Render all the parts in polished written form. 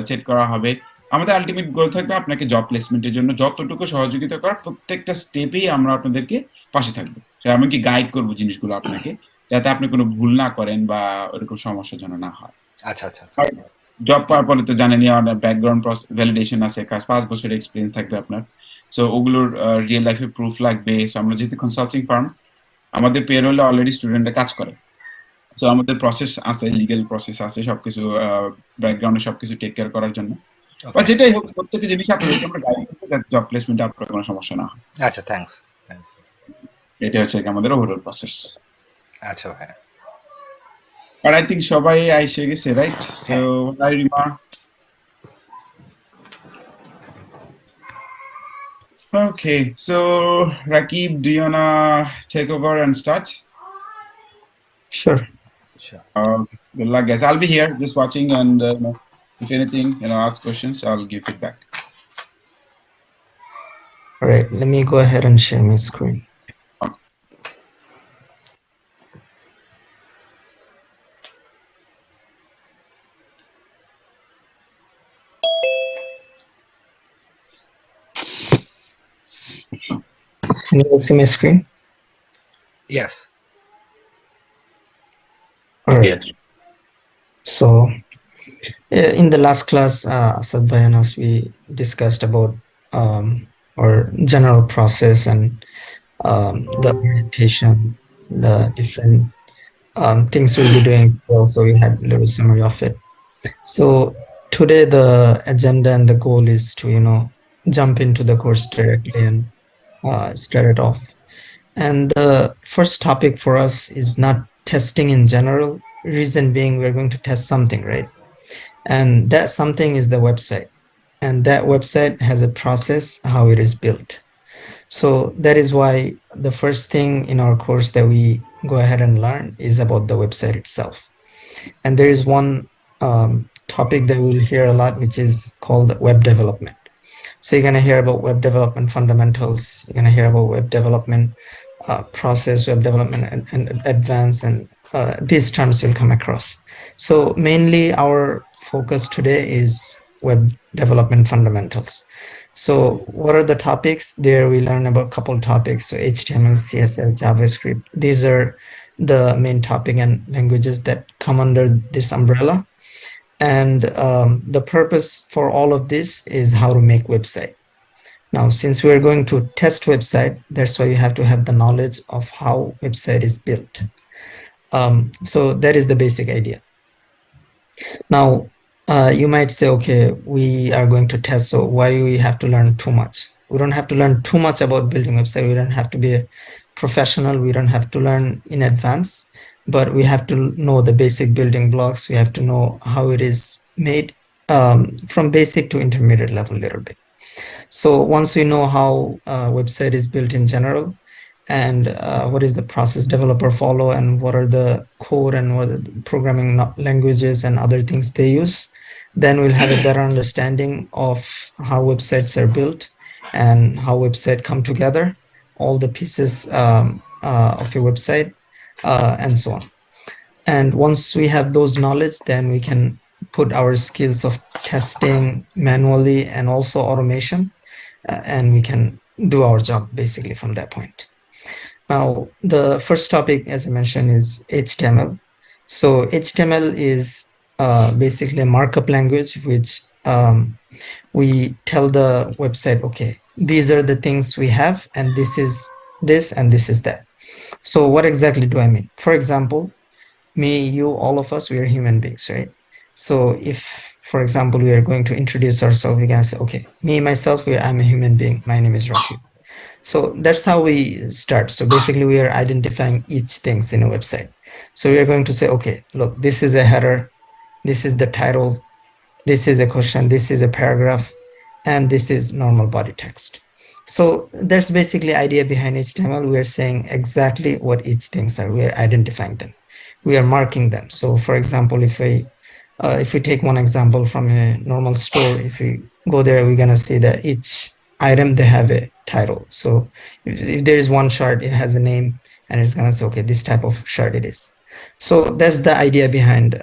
Set করা হবে। আমাদের আল্টিমেট গোল থাকবে আপনাকে জব প্লেসমেন্টের জন্য যতটুকু সহযোগিতা করার প্রত্যেকটা স্টেপেই আমরা আপনাদেরকে পাশে থাকবো। এমনকি গাইড করব জিনিসগুলো আপনাকে, যাতে আপনি কোনো ভুল না করেন বা ওরকম সমস্যার জন্য না হয়। আচ্ছা আচ্ছা। আর জব পাওয়ার পরে তো জানেনই আপনার ব্যাকগ্রাউন্ড ভ্যালিডেশন আছে, 5 বছরের এক্সপিরিয়েন্স থাকবে আপনার। সো ওগুলোর রিয়েল লাইফে প্রুফ লাগবে। সো আমরা যেহেতু কনসাল্টিং ফার্ম, আমাদের পেরোলে অলরেডি স্টুডেন্টরা কাজ করে। সো আমাদের প্রসেস আছে, লিগ্যাল প্রসেস আছে সবকিছু, ব্যাকগ্রাউন্ডে সবকিছু টেক কেয়ার করার জন্য। বা ওকে। যেটাই হোক, প্রত্যেকটা জিনিস আপনাদেরকে আমরা গাইড করবো যাতে জব প্লেসমেন্টে আপনার কোনো সমস্যা না হয়। আচ্ছা, থ্যাঙ্কস। এটা হচ্ছে আমাদের ওভারঅল প্রসেস। আচ্ছা ভাই। আর আই থিঙ্ক সবাই আইসে গেছে, right? So hi Rima. Okay, so Rakib, do you wanna take over and start? Sure. Good luck, guys. I'll be here just watching, and if anything, ask questions. I'll give feedback. All right, let me go ahead and share my screen. Can you see my screen? Yes. All right. Yes. So in the last class, Asad Bhai and us, we discussed about our general process and the orientation, the different things we'll be doing. Also, we had a little summary of it. So today the agenda and the goal is to, jump into the course directly and start it off. And the first topic for us is not testing in general. Reason being, we're going to test something, right? And that something is the website. And that website has a process, how it is built. So that is why the first thing in our course that we go ahead and learn is about the website itself. And there is one topic that we'll hear a lot, which is called web development. So you're going to hear about web development fundamentals. You're going to hear about web development process, web development and advanced, and these terms you'll come across. So mainly our focus today is web development fundamentals. So what are the topics? There we learn about a couple topics. So HTML, CSS, JavaScript. These are the main topic and languages that come under this umbrella. And the purpose for all of this is how to make website. Now, since we're going to test website, that's why you have to have the knowledge of how website is built. So that is the basic idea. Now, you might say, okay, we are going to test, so why we have to learn too much? We don't have to learn too much about building website. We don't have to be a professional. We don't have to learn in advance, but we have to know the basic building blocks. We have to know how it is made from basic to intermediate level a little bit. So once we know how a website is built in general, and what is the process developer follow, and what are the code and what are the programming languages and other things they use, then we'll have a better understanding of how websites are built and how website come together, all the pieces of a website, and so on. And once we have those knowledge, then we can put our skills of testing manually and also automation, and we can do our job basically from that point. Now, the first topic, as I mentioned, is HTML. So HTML is basically a markup language, which we tell the website, okay, these are the things we have, and this is this, and this is that. So what exactly do I mean? For example, me, you, all of us, we are human beings, right? So if, for example, we are going to introduce ourselves, we can say, okay, me, myself, I'm a human being. My name is Rakib. So that's how we start. So basically we are identifying each things in a website. So we are going to say, okay, look, this is a header, this is the title, this is a question, this is a paragraph, and this is normal body text. So that's basically idea behind HTML. We are saying exactly what each things are. We are identifying them. We are marking them. So for example, if we take one example from a normal store, if we go there, we're gonna see that each item, they have a title. So if there is one shirt, it has a name, and it's gonna say, okay, this type of shirt it is. So that's the idea behind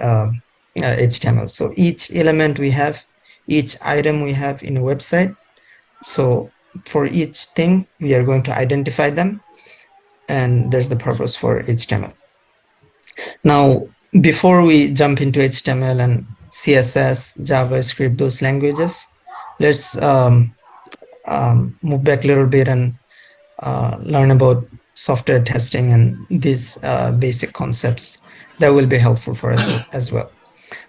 HTML. So each element we have, each item we have in a website. So for each thing, we are going to identify them, and there's the purpose for HTML. Now, before we jump into HTML and CSS, JavaScript, those languages, let's move back a little bit and learn about software testing and these basic concepts that will be helpful for us as well.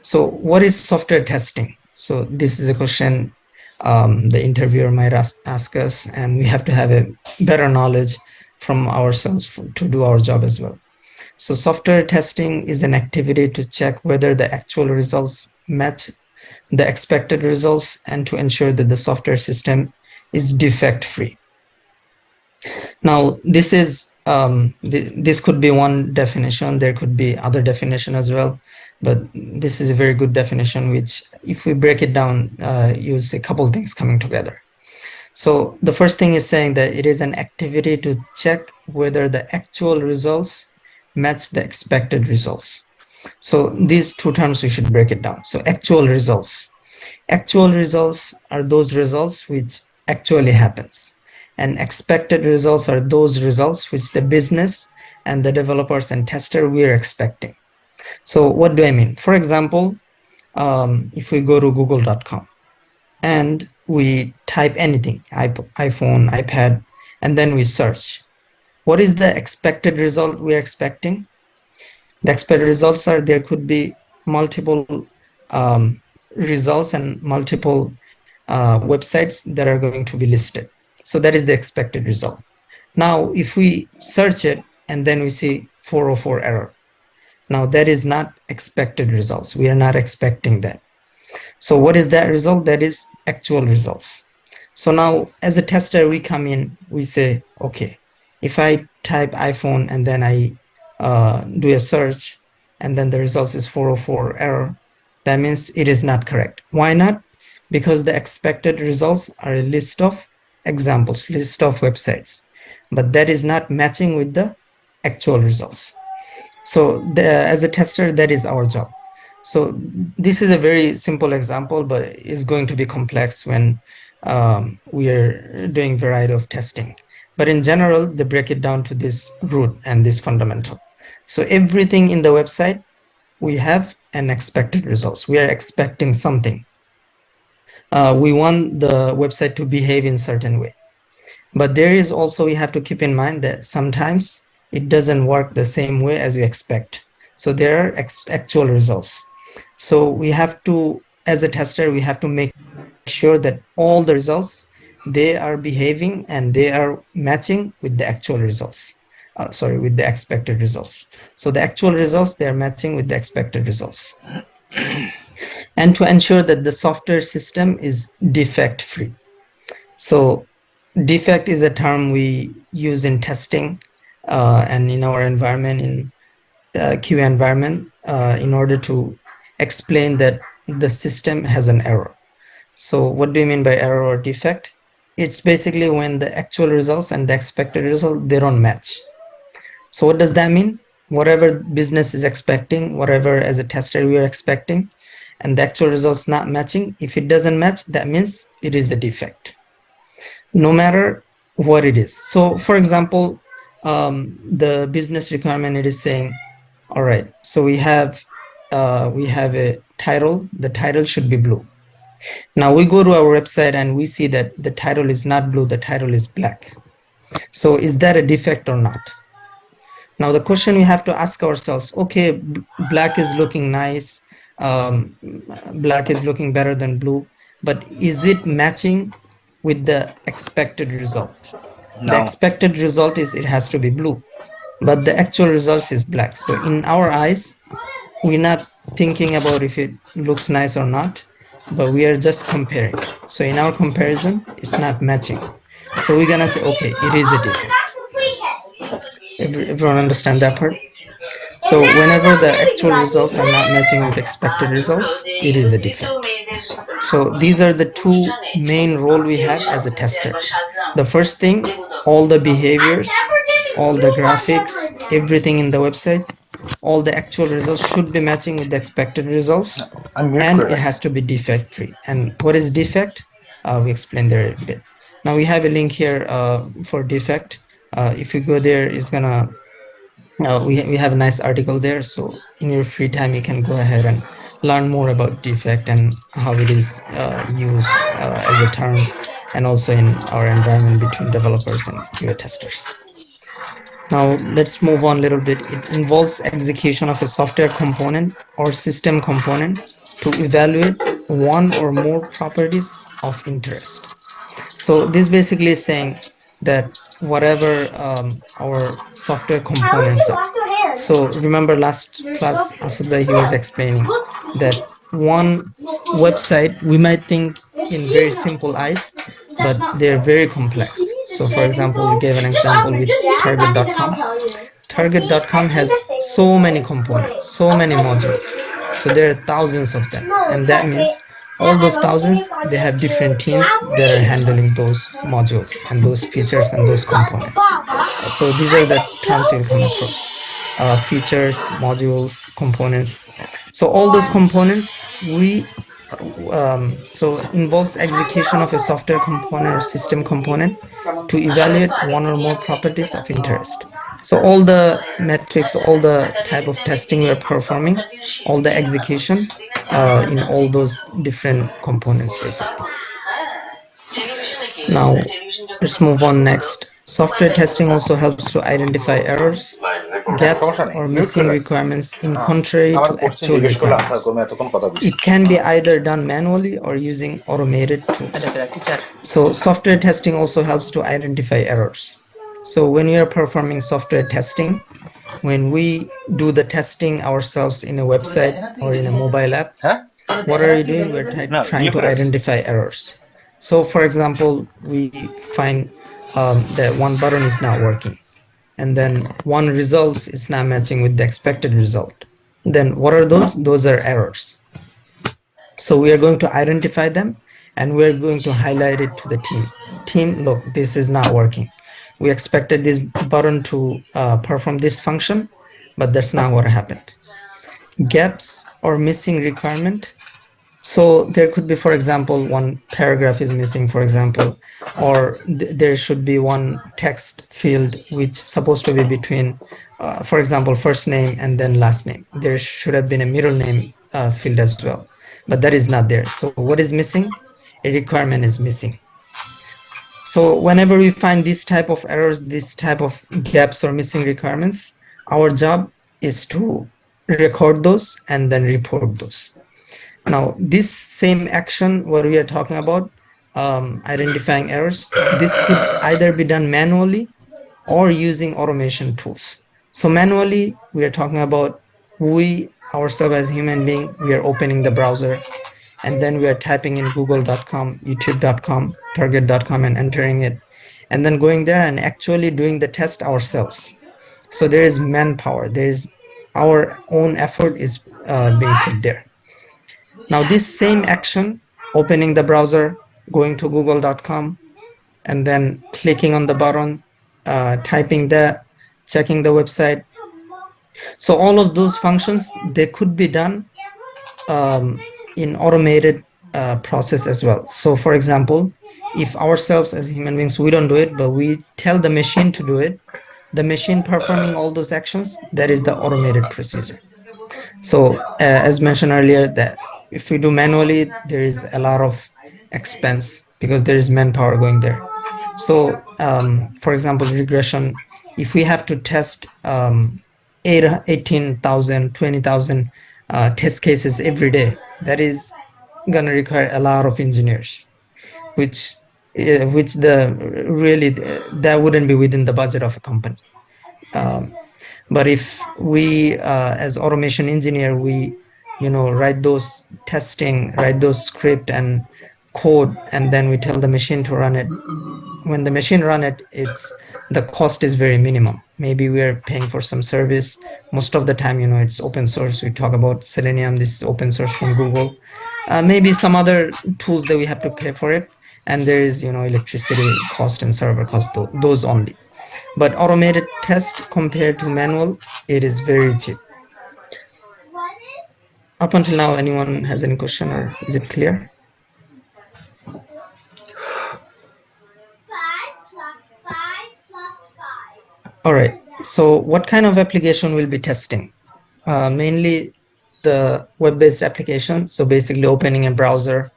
So what is software testing? So this is a question the interviewer might ask us, and we have to have a better knowledge from ourselves to do our job as well. So software testing is an activity to check whether the actual results match the expected results and to ensure that the software system is defect free. Now, this is this could be one definition. There could be other definition as well, but this is a very good definition, which if we break it down, you see a couple of things coming together. So the first thing is saying that it is an activity to check whether the actual results match the expected results. So these two terms, we should break it down. So actual results. Actual results are those results which actually happens. And expected results are those results which the business and the developers and tester we are expecting. So what do I mean? For example, if we go to google.com and we type anything, iPhone, iPad, and then we search, what is the expected result we are expecting? The expected results are there could be multiple results and multiple websites that are going to be listed. So that is the expected result. Now, if we search it and then we see 404 error, now that is not expected results. We are not expecting that. So what is that result? That is actual results. So now as a tester, we come in, we say, okay, if I type iPhone and then I do a search and then the results is 404 error, that means it is not correct. Why not? Because the expected results are a list of examples, list of websites, but that is not matching with the actual results. So as a tester, that is our job. So this is a very simple example, but it's going to be complex when we are doing variety of testing. But in general, they break it down to this root and this fundamental. So everything in the website, we have an expected results. We are expecting something. We want the website to behave in certain way. But there is also, we have to keep in mind that sometimes it doesn't work the same way as we expect. So there are actual results. So we have to, as a tester, we have to make sure that all the results, they are behaving and they are matching with the actual results. With the expected results. So the actual results, they are matching with the expected results. And to ensure that the software system is defect free. So defect is a term we use in testing and in our environment, in QA environment, in order to explain that the system has an error. So what do you mean by error or defect? It's basically when the actual results and the expected result, they don't match. So what does that mean? Whatever business is expecting, whatever as a tester we are expecting, and the actual results not matching, if it doesn't match, that means it is a defect, no matter what it is. So for example, the business requirement, it is saying, all right, so we have a title, the title should be blue. Now we go to our website and we see that the title is not blue, the title is black. So is that a defect or not? Now the question we have to ask ourselves, okay, black is looking nice, black is looking better than blue, but is it matching with the expected result? No. The expected result is it has to be blue, but the actual result is black. So in our eyes, we're not thinking about if it looks nice or not, but we are just comparing. So in our comparison, it's not matching. So we're gonna say, okay, it is a defect. Everyone understand that part? So whenever the actual results are not matching with expected results, it is a defect. So these are the two main role we have as a tester. The first thing, all the behaviors, all the graphics, everything in the website, all the actual results should be matching with the expected results, and it has to be defect free. And what is defect? We explained there a bit. Now we have a link here for defect. If you go there, it's gonna we have a nice article there, so in your free time you can go ahead and learn more about defect and how it is used as a term, and also in our environment between developers and QA testers. Now let's move on a little bit. It involves execution of a software component or system component to evaluate one or more properties of interest. So this basically is saying that whatever our software components are. So remember last class, Asad Bhai, he was explaining that one website we might think in very simple eyes, but they're very complex. So for example, we gave an example with target.com. Target.com has so many components, so many modules. So there are thousands of them, and that means all those thousands, they have different teams that are handling those modules and those features and those components. So these are the terms you'll come across. Features, modules, components. So all those components, so involves execution of a software component or system component to evaluate one or more properties of interest. So all the metrics, all the type of testing we're performing, all the execution in all those different components basically. Now let's move on next. Software testing also helps to identify errors, gaps, or missing requirements in contrary to actual requirements. It can be either done manually or using automated tools. So software testing also helps to identify errors. So when we are performing software testing, when we do the testing ourselves in a website or in a mobile app, what are we doing? We're trying to identify errors. So for example, we find that one button is not working, and then one result is not matching with the expected result. Then what are those? Those are errors. So we are going to identify them, and we're going to highlight it to the team. Team, look, this is not working. We expected this button to perform this function, but that's not what happened. Gaps or missing requirement. So there could be, for example, one paragraph is missing, for example, or there should be one text field which is supposed to be between, for example, first name and then last name. There should have been a middle name field as well, but that is not there. So what is missing? A requirement is missing. So whenever we find this type of errors, this type of gaps or missing requirements, our job is to record those and then report those. Now, this same action, what we are talking about, identifying errors, this could either be done manually or using automation tools. So manually, we are talking about we ourselves as human being, we are opening the browser, and then we are typing in google.com, youtube.com, target.com and entering it, and then going there and actually doing the test ourselves. So there is manpower, there is our own effort is being put there. Now this same action, opening the browser, going to google.com, and then clicking on the button, typing that, checking the website. So all of those functions, they could be done in automated process as well. So for example, if ourselves as human beings, we don't do it, but we tell the machine to do it, the machine performing all those actions, that is the automated procedure. So as mentioned earlier, that if we do manually, there is a lot of expense because there is manpower going there. So for example, regression, if we have to test 18,000, 20,000 test cases every day, that is going to require a lot of engineers, which that wouldn't be within the budget of a company. But if we as automation engineer, we write those testing, write those script and code, and then we tell the machine to run it. When the machine run it, the cost is very minimum. Maybe we are paying for some service. Most of the time, it's open source. We talk about Selenium, this is open source from Google. Maybe some other tools that we have to pay for it, and there is electricity cost and server cost, those only. But automated test compared to manual, it is very cheap. Up until now, anyone has any question, or is it clear? All right. So what kind of application we'll be testing? Mainly the web-based application. So basically opening a browser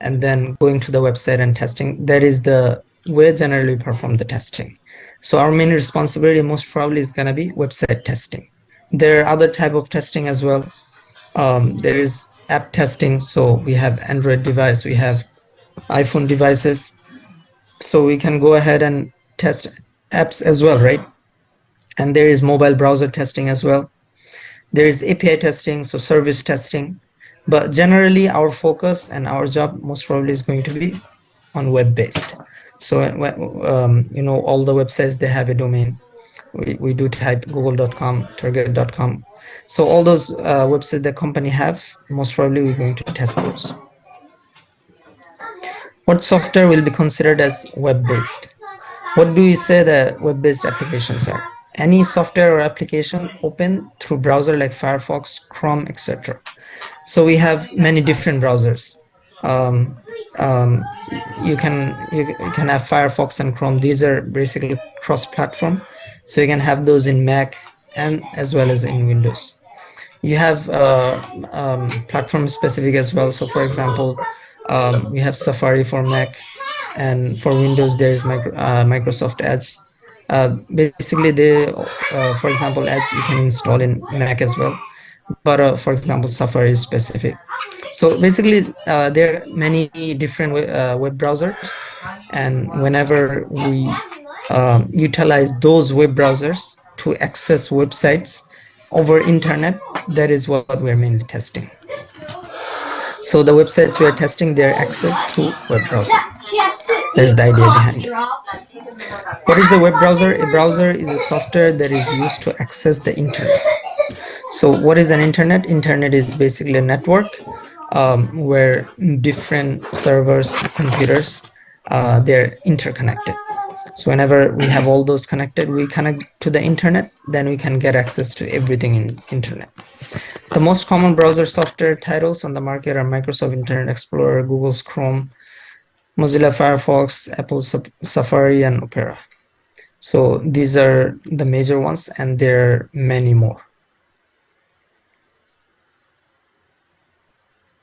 and then going to the website and testing. That is the way generally we perform the testing. So our main responsibility most probably is going to be website testing. There are other type of testing as well. There is app testing. So we have Android device, we have iPhone devices. So we can go ahead and test apps as well, right? And there is mobile browser testing as well. There is API testing, so service testing. But generally, our focus and our job most probably is going to be on web-based. So, all the websites, they have a domain. We do type google.com, target.com. So all those websites the company have, most probably we're going to test those. What software will be considered as web-based? What do we say that web-based applications are? Any software or application open through browser like Firefox, Chrome, etc. So we have many different browsers. You can have Firefox and Chrome. These are basically cross-platform. So you can have those in Mac and as well as in Windows. You have platform specific as well. So for example, we have Safari for Mac, and for Windows there is Microsoft Edge. Basically, for example, Edge you can install in Mac as well, but for example, Safari is specific. So basically, there are many different web browsers, and whenever we utilize those web browsers to access websites over internet, that is what we're mainly testing. So the websites we are testing, their access through web browser. There's the idea behind it. What is a web browser? A browser is a software that is used to access the internet. So what is an internet? Internet is basically a network where different servers, computers, they're interconnected. So whenever we have all those connected, we connect to the internet, then we can get access to everything in internet. The most common browser software titles on the market are Microsoft Internet Explorer, Google's Chrome, Mozilla Firefox, Apple Safari, and Opera. So these are the major ones, and there are many more.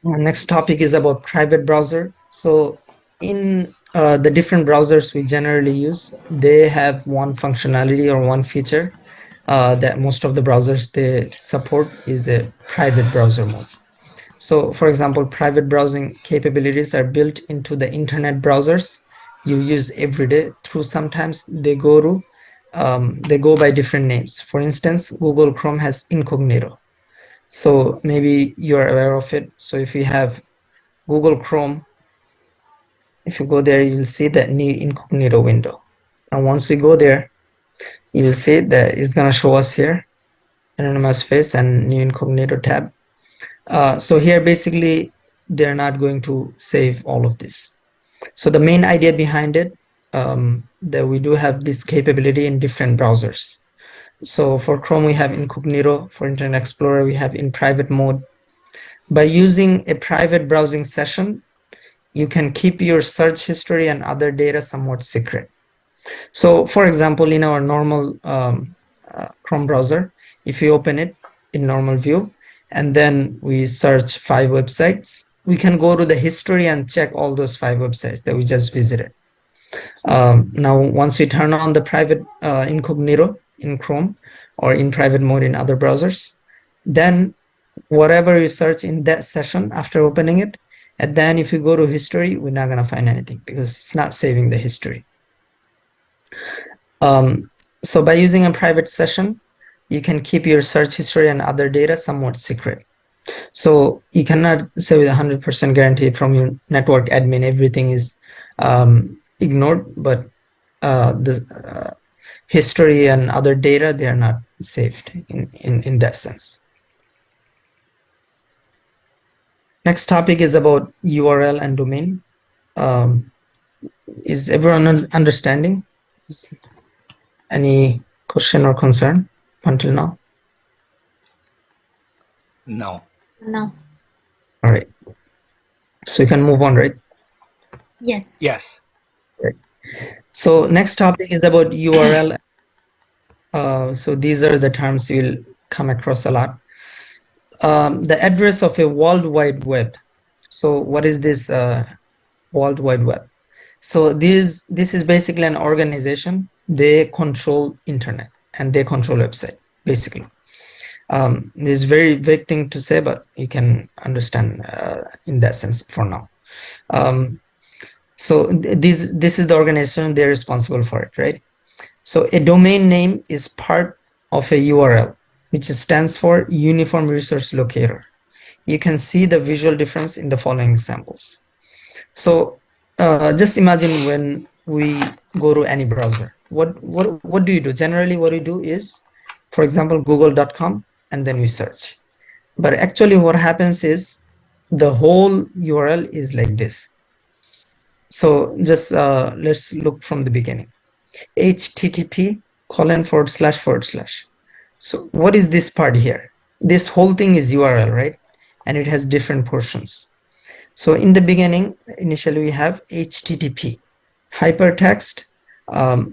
Our next topic is about private browser. So in the different browsers we generally use, they have one functionality or one feature that most of the browsers they support is a private browser mode. So for example, private browsing capabilities are built into the internet browsers you use every day. Through sometimes they go by different names. For instance, Google Chrome has incognito. So maybe you're aware of it. So if you have Google Chrome, if you go there, you'll see that new incognito window. And once we go there, you will see that it's going to show us here anonymous face and new incognito tab. So here basically they're not going to save all of this. So the main idea behind it, that we do have this capability in different browsers. So for Chrome, we have incognito. For Internet Explorer, we have in private mode. By using a private browsing session, you can keep your search history and other data somewhat secret. So for example, in our normal Chrome browser, if you open it in normal view, and then we search 5 websites, we can go to the history and check all those 5 websites that we just visited. Now, once we turn on the private incognito in Chrome or in private mode in other browsers, then whatever you search in that session after opening it, and then if you go to history, we're not going to find anything because it's not saving the history. So by using a private session, you can keep your search history and other data somewhat secret. So you cannot say with 100% guarantee from your network admin everything is ignored, but the history and other data, they are not saved in that sense. Next topic is about URL and domain. Is everyone understanding? Any question or concern until now? No. No. All right. So you can move on, right? Yes. Yes. So next topic is about URL. So these are the terms you'll come across a lot. The address of a World Wide Web. So what is this World Wide Web? So this is basically an organization. They control internet and they control website, basically. This is very big thing to say, but you can understand in that sense for now. So this is the organization, they're responsible for it, right? So a domain name is part of a URL, which stands for Uniform Resource Locator. You can see the visual difference in the following examples. So just imagine when we go to any browser, what do you do? Generally, what we do is, for example, google.com, and then we search. But actually what happens is the whole URL is like this. So just let's look from the beginning. http://. So what is this part here? This whole thing is URL, right? And it has different portions. So in the beginning, initially we have HTTP, hypertext.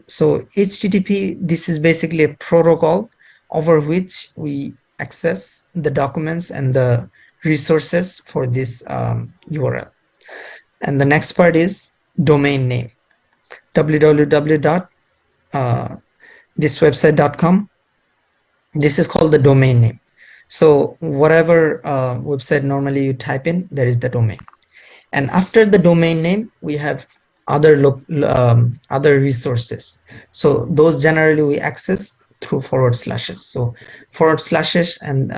So HTTP, this is basically a protocol over which we access the documents and the resources for this URL. And the next part is domain name, www.thiswebsite.com. This is called the domain name. So whatever website normally you type in, there is the domain. And after the domain name, we have other resources. So those generally we access through forward slashes. So forward slashes, and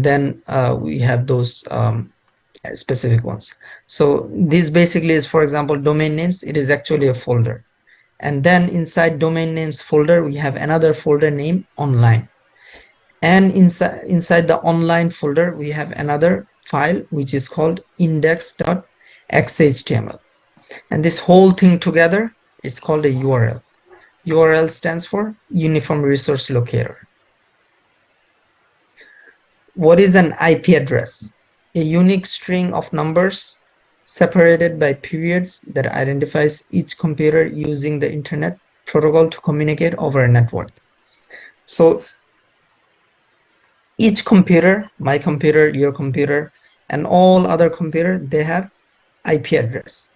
then we have those specific ones. So this basically is, for example, domain names. It is actually a folder. And then inside domain names folder, we have another folder named online. And inside the online folder, we have another file which is called index.xhtml. And this whole thing together is called a URL. URL stands for Uniform Resource Locator. What is an IP address? A unique string of numbers separated by periods that identifies each computer using the internet protocol to communicate over a network. So each computer, my computer, your computer, and all other computer, they have IP address.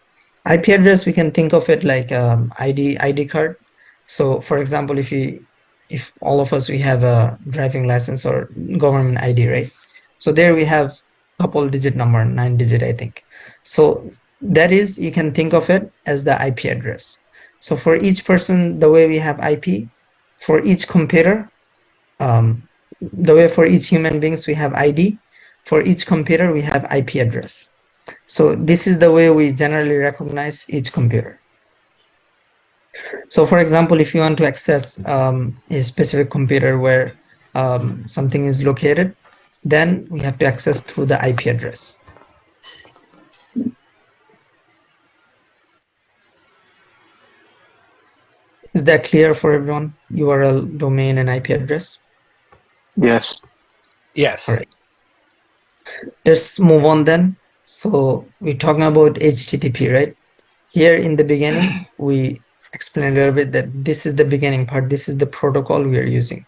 IP address, we can think of it like ID card. So for example, if all of us, we have a driving license or government ID, right? So there we have a couple digit number, 9 digit, I think. So that is, you can think of it as the IP address. So for each person, the way we have IP, for each computer, the way for each human beings we have ID, for each computer we have IP address. So this is the way we generally recognize each computer. So for example, if you want to access a specific computer where something is located, then we have to access through the IP address. Is that clear for everyone? URL, domain, and IP address? Yes. Yes. All right. Let's move on then. So we're talking about HTTP, right? Here in the beginning, we explained a little bit that this is the beginning part. This is the protocol we are using.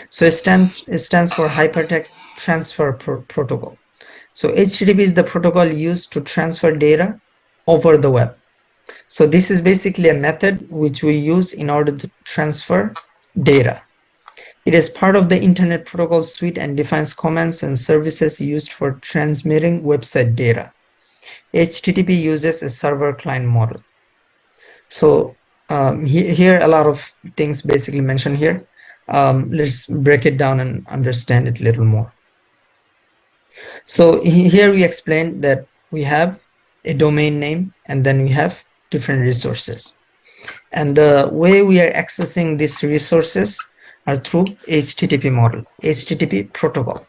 So it stands for Hypertext Transfer Protocol. So HTTP is the protocol used to transfer data over the web. So this is basically a method which we use in order to transfer data. It is part of the Internet Protocol Suite and defines commands and services used for transmitting website data. HTTP uses a server-client model. So here a lot of things basically mentioned here. Let's break it down and understand it a little more. So here we explained that we have a domain name and then we have different resources. And the way we are accessing these resources are through HTTP model, HTTP protocol.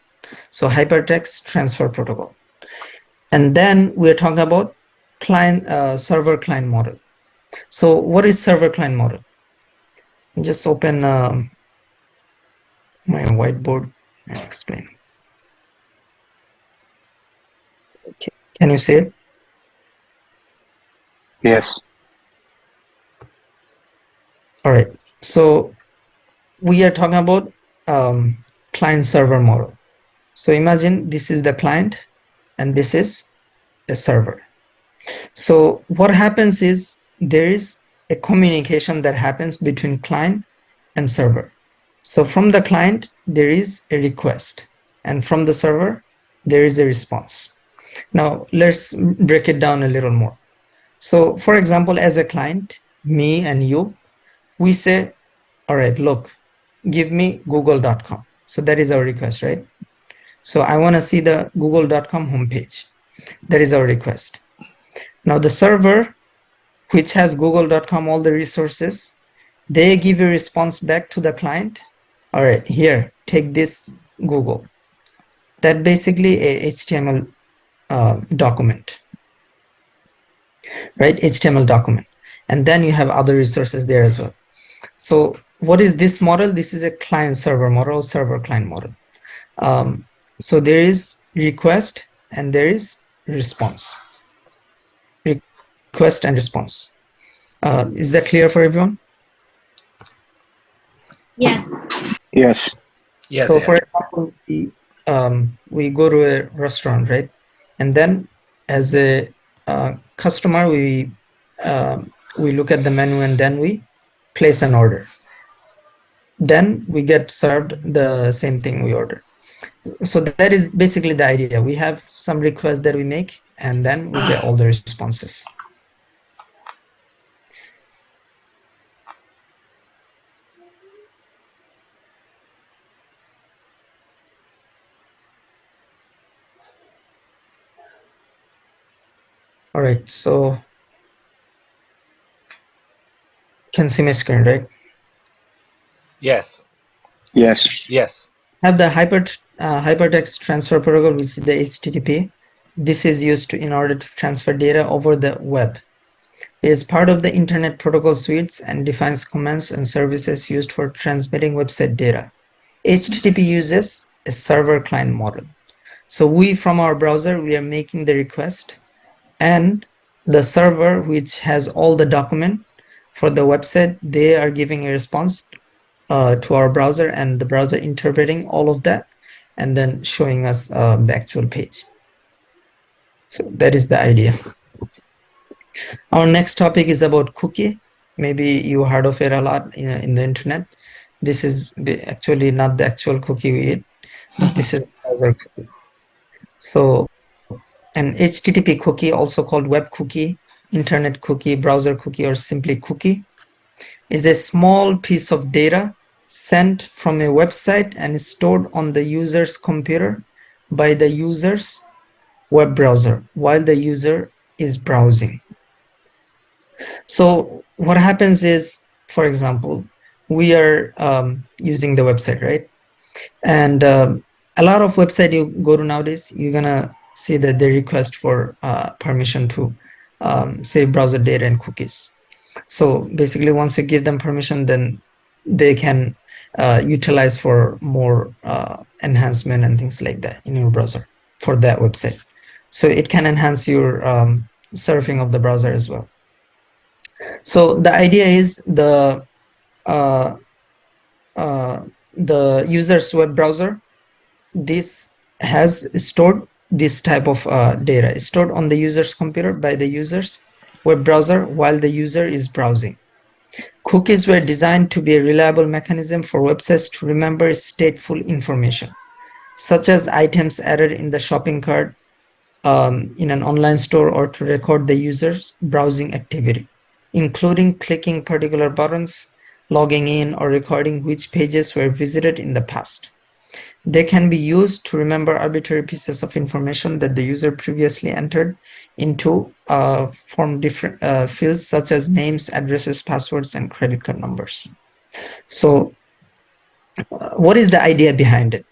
So Hypertext Transfer Protocol. And then we're talking about client server client model. So what is server client model? Just open my whiteboard and explain. Can you see it? Yes. All right. So we are talking about client server model. So imagine this is the client and this is a server. So what happens is there is a communication that happens between client and server. So from the client, there is a request, and from the server, there is a response. Now let's break it down a little more. So for example, as a client, me and you, we say, all right, look, give me google.com. So that is our request, right? So I want to see the google.com homepage. That is our request. Now the server, which has google.com, all the resources, they give a response back to the client. All right, here, take this Google. That basically a HTML document, right? HTML document. And then you have other resources there as well. So what is this model? This is a client server model, server client model. So there is request and there is response. Request and response. Is that clear for everyone? Yes. Yes. Yes, So yes. for example, we go to a restaurant, right? And then as a customer, we look at the menu and then we place an order. Then we get served the same thing we ordered. So that is basically the idea. We have some requests that we make and then we get all the responses. All right, so can see my screen, right? Yes. Yes. Yes. Have the hypertext transfer protocol, which is the HTTP. This is used in order to transfer data over the web. It is part of the Internet Protocol suites and defines commands and services used for transmitting website data. HTTP uses a server client model. So we, from our browser, we are making the request, and the server, which has all the document for the website, they are giving a response to our browser, and the browser interpreting all of that and then showing us the actual page. So that is the idea. Our next topic is about cookie. Maybe you heard of it a lot in the internet. This is actually not the actual cookie we eat, but this is browser cookie. So an HTTP cookie, also called web cookie, internet cookie, browser cookie, or simply cookie, is a small piece of data sent from a website and stored on the user's computer by the user's web browser while the user is browsing. So what happens is, for example, we are using the website, right? And a lot of website you go to nowadays, you're gonna see that they request for permission to save browser data and cookies. So basically, once you give them permission, then they can utilize for more enhancement and things like that in your browser for that website. So it can enhance your surfing of the browser as well. So the idea is the user's web browser, this has stored this type of data stored on the user's computer by the user's web browser while the user is browsing. Cookies were designed to be a reliable mechanism for websites to remember stateful information, such as items added in the shopping cart in an online store, or to record the user's browsing activity, including clicking particular buttons, logging in, or recording which pages were visited in the past. They can be used to remember arbitrary pieces of information that the user previously entered into from different fields such as names, addresses, passwords, and credit card numbers. So what is the idea behind it?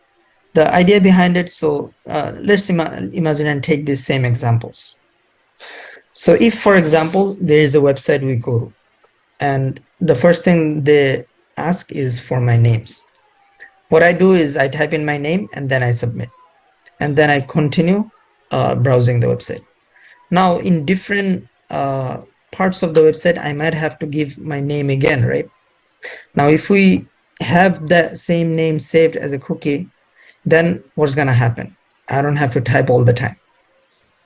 The idea behind it, so let's imagine and take these same examples. So if, for example, there is a website we go to, and the first thing they ask is for my names. What I do is I type in my name and then I submit. And then I continue browsing the website. Now in different parts of the website, I might have to give my name again, right? Now, if we have that same name saved as a cookie, then what's gonna happen? I don't have to type all the time.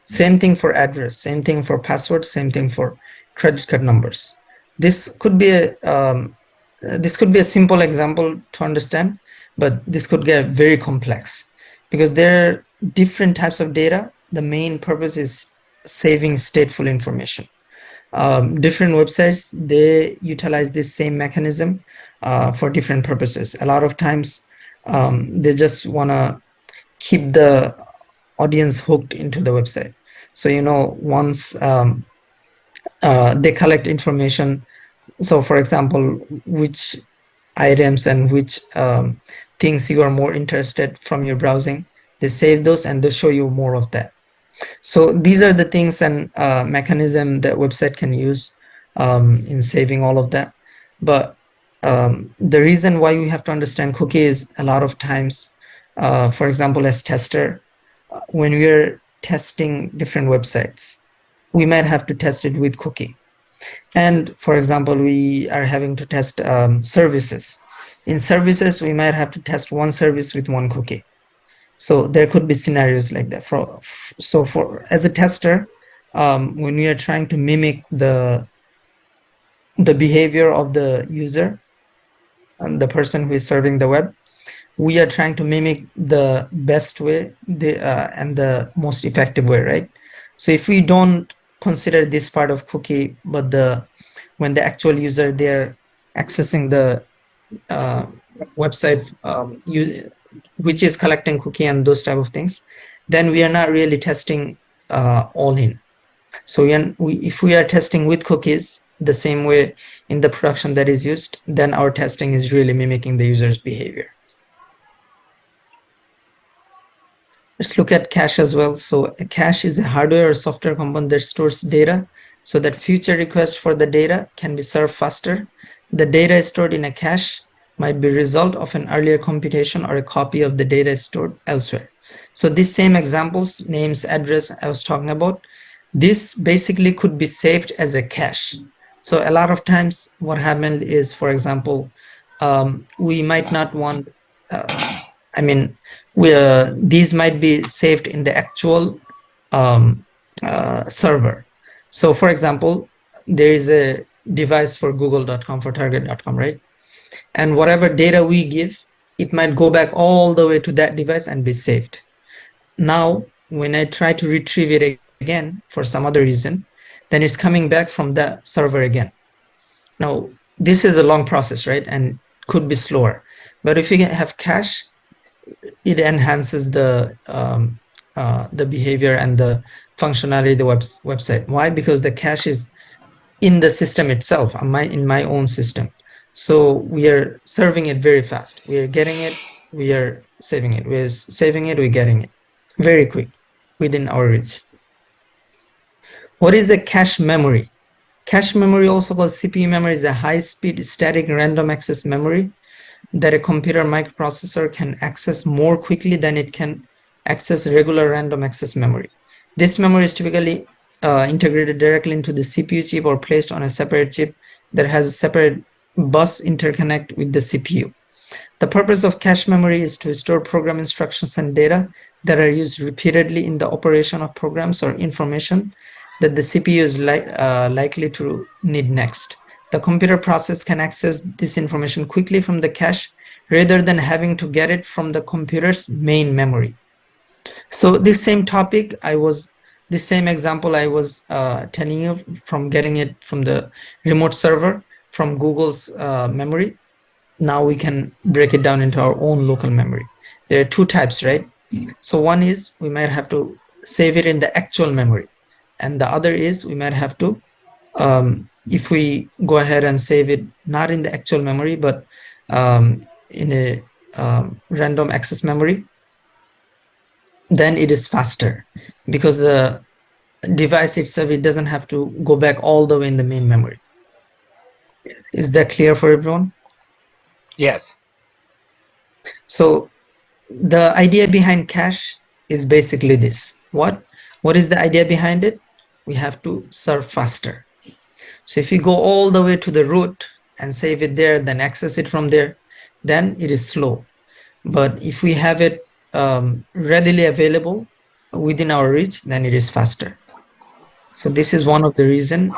Same thing for address, same thing for password, same thing for credit card numbers. This could be a simple example to understand, but this could get very complex because there are different types of data. The main purpose is saving stateful information. Different websites, they utilize this same mechanism for different purposes. A lot of times they just want to keep the audience hooked into the website. So, once they collect information, so for example, which items and which things you are more interested from your browsing, they save those and they show you more of that. So these are the things and mechanism that website can use in saving all of that. But the reason why we have to understand cookie is a lot of times, for example, as tester, when we are testing different websites, we might have to test it with cookie. And for example, we are having to test services. In services, we might have to test one service with one cookie. So there could be scenarios like that. For as a tester, when we are trying to mimic the behavior of the user and the person who is serving the web, we are trying to mimic the best way and the most effective way, right? So if we don't consider this part of cookie, but when the actual user, they're accessing the website which is collecting cookie and those type of things, then we are not really testing all in. So if we are testing with cookies the same way in the production that is used, then our testing is really mimicking the user's behavior. Let's look at cache as well. So a cache is a hardware or software component that stores data so that future requests for the data can be served faster. The data stored in a cache might be result of an earlier computation or a copy of the data stored elsewhere. So these same examples, names, address I was talking about, this basically could be saved as a cache. So a lot of times what happened is, for example, we might not want, these might be saved in the actual server. So for example, there is a device for google.com, for target.com, right? And whatever data we give, it might go back all the way to that device and be saved. Now, when I try to retrieve it again for some other reason, then it's coming back from the server again. Now, this is a long process, right? And could be slower. But if you have cache, it enhances the behavior and the functionality of the website. Why? Because the cache is in the system itself, in my own system. So we are serving it very fast. We are getting it, we are saving it. We're saving it, we're getting it very quick within our reach. What is a cache memory? Cache memory, also called CPU memory, is a high-speed static random access memory that a computer microprocessor can access more quickly than it can access regular random access memory. This memory is typically integrated directly into the CPU chip or placed on a separate chip that has a separate bus interconnect with the CPU. The purpose of cache memory is to store program instructions and data that are used repeatedly in the operation of programs or information that the CPU is likely to need next. The computer process can access this information quickly from the cache rather than having to get it from the computer's main memory. So this same topic, this same example I was telling you from getting it from the remote server from Google's memory. Now we can break it down into our own local memory. There are two types, right? So one is we might have to save it in the actual memory, and the other is we might have to, if we go ahead and save it not in the actual memory but in a random access memory, then it is faster because the device itself, it doesn't have to go back all the way in the main memory. Is that clear for everyone? Yes. So the idea behind cache is basically this. What is the idea behind it? we have to serve faster. So if you go all the way to the root and save it there, then access it from there, then it is slow. But if we have it readily available within our reach, then it is faster. So this is one of the reason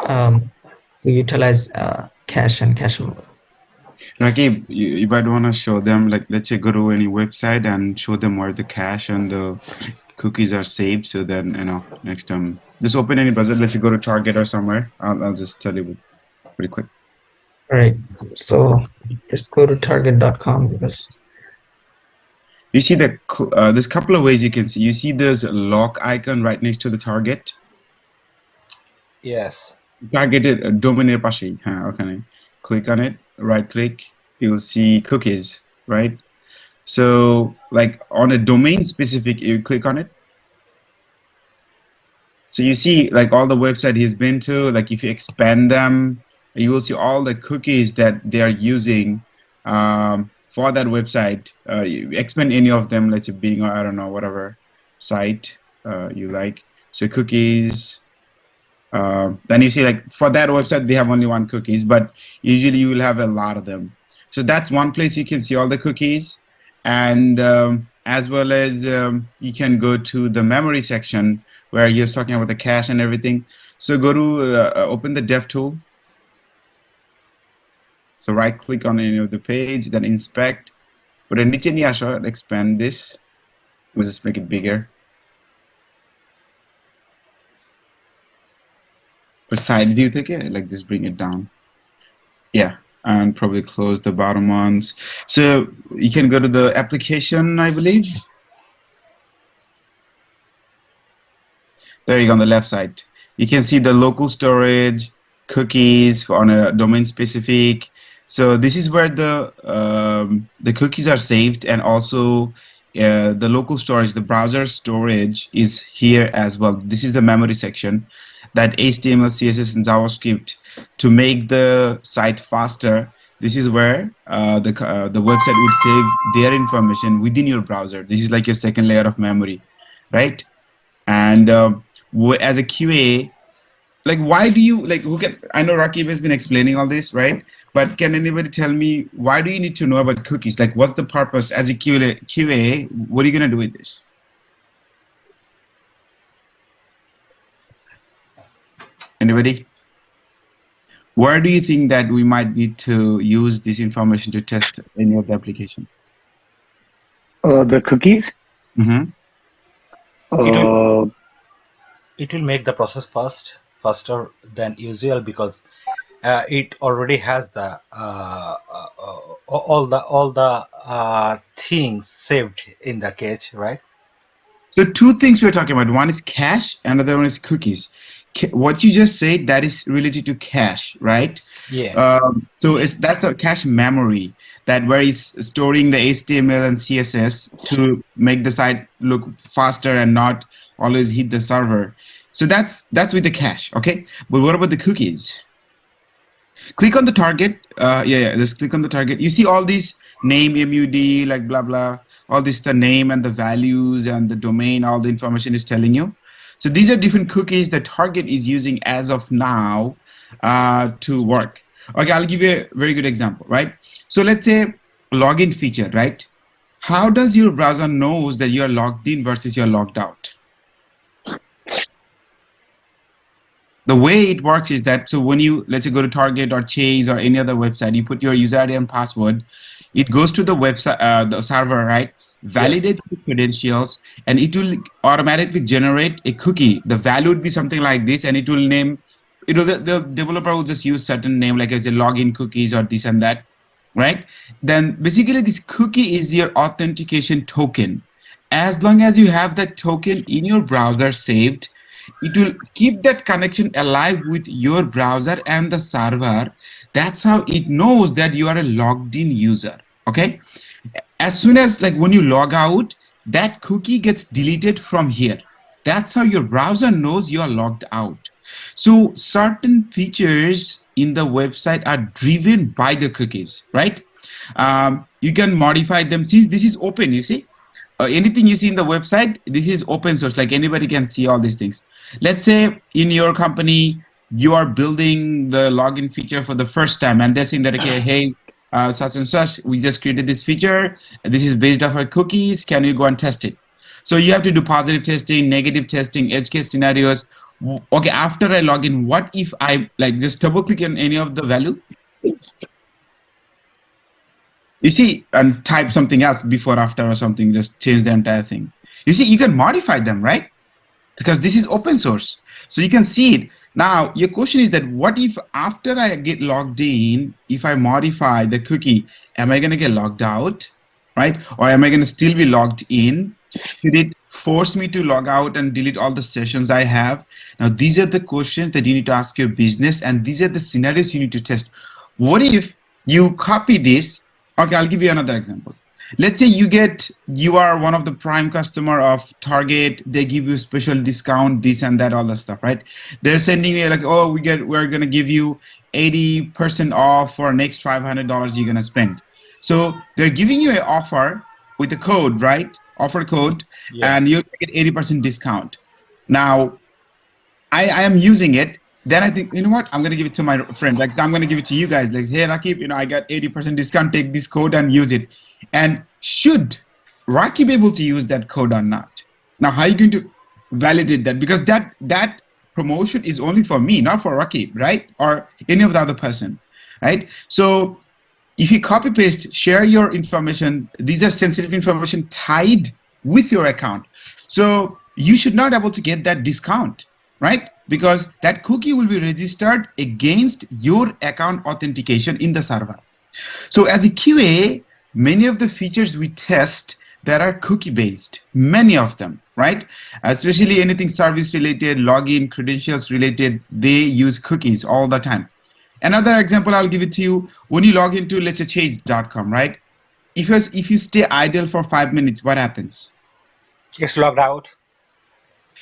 we utilize cache and cache mode. Rakib, you might want to show them, like, let's say go to any website and show them where the cache and the cookies are saved. So then, next time, just open any browser. Let's say go to Target or somewhere. I'll just tell you pretty quick. All right. So let's go to target.com because You see that there's a couple of ways you can see. You see there's a lock icon right next to the target. Yes. Targeted domain এর পাশেই, হ্যাঁ, ওখানে click on it, right click, you'll see cookies, right? So like on a domain specific, you click on it. So you see like all the website he's been to, like if you expand them, you will see all the cookies that they are using for that website. You expand any of them, let's say being, I don't know, whatever site you like. So cookies. Then you see like for that website they have only one cookies, but usually you will have a lot of them. So that's one place you can see all the cookies, and as well as you can go to the memory section where you're talking about the cache and everything. So go to open the DevTool. So right click on any of the page, then inspect. But then expand this. We'll just make it bigger. For side view, like just bring it down. Yeah, and probably close the bottom ones. So you can go to the application, I believe. There you go on the left side. You can see the local storage, cookies on a domain specific. So this is where the cookies are saved, and also the local storage, the browser storage is here as well. This is the memory section. That HTML, CSS, and JavaScript to make the site faster. This is where the website would save their information within your browser. This is like your second layer of memory, right? And as a QA, like why do you like? I know Rakib has been explaining all this, right? But can anybody tell me why do you need to know about cookies? Like, what's the purpose as a QA? What are you gonna do with this? Anybody? Where do you think that we might need to use this information to test any of the application? The cookies. Mm-hmm. It will make the process faster than usual because it already has the all the things saved in the cache, right? So two things we're talking about. One is cache, another one is cookies. What you just said, that is related to cache, right? Yeah. So that's the cache memory, that where it's storing the HTML and CSS to make the site look faster and not always hit the server. So that's with the cache, okay? But what about the cookies? Click on the target. Just click on the target. You see all these name, MUD, like blah blah. All this, the name and the values and the domain, all the information is telling you. So these are different cookies that Target is using as of now to work. Okay, I'll give you a very good example, right? So let's say login feature, right? How does your browser knows that you are logged in versus you're logged out? The way it works is that, so when you, let's say, go to Target or Chase or any other website, you put your user ID and password, it goes to the website, the server, right? Validate the credentials, and it will automatically generate a cookie. The value would be something like this, and it will name, the developer will just use certain name, like as a login cookies or this and that, right? Then basically this cookie is your authentication token. As long as you have that token in your browser saved, it will keep that connection alive with your browser and the server. That's how it knows that you are a logged in user, okay? As soon as, like, when you log out, that cookie gets deleted from here. That's how your browser knows you are logged out. So certain features in the website are driven by the cookies, right? You can modify them. Since this is open, you see, anything you see in the website, this is open source, like anybody can see all these things. Let's say in your company, you are building the login feature for the first time, and they're saying that, okay, hey, such and such, we just created this feature. This is based off our cookies. Can you go and test it? So you have to do positive testing, negative testing, edge case scenarios. Okay, after I log in, what if I like just double click on any of the value? You see, and type something else before, after, or something, just change the entire thing. You see, you can modify them, right? Because this is open source. So you can see it. Now, your question is that what if after I get logged in, if I modify the cookie, am I going to get logged out, right? Or am I going to still be logged in? Should it force me to log out and delete all the sessions I have? Now, these are the questions that you need to ask your business, and these are the scenarios you need to test. What if you copy this? Okay, I'll give you another example. Let's say you are one of the prime customer of Target. They give you special discount, this and that, all that stuff, right? They're sending you like, oh, we're gonna give you 80% off for next $500 you're gonna spend. So they're giving you an offer with a code, right? Offer code, Yeah. and you get 80% discount. Now, I am using it. Then I think, you know what? I'm going to give it to my friend. Like, I'm going to give it to you guys. Like, hey, Rakib, I got 80% discount. Take this code and use it. And should Rakib be able to use that code or not? Now, how are you going to validate that? Because that promotion is only for me, not for Rakib, right? Or any of the other person, right? So if you copy paste, share your information, these are sensitive information tied with your account. So you should not be able to get that discount, right? Because that cookie will be registered against your account authentication in the server. So as a QA, many of the features we test that are cookie based, many of them, right? Especially anything service related, login, credentials related, they use cookies all the time. Another example I'll give it to you, when you log into, let's say, Chase.com, right? If you stay idle for 5 minutes, what happens? It's logged out.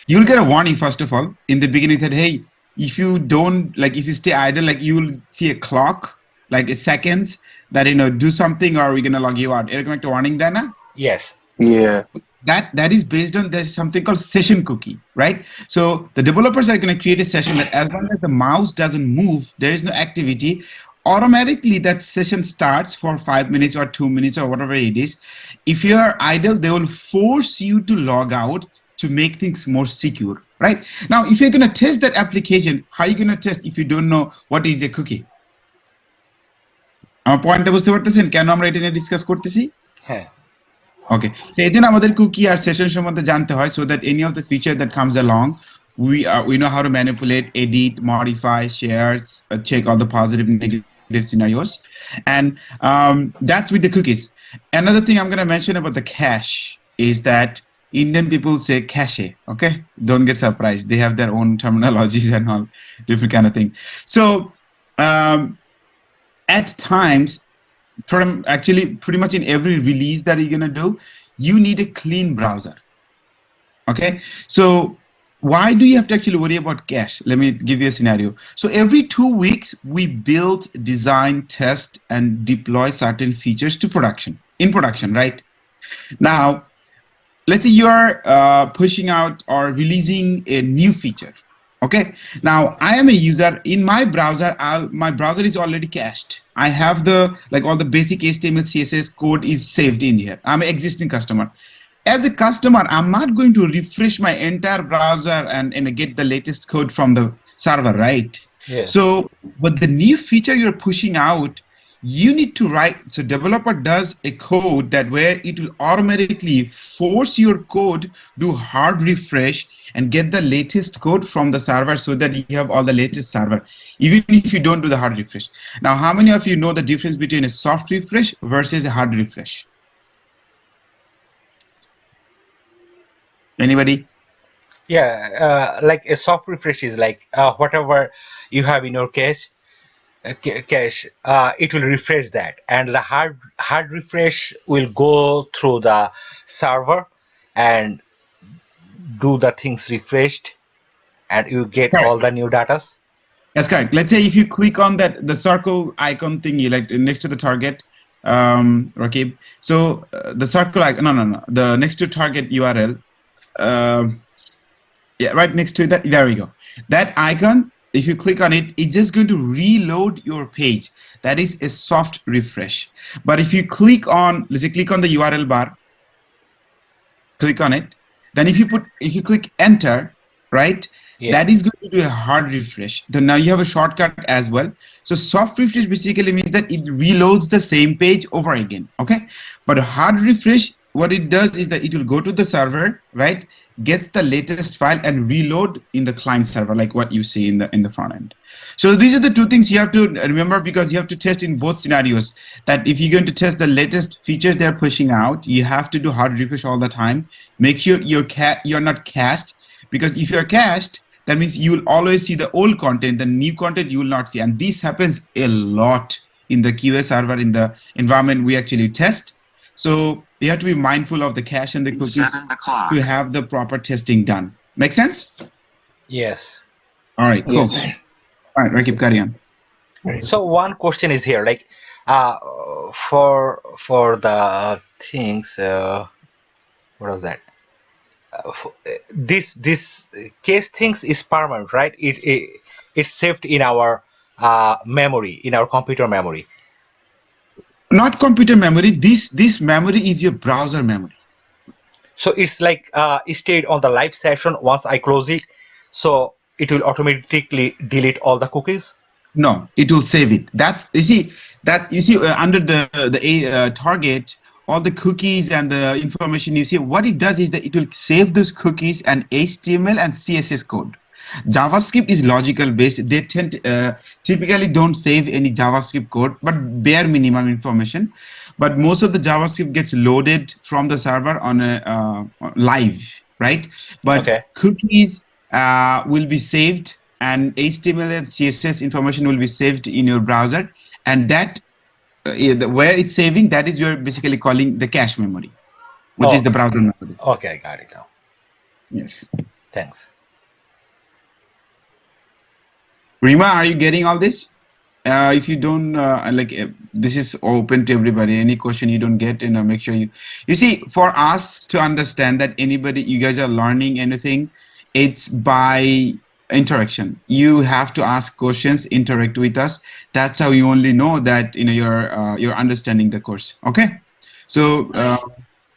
You'll get a warning, first of all, in the beginning that, hey, if you don't, like, if you stay idle, like, you will see a clock, like a seconds, that, do something or we're going to log you out. Ereconnect warning then? Yes. Yeah. That is based on, there's something called session cookie, right? So the developers are going to create a session that as long as the mouse doesn't move, there is no activity, automatically that session starts for 5 minutes or 2 minutes or whatever it is. If you're idle, they will force you to log out to make things more secure, right? Now, if you're going to test that application, how are you going to test if you don't know what is a cookie? আমার পয়েন্টটা বুঝতে পারতেছেন কেন আমরা এটা নিয়ে discuss করতেছি? হ্যাঁ। Okay, so এই জন্য আমাদের কুকি আর সেশন সম্বন্ধে জানতে হয়, so that any of the feature that comes along, we know how to manipulate, edit, modify, shares, check all the positive and negative scenarios, and that's with the cookies. Another thing I'm going to mention about the cache is that Indian people say cache. Okay, don't get surprised. They have their own terminologies and all different kind of thing. So at times, actually pretty much in every release that you're going to do, you need a clean browser. Okay, so why do you have to actually worry about cache? Let me give you a scenario. So every 2 weeks we build, design, test, and deploy certain features to in production, right? Now let's say you are pushing out or releasing a new feature. Okay, now I am a user in my browser. My browser is already cached. I have all the basic HTML, CSS code is saved in here. I'm an existing customer. As a customer, I'm not going to refresh my entire browser and get the latest code from the server, right? Yes. So, but the new feature you're pushing out, you need to write. So developer does a code that where it will automatically force your code, do hard refresh, and get the latest code from the server so that you have all the latest server, even if you don't do the hard refresh. Now, how many of you know the difference between a soft refresh versus a hard refresh? Anybody? Yeah, like a soft refresh is like whatever you have in your cache, it will refresh that, and the hard refresh will go through the server and do the things refreshed, and you get Correct. all the new datas. That's correct. Let's say if you click on the circle icon thingy, like next to the target, Rakib. So the circle icon, no, the next to target URL. Yeah, right next to that. There we go. That icon, if you click on it, it's just going to reload your page. That is a soft refresh. But if you click on, let's say, click on the URL bar, click on it. Then if you click enter, right? Yeah. That is going to do a hard refresh. Then now you have a shortcut as well. So soft refresh basically means that it reloads the same page over again. Okay. But a hard refresh, what it does is that it will go to the server, right? Gets the latest file and reload in the client server, like what you see in the front end. So these are the two things you have to remember, because you have to test in both scenarios. That if you're going to test the latest features they're pushing out, you have to do hard refresh all the time. Make sure you're not cached, because if you're cached, that means you will always see the old content, the new content you will not see. And this happens a lot in the QA server, in the environment we actually test. So you have to be mindful of the cache and the cookies to have the proper testing done. Make sense? Yes. All right, cool. Yes. All right, Rakib, carry on. So one question is here, like for the things, what was that? This case things is permanent, right? It's saved in our memory, in our computer memory. Not computer memory. This memory is your browser memory. So it's like it stayed on the live session. Once I close it, so it will automatically delete all the cookies. No, it will save it. That's you see under the target, all the cookies and the information you see. What it does is that it will save those cookies and HTML and CSS code. JavaScript is logical based. They typically don't save any JavaScript code, but bare minimum information. But most of the JavaScript gets loaded from the server on a live, right? But Okay. cookies will be saved, and HTML and CSS information will be saved in your browser, and that where it's saving, that is you're basically calling the cache memory, which is the browser memory. Okay, I got it now. Yes. Thanks. Rima, are you getting all this? If you don't, this is open to everybody. Any question you don't get, make sure you see, for us to understand that you guys are learning anything, it's by interaction. You have to ask questions, interact with us. That's how you only know that you're understanding the course. Okay. So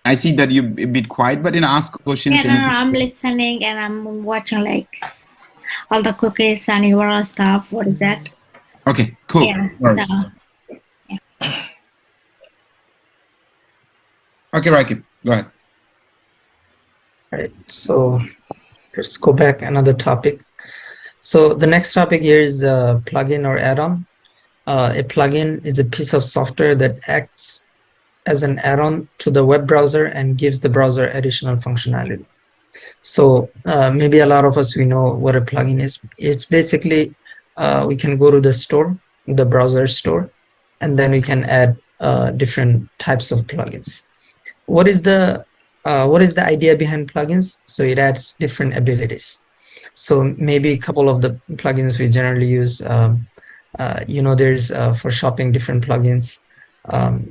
I see that you're a bit quiet, but ask questions. Yeah, no, I'm listening and I'm watching like all the cookies and URL stuff. What is that? Okay, cool. Yeah. Okay, Rakib, go ahead. All right, so let's go back another topic. So the next topic here is a plugin or add-on. A plugin is a piece of software that acts as an add-on to the web browser and gives the browser additional functionality. So maybe a lot of us, we know what a plugin is. It's basically, we can go to the store, the browser store, and then we can add different types of plugins. What is the idea behind plugins? So it adds different abilities. So maybe a couple of the plugins we generally use, there's for shopping different plugins.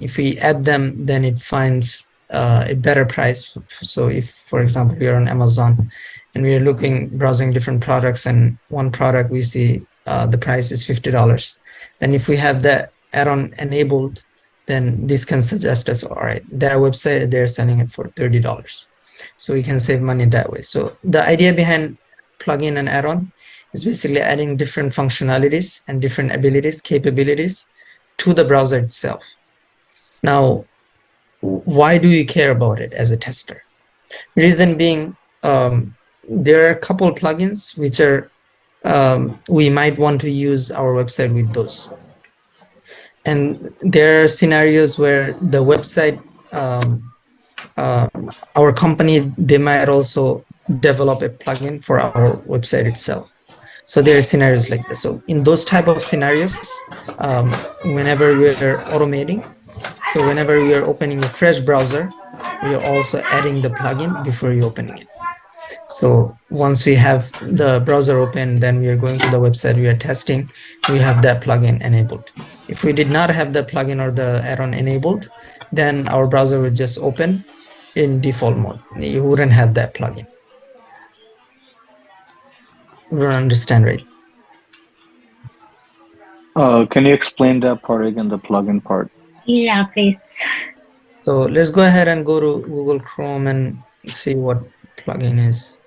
If we add them, then it finds a better price. So if, for example, we are on Amazon and we are browsing different products, and one product we see the price is $50. Then if we have that add-on enabled, then this can suggest us, all right, that website, they're selling it for $30. So we can save money that way. So the idea behind plugin and add-on is basically adding different functionalities and different abilities, capabilities to the browser itself. Now, why do you care about it as a tester? Reason being, there are a couple of plugins which are, we might want to use our website with those. And there are scenarios where the website, our company, they might also develop a plugin for our website itself. So there are scenarios like this. So in those type of scenarios, whenever we are automating, so whenever we are opening a fresh browser, we are also adding the plugin before you opening it. So once we have the browser open, then we are going to the website, we are testing, we have that plugin enabled. If we did not have the plugin or the add-on enabled, then our browser would just open in default mode. You wouldn't have that plugin. We don't understand, right? Can you explain that part again, the plugin part? Yeah, please. So let's go ahead and go to Google Chrome and see what plugin is.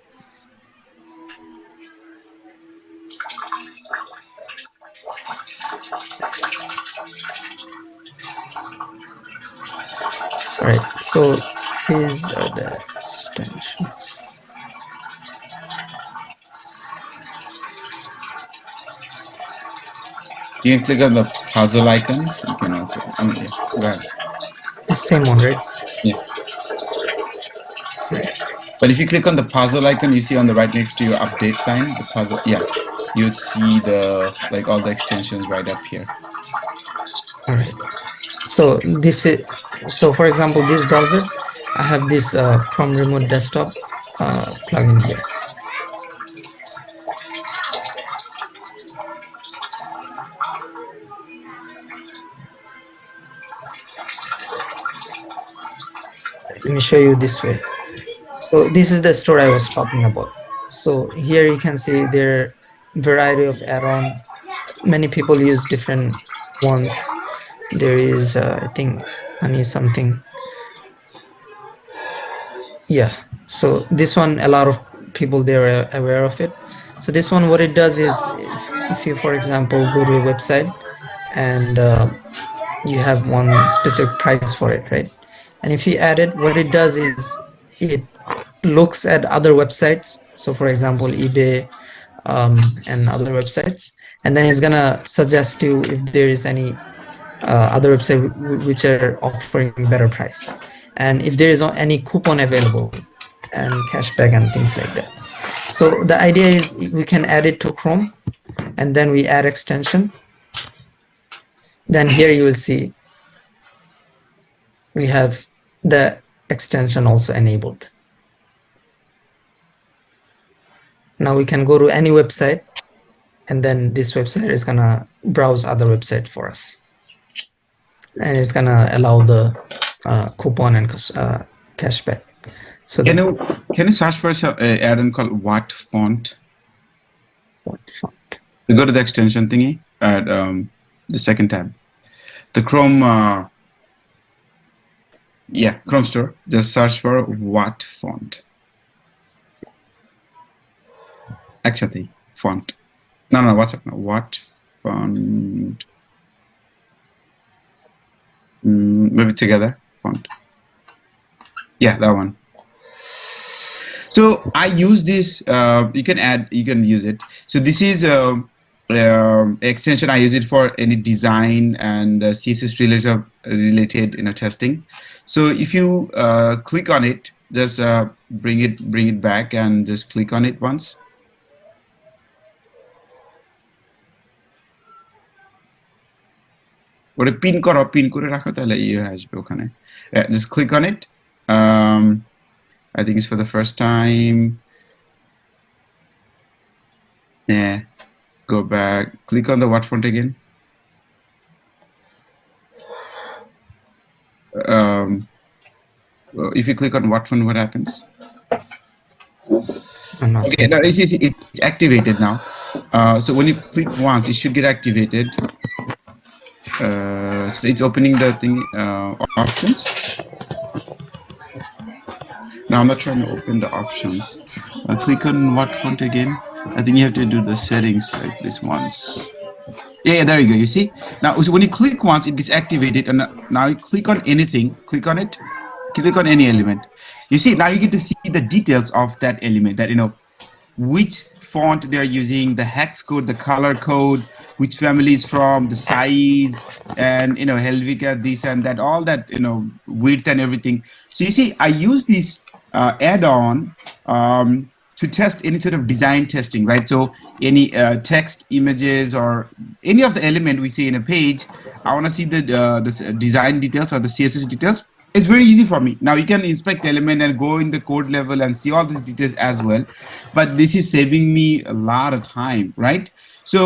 All right, so these are the extensions. You can click on the puzzle icons. You can also, I mean, yeah, go ahead. The same one, right? Yeah. Right. But if you click on the puzzle icon, you see on the right next to your update sign, the puzzle, yeah, you'd see the, like all the extensions right up here. All right. So this is, so for example, this browser, I have this Chrome Remote Desktop plugin here. Let me show you this way. So this is the store I was talking about. So here you can see there are variety of add-on. Many people use different ones. There is, I think, honey something. Yeah. So this one, a lot of people they're aware of it. So this one, what it does is, if you, for example, go to a website and you have one specific price for it, right? And if you add it, what it does is it looks at other websites. So for example, eBay and other websites, and then it's gonna suggest you if there is any other website which are offering better price, and if there is any coupon available and cashback and things like that. So the idea is we can add it to Chrome, and then we add extension. Then here you will see we have the extension also enabled. Now we can go to any website, and then this website is gonna browse other website for us, and it's gonna allow the coupon and cashback. So Can you search for an add-on called What Font? what font? You go to the extension thingy at the second tab. The Chrome, yeah, Chrome store. Just search for What Font. Actually, font. No, what's up now? What font? Maybe together, font. Yeah, that one. So I use this. You can use it. So this is extension. I use it for any design and CSS related testing. So if you click on it, just bring it back and just click on it once. ওটা pin করে রাখো তাহলে আসবে ওখানে just click on it. I think it's for the first time. Yeah, go back, click on the what font again. If you click on what font, what happens? Okay, now it's activated now. So when you click once, it should get activated. So it's opening the thing options. Now I'm not trying to open the options. Click on what font again? I think you have to do the settings like this once. Yeah, there you go. You see? Now, so when you click once, it is activated, and now you click on anything. Click on it. Click on any element. You see? Now you get to see the details of that element. That which font they are using, the hex code, the color code, which family is from, the size, and Helvetica, this and that, all that, width and everything. So you see, I use this add-on to test any sort of design testing, right? So any text, images, or any of the element we see in a page, I want to see the design details or the CSS details. It's very easy for me. Now you can inspect element and go in the code level and see all these details as well. But this is saving me a lot of time, right? So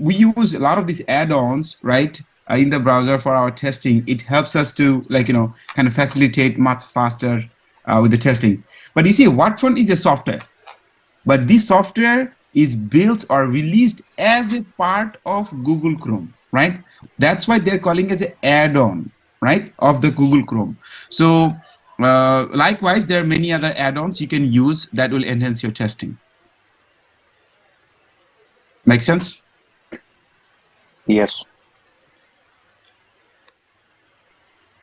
we use a lot of these add-ons, right, in the browser for our testing. It helps us to kind of facilitate much faster with the testing. But you see, what font is a software, but this software is built or released as a part of Google Chrome, right? That's why they're calling it as an add-on, right, of the Google Chrome. So likewise, there are many other add-ons you can use that will enhance your testing. Make sense? Yes.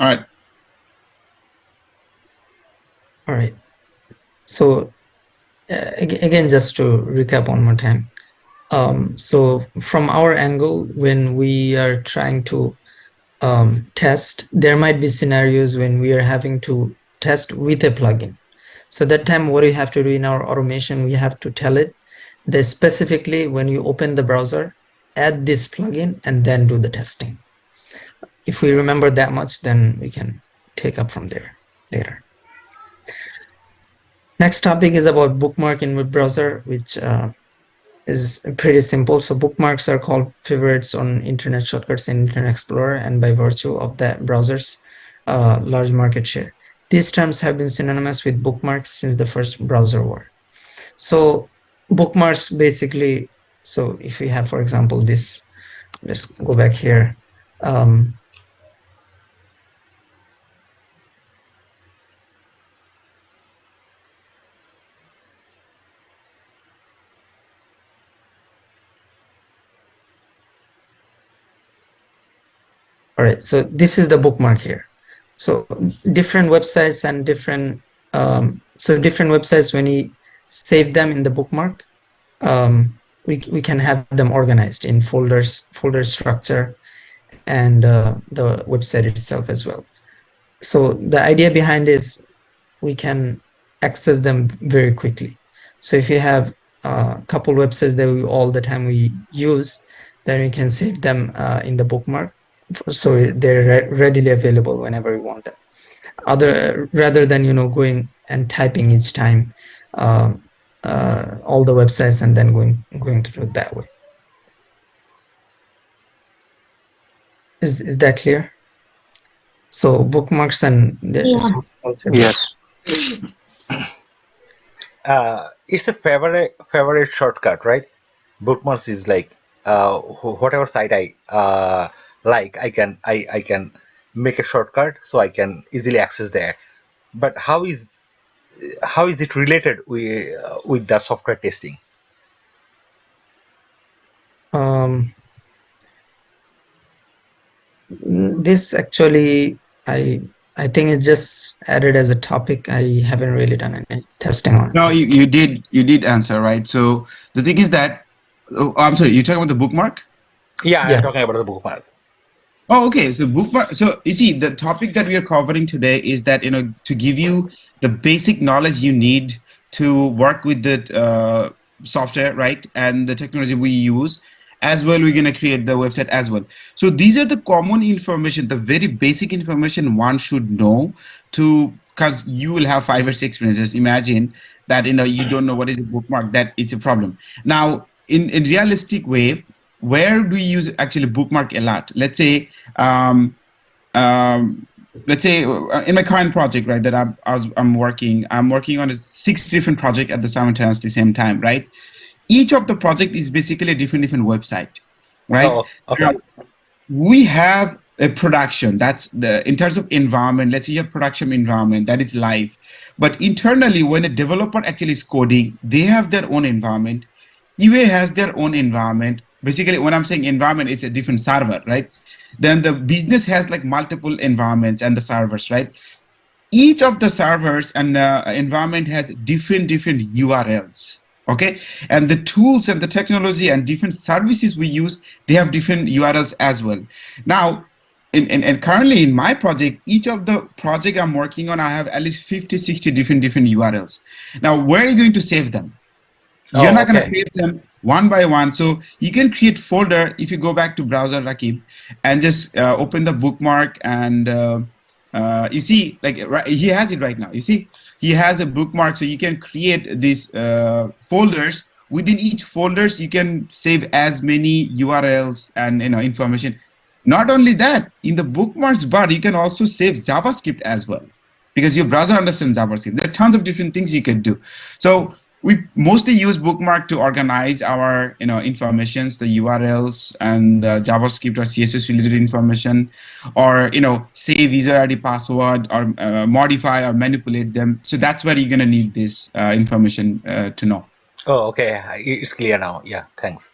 All right. All right. So again, just to recap one more time. So from our angle, when we are trying to test, there might be scenarios when we are having to test with a plugin. So that time, what we have to do in our automation, we have to tell it that specifically when you open the browser, add this plugin and then do the testing. If we remember that much, then we can take up from there later. Next topic is about bookmark in web browser, which is pretty simple. So bookmarks are called favorites on internet shortcuts in Internet Explorer, and by virtue of the browser's large market share. These terms have been synonymous with bookmarks since the first browser war. So bookmarks basically, so if we have, for example, this, let's go back here. All right, so this is the bookmark here. So different websites and different, different websites, when we save them in the bookmark, we can have them organized in folders, folder structure, and the website itself as well. So the idea behind is we can access them very quickly. So if you have a couple websites that we all the time we use, then we can save them in the bookmark, so they're readily available whenever we want them. Rather than going and typing each time all the websites and then going through it that way. Is that clear? So bookmarks and Yes. It's a favorite shortcut, right? Bookmarks is like whatever site I like, I can make a shortcut so I can easily access there. But how is it related with the software testing? This actually, I think it's just added as a topic. I haven't really done any testing on it. No, you did answer, right? So the thing is that, I'm sorry, you're talking about the bookmark? Yeah, Yeah. I'm talking about the bookmark. Oh, okay. So bookmark. So you see, the topic that we are covering today is that to give you the basic knowledge you need to work with the software, right, and the technology we use. As well, we're going to create the website as well. So these are the common information, the very basic information one should know because you will have 5 or 6 experiences. Imagine that you don't know what is a bookmark, that it's a problem. Now, in realistic way, where do we use actually bookmark a lot? Let's say in my current project, right, that I'm working on 6 different projects at the simultaneously same time, right? Each of the project is basically a different website, right? Oh, okay. Now, we have a production, that's in terms of environment. Let's say you have production environment that is live, but internally when a developer actually is coding, they have their own environment. UA has their own environment. Basically, when I'm saying environment, it's a different server, right? Then the business has like multiple environments and the servers, right? Each of the servers and environment has different URLs. Okay, and the tools and the technology and different services we use, they have different URLs as well. Now, and currently in my project, each of the project I'm working on, I have at least 50, 60 different URLs. Now, where are you going to save them? You're not going to save them one by one. So you can create folder. If you go back to browser, Rakib, and just open the bookmark, and you see, like he has it right now. You see, he has a bookmark, so you can create these folders. Within each folders, you can save as many URLs and information. Not only that, in the bookmarks bar, you can also save JavaScript as well, because your browser understands JavaScript. There are tons of different things you can do. So We mostly use Bookmark to organize our informations, the URLs and JavaScript or CSS related information, or save user ID password, or modify or manipulate them. So that's where you're going to need this information to know. Oh, okay. It's clear now. Yeah, thanks.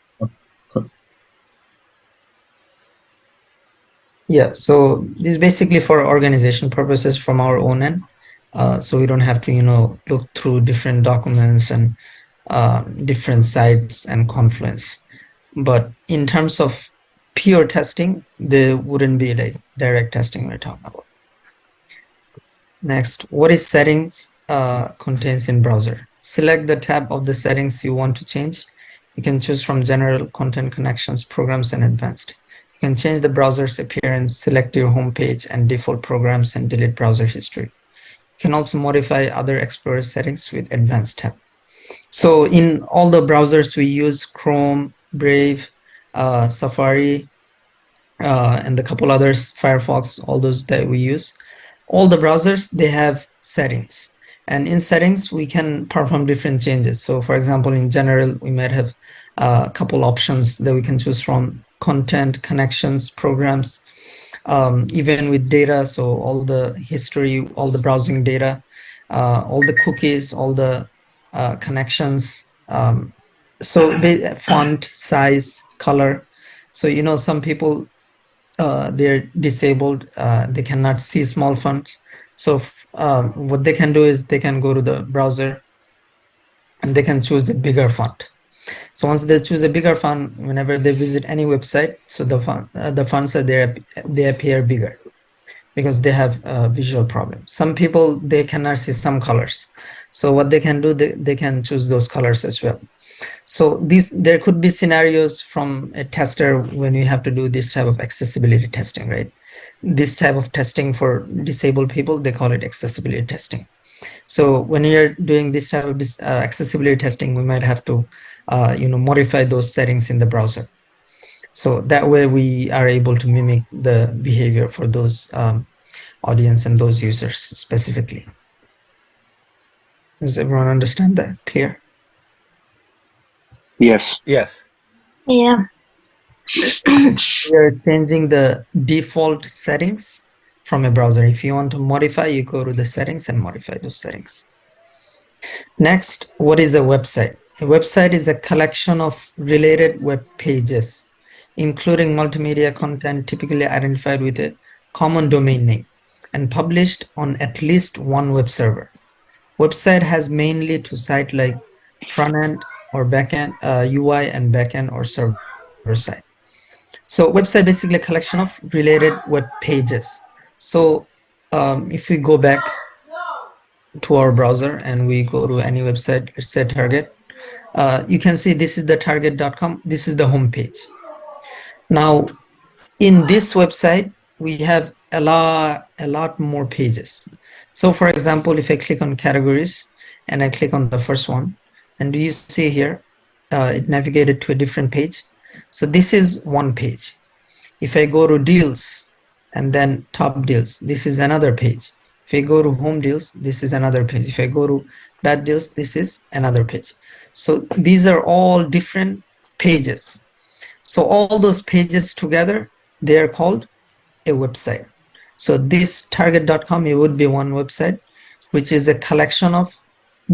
Yeah, so this is basically for organization purposes from our own end. So we don't have to, look through different documents and different sites and Confluence. But in terms of pure testing, there wouldn't be like direct testing we're talking about. Next, what is settings contains in browser? Select the tab of the settings you want to change. You can choose from general, content, connections, programs, and advanced. You can change the browser's appearance, select your home page and default programs, and delete browser history. You can also modify other Explorer settings with advanced tab. So in all the browsers we use, Chrome, Brave, Safari, and a couple others, Firefox, all those that we use. All the browsers, they have settings, and in settings we can perform different changes. So for example, in general, we might have a couple options that we can choose from: content, connections, programs, even with data. So all the history, all the browsing data, all the cookies, all the connections. So font, size, color. So some people, they're disabled, they cannot see small fonts. So what they can do is they can go to the browser and they can choose a bigger font. So once they choose a bigger font, whenever they visit any website, so the fonts are there, they appear bigger because they have visual problems. Some people, they cannot see some colors. So what they can do, they can choose those colors as well. So there could be scenarios from a tester when you have to do this type of accessibility testing, right? This type of testing for disabled people, they call it accessibility testing. So when you're doing this type of accessibility testing, we might have to modify those settings in the browser. So that way we are able to mimic the behavior for those audience and those users specifically. Does everyone understand that? Clear? Yes. Yes. Yeah. We are changing the default settings from a browser. If you want to modify, you go to the settings and modify those settings. Next, what is a website? A website is a collection of related web pages, including multimedia content typically identified with a common domain name and published on at least one web server. Website has mainly two sites like front-end or back-end, UI and back-end or server side. So website basically a collection of related web pages. So if we go back to our browser and we go to any website, let's say Target, you can see this is the target.com. This is the home page. Now, in this website, we have a lot more pages. So for example, if I click on categories and I click on the first one, and do you see here, it navigated to a different page. So this is one page. If I go to deals and then top deals, this is another page. If I go to home deals, this is another page. If I go to bad deals, this is another page. So these are all different pages. So all those pages together, they are called a website. So this target.com, it would be one website, which is a collection of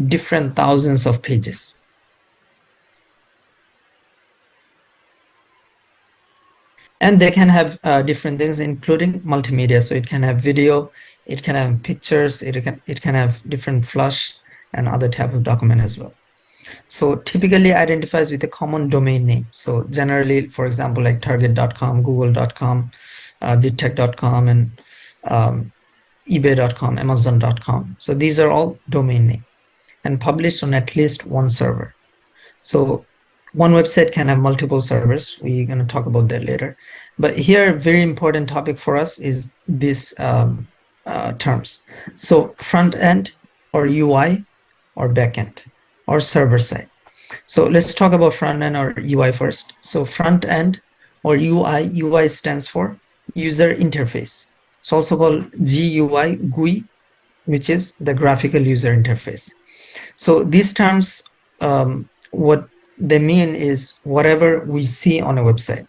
different thousands of pages. And they can have different things, including multimedia. So it can have video, it can have pictures, it can have different Flush and other type of document as well. So typically identifies with a common domain name. So generally, for example, like target.com, google.com, bigtech.com, and ebay.com, amazon.com. So these are all domain name and published on at least one server. So one website can have multiple servers. We're going to talk about that later. But here, very important topic for us is these terms. So front end or UI or back end or server side. So let's talk about front end or UI first. So front end or UI stands for user interface. It's also called GUI, which is the graphical user interface. So these terms what they mean is whatever we see on a website.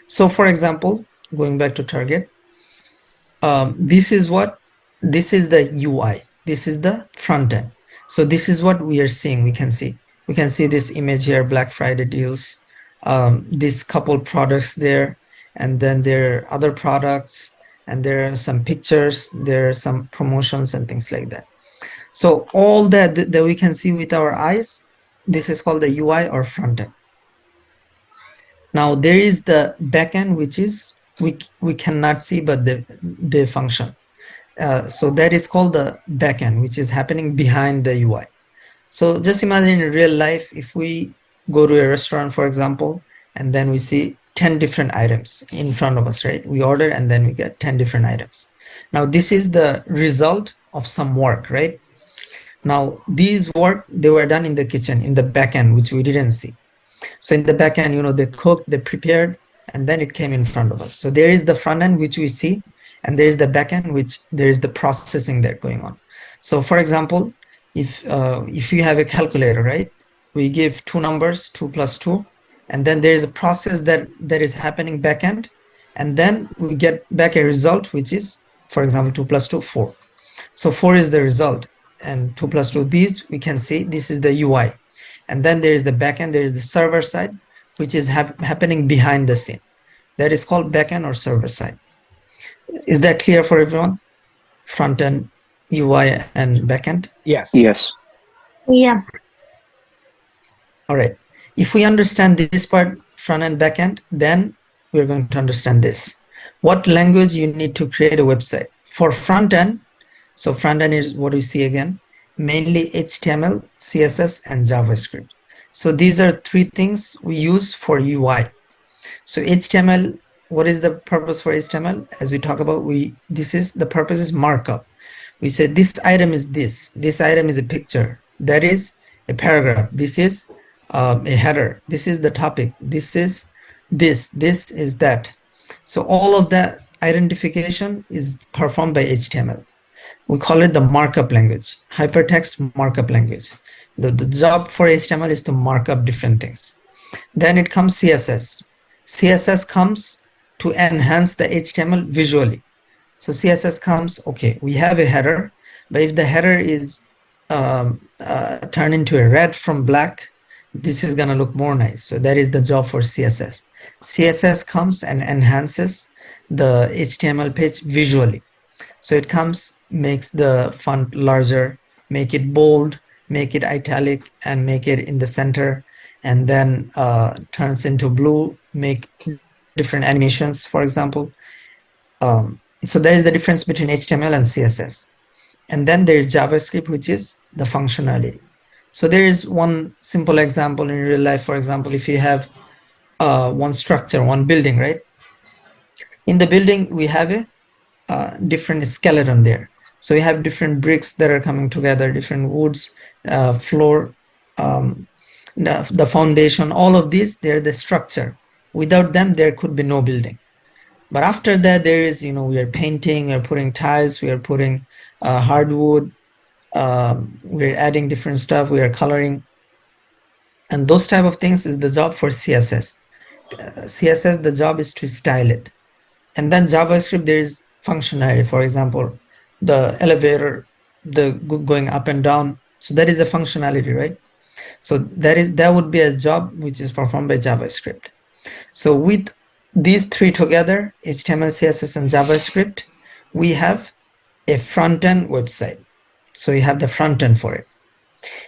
So for example, going back to Target, this is the UI. This is the front end. So this is what we are seeing. We can see this image here, Black Friday deals, these couple products there, and then there are other products, and there are some pictures, there are some promotions and things like that. So all that we can see with our eyes, this is called the UI or front end. Now there is the back end, which is we cannot see, but they function. So that is called the back end, which is happening behind the UI. So just imagine in real life, if we go to a restaurant, for example, and then we see 10 different items in front of us, right? We order and then we get 10 different items. Now this is the result of some work, right? Now these work, they were done in the kitchen, in the back end, which we didn't see. So in the back end, they cooked, they prepared, and then it came in front of us. So there is the front end, which we see, and there is the back end, which there is the processing that going on. So for example, if you have a calculator, right, we give two numbers, 2 plus 2, and then there is a process that is happening back end, and then we get back a result, which is, for example, 2 plus 2, 4. So 4 is the result, and 2 plus 2, these we can see, this is the UI. And then there is the backend, there is the server side, which is happening behind the scene. That is called backend or server side. Is that clear for everyone? Front end, UI, and backend? Yes. Yes. Yeah. All right. If we understand this part, front end, backend, then we're going to understand this. What language you need to create a website? For front end, so front end is what we see again, mainly HTML, CSS, and JavaScript. So these are three things we use for UI. So HTML, what is the purpose for HTML? As we talk about, the purpose is markup. We say this item is this item is a picture, that is a paragraph, this is a header, this is the topic, this is this is that. So all of that identification is performed by HTML. We call it the markup language, hypertext markup language. The job for HTML is to mark up different things. Then it comes CSS. CSS comes to enhance the HTML visually. So CSS comes, okay, we have a header, but if the header is turned into a red from black, this is gonna look more nice. So that is the job for CSS. CSS comes and enhances the HTML page visually. So it comes, makes the font larger, make it bold, make it italic, and make it in the center, and then turns into blue, make different animations, for example. So there is the difference between HTML and CSS. And then there is JavaScript, which is the functionality. So there is one simple example in real life. For example, if you have one structure, one building, right? In the building, we have a different skeleton there. So you have different bricks that are coming together, different woods, floor, the foundation, all of these, they're the structure. Without them, there could be no building. But after that, there is, we are painting, we are putting tiles, we are putting hardwood, we're adding different stuff, we are coloring. And those type of things is the job for CSS. CSS, the job is to style it. And then JavaScript, there is functionality. For example, the elevator, the going up and down. So that is a functionality, right? So that would be a job which is performed by JavaScript. So with these three together, HTML, CSS, and JavaScript, we have a front-end website. So you have the front end for it.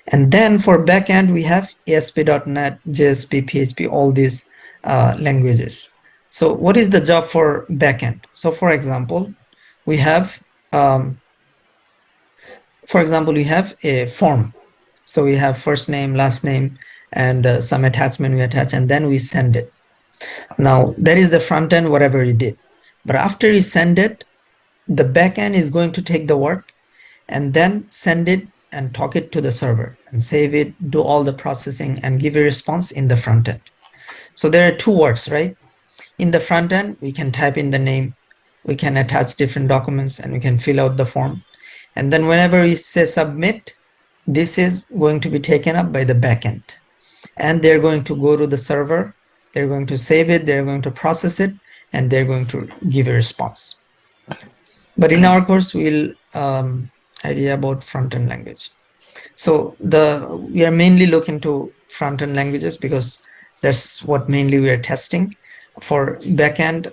And then for backend, we have ASP.NET, JSP, PHP, all these languages. So what is the job for backend? So for example, we have a form. So we have first name, last name, and some attachment we attach, and then we send it. Now that is the front end, whatever you did. But after you send it, the backend is going to take the work and then send it and talk it to the server and save it, do all the processing, and give a response in the front end. So there are two works, right? In the front end, we can type in the name, we can attach different documents, and we can fill out the form. And then whenever we say submit, this is going to be taken up by the backend, and they're going to go to the server, they're going to save it, they're going to process it, and they're going to give a response. But in our course, we'll idea about front-end language. So we are mainly looking to front-end languages because that's what mainly we are testing. For backend,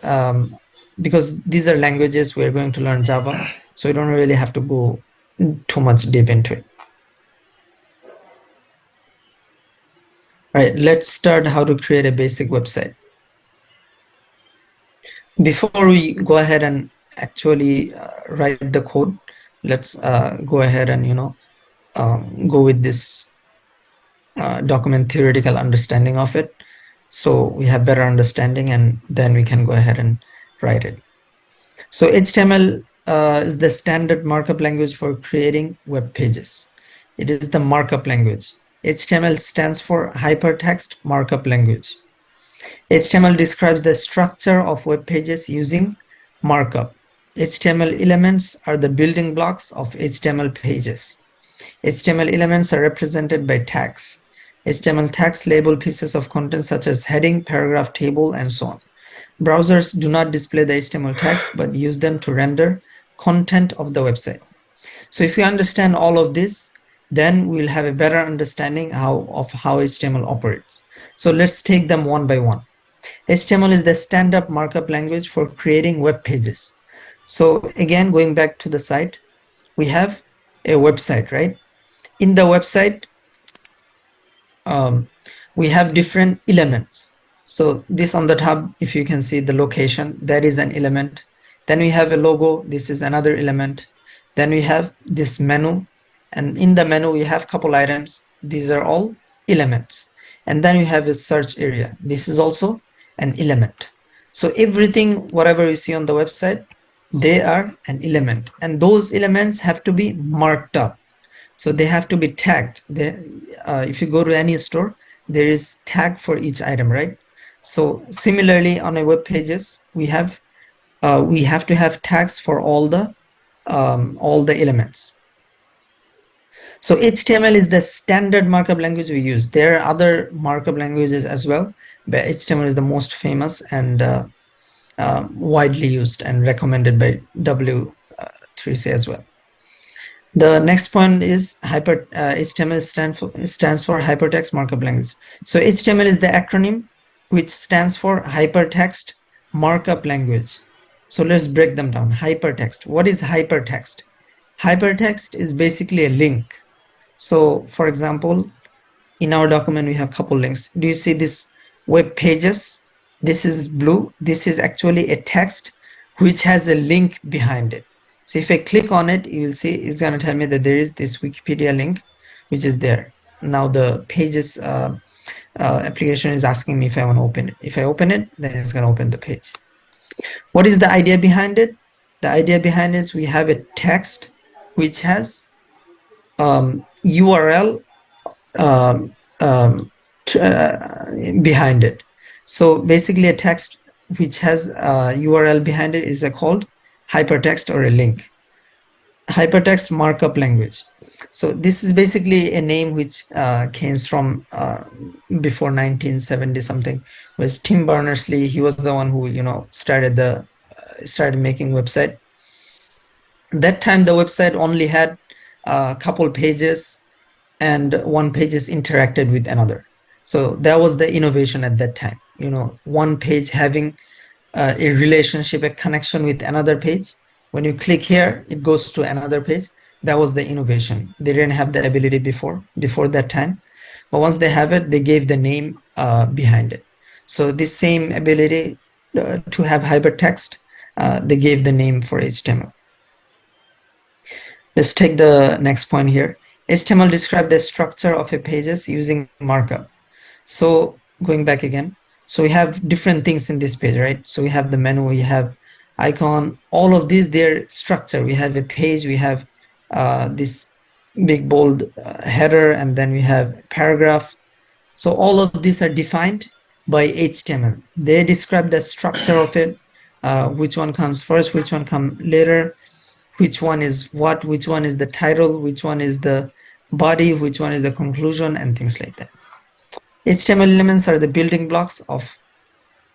because these are languages we're going to learn Java, so we don't really have to go too much deep into it. All right, let's start how to create a basic website. Before we go ahead and actually write the code, let's go ahead and go with this document theoretical understanding of it, so we have better understanding, and then we can go ahead and write it. So HTML is the standard markup language for creating web pages. It is the markup language. HTML stands for Hypertext Markup Language. HTML describes the structure of web pages using markup. HTML elements are the building blocks of HTML pages. HTML elements are represented by tags. HTML tags label pieces of content such as heading, paragraph, table, and so on. Browsers do not display the HTML tags but use them to render content of the website. So if you understand all of this, then we'll have a better understanding of how HTML operates. So let's take them one by one. HTML is the standard markup language for creating web pages. So again, going back to the site, we have a website, right? In the website, we have different elements. So this on the top, if you can see the location, that is an element. Then we have a logo, this is another element. Then we have this menu, and in the menu we have couple items, these are all elements. And then we have a search area, this is also an element. So everything, whatever you see on the website, they are an element, and those elements have to be marked up. So they have to be tagged. If you go to any store, there is tag for each item, right? So similarly on a web pages, we have to have tags for all the elements. So HTML is the standard markup language we use. There are other markup languages as well, but HTML is the most famous and widely used and recommended by W3C as well. The next point is HTML stands for Hypertext Markup Language. So HTML is the acronym which stands for Hypertext Markup Language. So let's break them down. Hypertext. What is hypertext? Hypertext is basically a link. So for example, in our document we have couple links. Do you see this web pages? This is blue. This is actually a text which has a link behind it. So if I click on it, you will see it's going to tell me that there is this Wikipedia link which is there. Now the pages application is asking me if I want to open it. If I open it, then it's going to open the page. What is the idea behind it? The idea behind is we have a text which has URL behind it. So basically a text which has URL behind it is called hypertext or a link. Hypertext markup language. So this is basically a name which came from before 1970 something. Was Tim Berners-Lee. He was the one who started making website. That time the website only had a couple pages and one page is interacted with another. So that was the innovation at that time. One page having a relationship, a connection with another page. When you click here, it goes to another page. That was the innovation. They didn't have the ability before that time, but once they have it, they gave the name behind it. So this same ability to have hypertext, they gave the name for HTML. Let's take the next point here. HTML describes the structure of a pages using markup. So going back again, so we have different things in this page, right? So we have the menu, we have icon, all of these, their structure. We have a page, we have this big bold header, and then we have paragraph. So all of these are defined by HTML. They describe the structure of it, which one comes first, which one comes later, which one is what, which one is the title, which one is the body, which one is the conclusion, and things like that. HTML elements are the building blocks of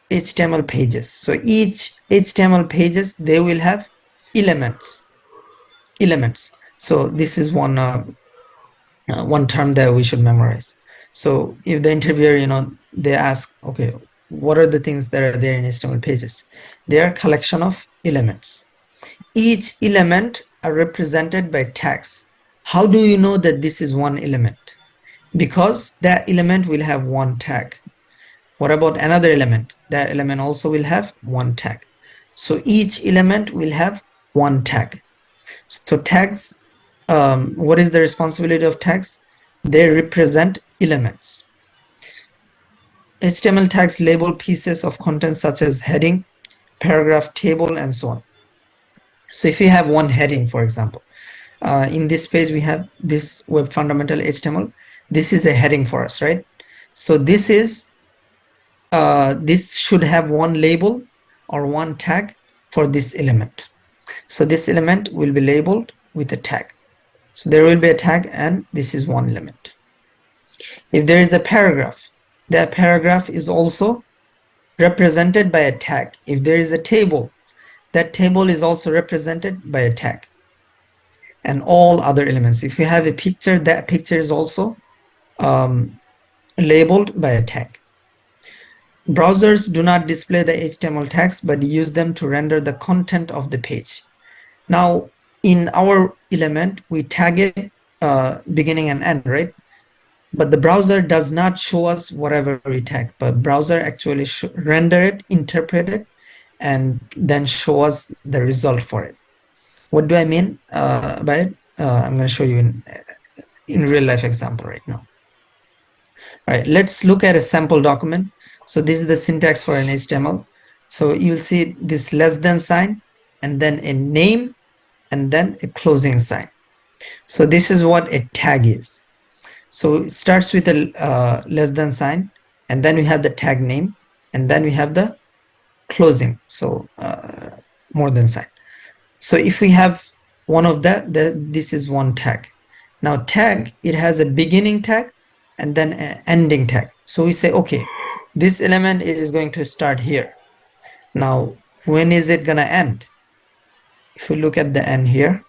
HTML pages. So each HTML pages, they will have elements. So this is one term that we should memorize. So if the interviewer, they ask, okay, what are the things that are there in HTML pages? They are collection of elements. Each element are represented by tags. How do you know that this is one element? Because that element will have one tag. What about another element? That element also will have one tag. So each element will have one tag. So tags, what is the responsibility of tags? They represent elements. HTML tags label pieces of content such as heading, paragraph, table, and so on. So if you have one heading, for example, in this page we have this web fundamental HTML. This is a heading for us, right? So this should have one label or one tag for this element. So this element will be labeled with a tag. So there will be a tag, and this is one element. If there is a paragraph, that paragraph is also represented by a tag. If there is a table, that table is also represented by a tag. And all other elements. If you have a picture, that picture is also labeled by a tag. Browsers do not display the HTML tags, but use them to render the content of the page. Now, in our element, we tag it beginning and end, right? But the browser does not show us whatever we tag, but browser actually render it, interpret it, and then show us the result for it. What do I mean by it? I'm going to show you in real life example right now. All right, let's look at a sample document. So this is the syntax for an HTML. So you'll see this less than sign, and then a name, and then a closing sign. So this is what a tag is. So it starts with a less than sign, and then we have the tag name, and then we have the closing, so more than sign. So if we have one of that, this is one tag. Now tag, it has a beginning tag and then an ending tag. So we say, okay, this element is going to start here. Now, when is it gonna end? If we look at the end here,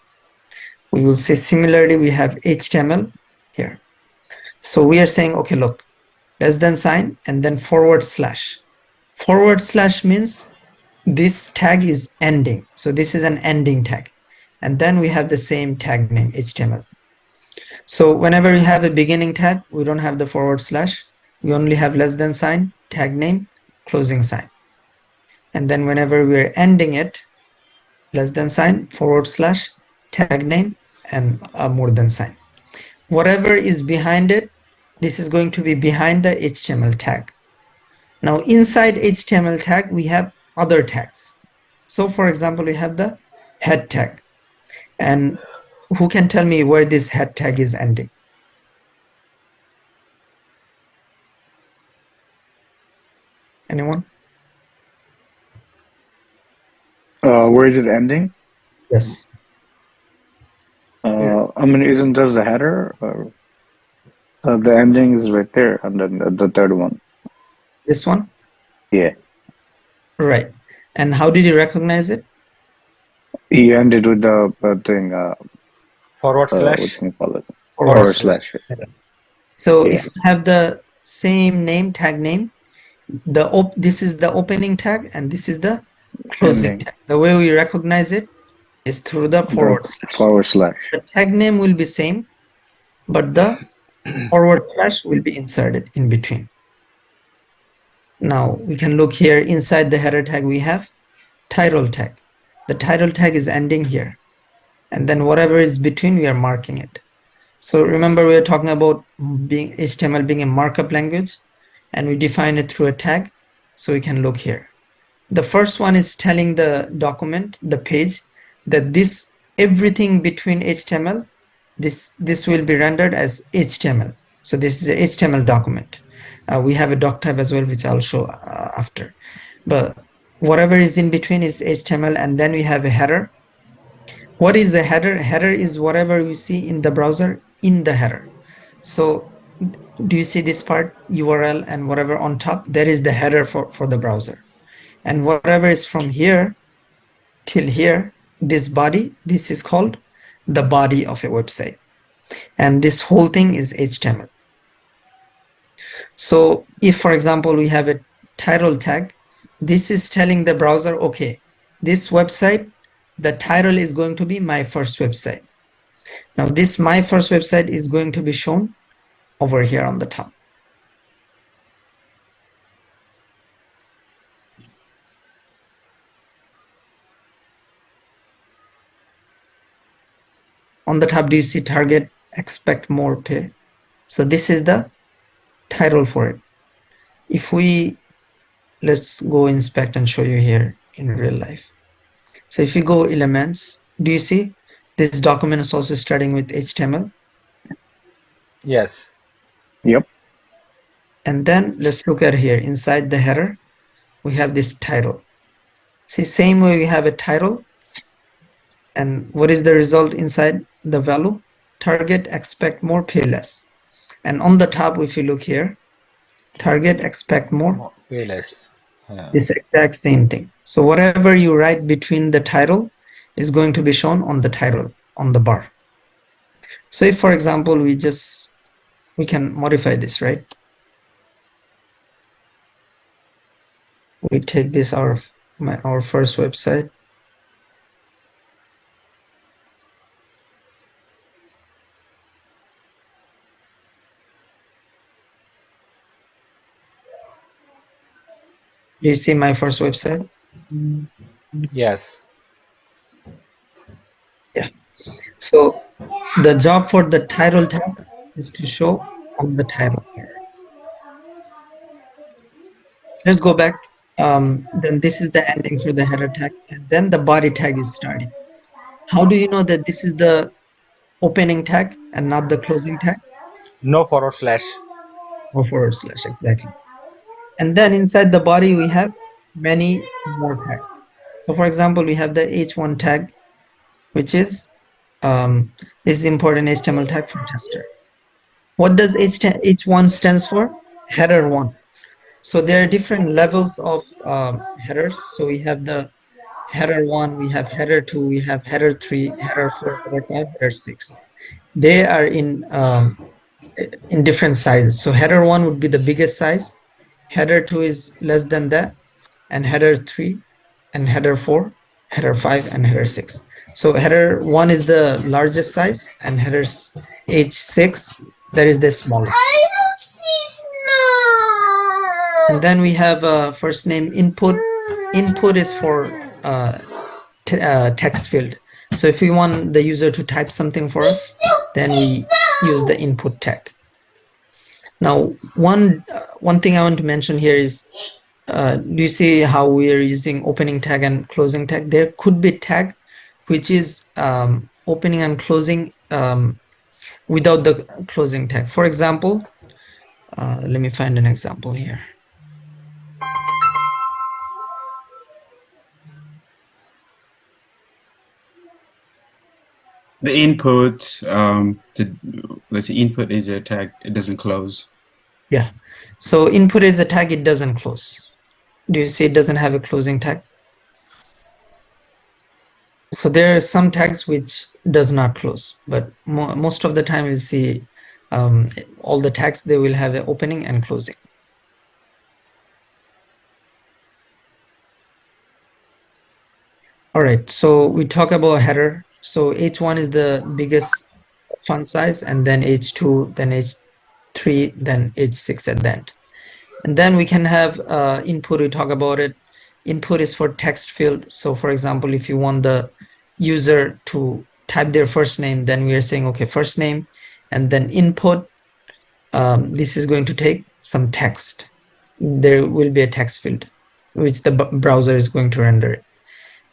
we will say similarly we have HTML here. So we are saying, okay, look, less than sign and then forward slash. Forward slash means this tag is ending. So this is an ending tag. And then we have the same tag name, HTML. So whenever we have a beginning tag, we don't have the forward slash. We only have less than sign, tag name, closing sign. And then whenever we're ending it, less than sign, forward slash, tag name, and a more than sign. Whatever is behind it, this is going to be behind the HTML tag. Now inside HTML tag, we have other tags. So for example, we have the head tag. And who can tell me where this head tag is ending? Anyone? Where is it ending? Yes. I mean, isn't just the header? Or, the ending is right there, and then the third one. This one? Yeah. Right. And how did you recognize it? You ended with the thing. Forward slash. What can you call it? Forward slash. So Yeah. if you have the same name, tag name, this is the opening tag and this is the closing Ending. tag. The way we recognize it is through the forward slash. Forward slash. The tag name will be same, but the forward slash will be inserted in between. Now we can look here inside the header tag, we have title tag. The title tag is ending here. And then whatever is between, we are marking it. So remember, we are talking about HTML being a markup language, and we define it through a tag. So we can look here. The first one is telling the document, the page, that this everything between HTML, this will be rendered as HTML. So this is the HTML document. We have a doc type as well, which I'll show after. But whatever is in between is HTML, and then we have a header. What is a header? Header is whatever you see in the browser in the header. So do you see this part, URL and whatever on top? That is the header for the browser. And whatever is from here till here, this body, this is called the body of a website. And this whole thing is HTML. So if, for example, we have a title tag, this is telling the browser, okay, this website, the title is going to be my first website. Now this my first website is going to be shown over here on the top. On the top, do you see target, expect more, pay? So this is the title for it. If we, let's go inspect and show you here in real life. So if you go elements, do you see this document is also starting with HTML? Yes. Yep. And then let's look at here inside the header, we have this title. See, same way we have a title. And what is the result inside the value? Target, expect more, pay less. And on the top, if you look here, target, expect more, Pay less. Yeah. it's exact same thing. So whatever you write between the title is going to be shown on the title, on the bar. So if, for example, we can modify this, right? We take this our first website. Do you see my first website? Yes. So the job for the title tag is to show on the title here. Let's go back. Then this is the ending for the header tag, and then the body tag is starting. How do you know that this is the opening tag and not the closing tag? No forward slash. Or forward slash, exactly. And then inside the body, we have many more tags. So for example, we have the H1 tag, which is this is important HTML tag for tester. What does H1 stands for? Header 1. So there are different levels of headers. So we have the header 1, we have header 2, we have header 3, header 4, header 5, header 6. They are in different sizes. So header 1 would be the biggest size, header 2 is less than that, and header 3 and header 4, header 5 and header 6. So header 1 is the largest size, and header H6, that is the smallest. And then we have first name input. Input is for text field. So if we want the user to type something for us, then we use the input tag. Now, one thing I want to mention here is, do you see how we are using opening tag and closing tag? There could be tag which is opening and closing without the closing tag. For example, let me find an example here. The input, let's say input is a tag, it doesn't close. Yeah. So input is a tag, it doesn't close. Do you see it doesn't have a closing tag? So there are some tags which does not close, but most of the time you see all the tags, they will have an opening and closing. All right, so we talk about header. So H1 is the biggest font size, and then H2, then H3, then H6 at the end. And then we can have input, we talk about it. Input is for text field. So for example, if you want the user to type their first name, then we are saying, okay, first name, and then input. This is going to take some text. There will be a text field, which the browser is going to render it.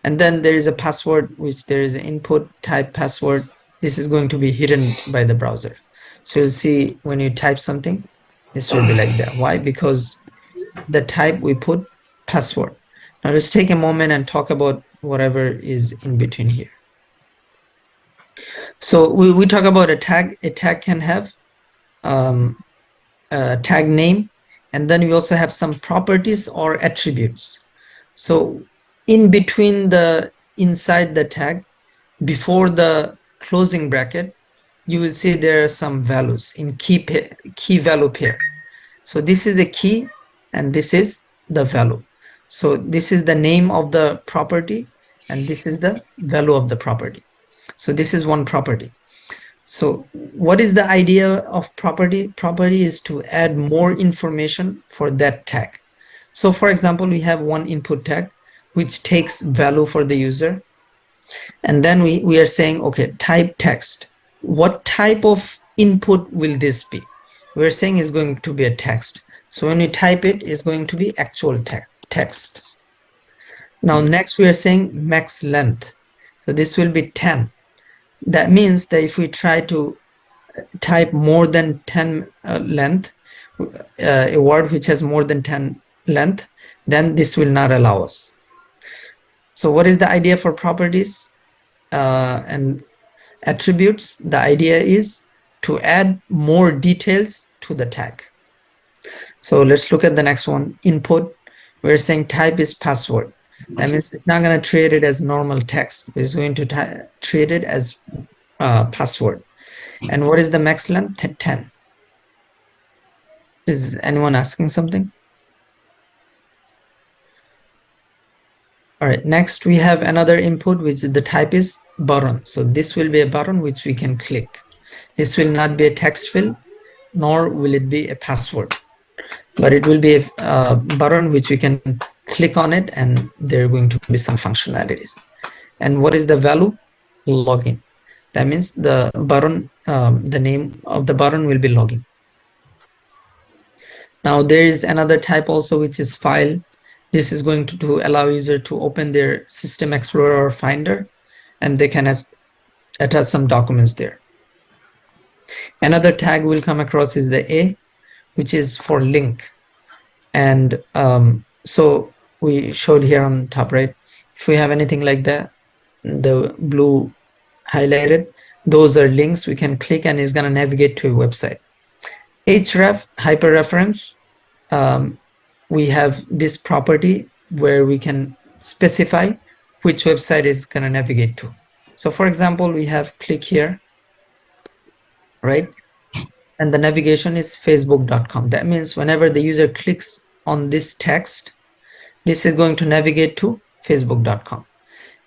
And then there is a password, which there is an input type password. This is going to be hidden by the browser. So you'll see when you type something, this will be like that. Why? Because the type we put password. Now let's take a moment and talk about whatever is in between here. So we talk about a tag. A tag can have a tag name, and then we also have some properties or attributes. So in between the inside the tag, before the closing bracket, you will see there are some values in key value pair. So this is a key and this is the value. So this is the name of the property and this is the value of the property. So this is one property. So what is the idea of property? Property is to add more information for that tag. So for example, we have one input tag which takes value for the user. And then we are saying, okay, type text. What type of input will this be? We're saying is going to be a text. So when you type it, it's going to be actual text. Now next we are saying max length. So this will be 10. That means that if we try to type more than 10 length, a word which has more than 10 length, then this will not allow us. So what is the idea for properties and attributes? The idea is to add more details to the tag. So let's look at the next one. Input, we're saying type is password. That means it's not going to treat it as normal text. It's going to treat it as password. And what is the max length? 10. Is anyone asking something? All right, next we have another input, which the type is button. So this will be a button which we can click. This will not be a text field, nor will it be a password, but it will be a button which we can click on it and there are going to be some functionalities. And what is the value? Login. That means the button, the name of the button will be login. Now there is another type also, which is file. This is going to allow user to open their System Explorer or Finder, and they can attach some documents there. Another tag we'll come across is the A, which is for link. And so we showed here on top, right? If we have anything like that, the blue highlighted, those are links we can click and it's going to navigate to a website. href, hyperreference, we have this property where we can specify which website is going to navigate to. So for example, we have click here, right? And the navigation is facebook.com. That means whenever the user clicks on this text, this is going to navigate to facebook.com.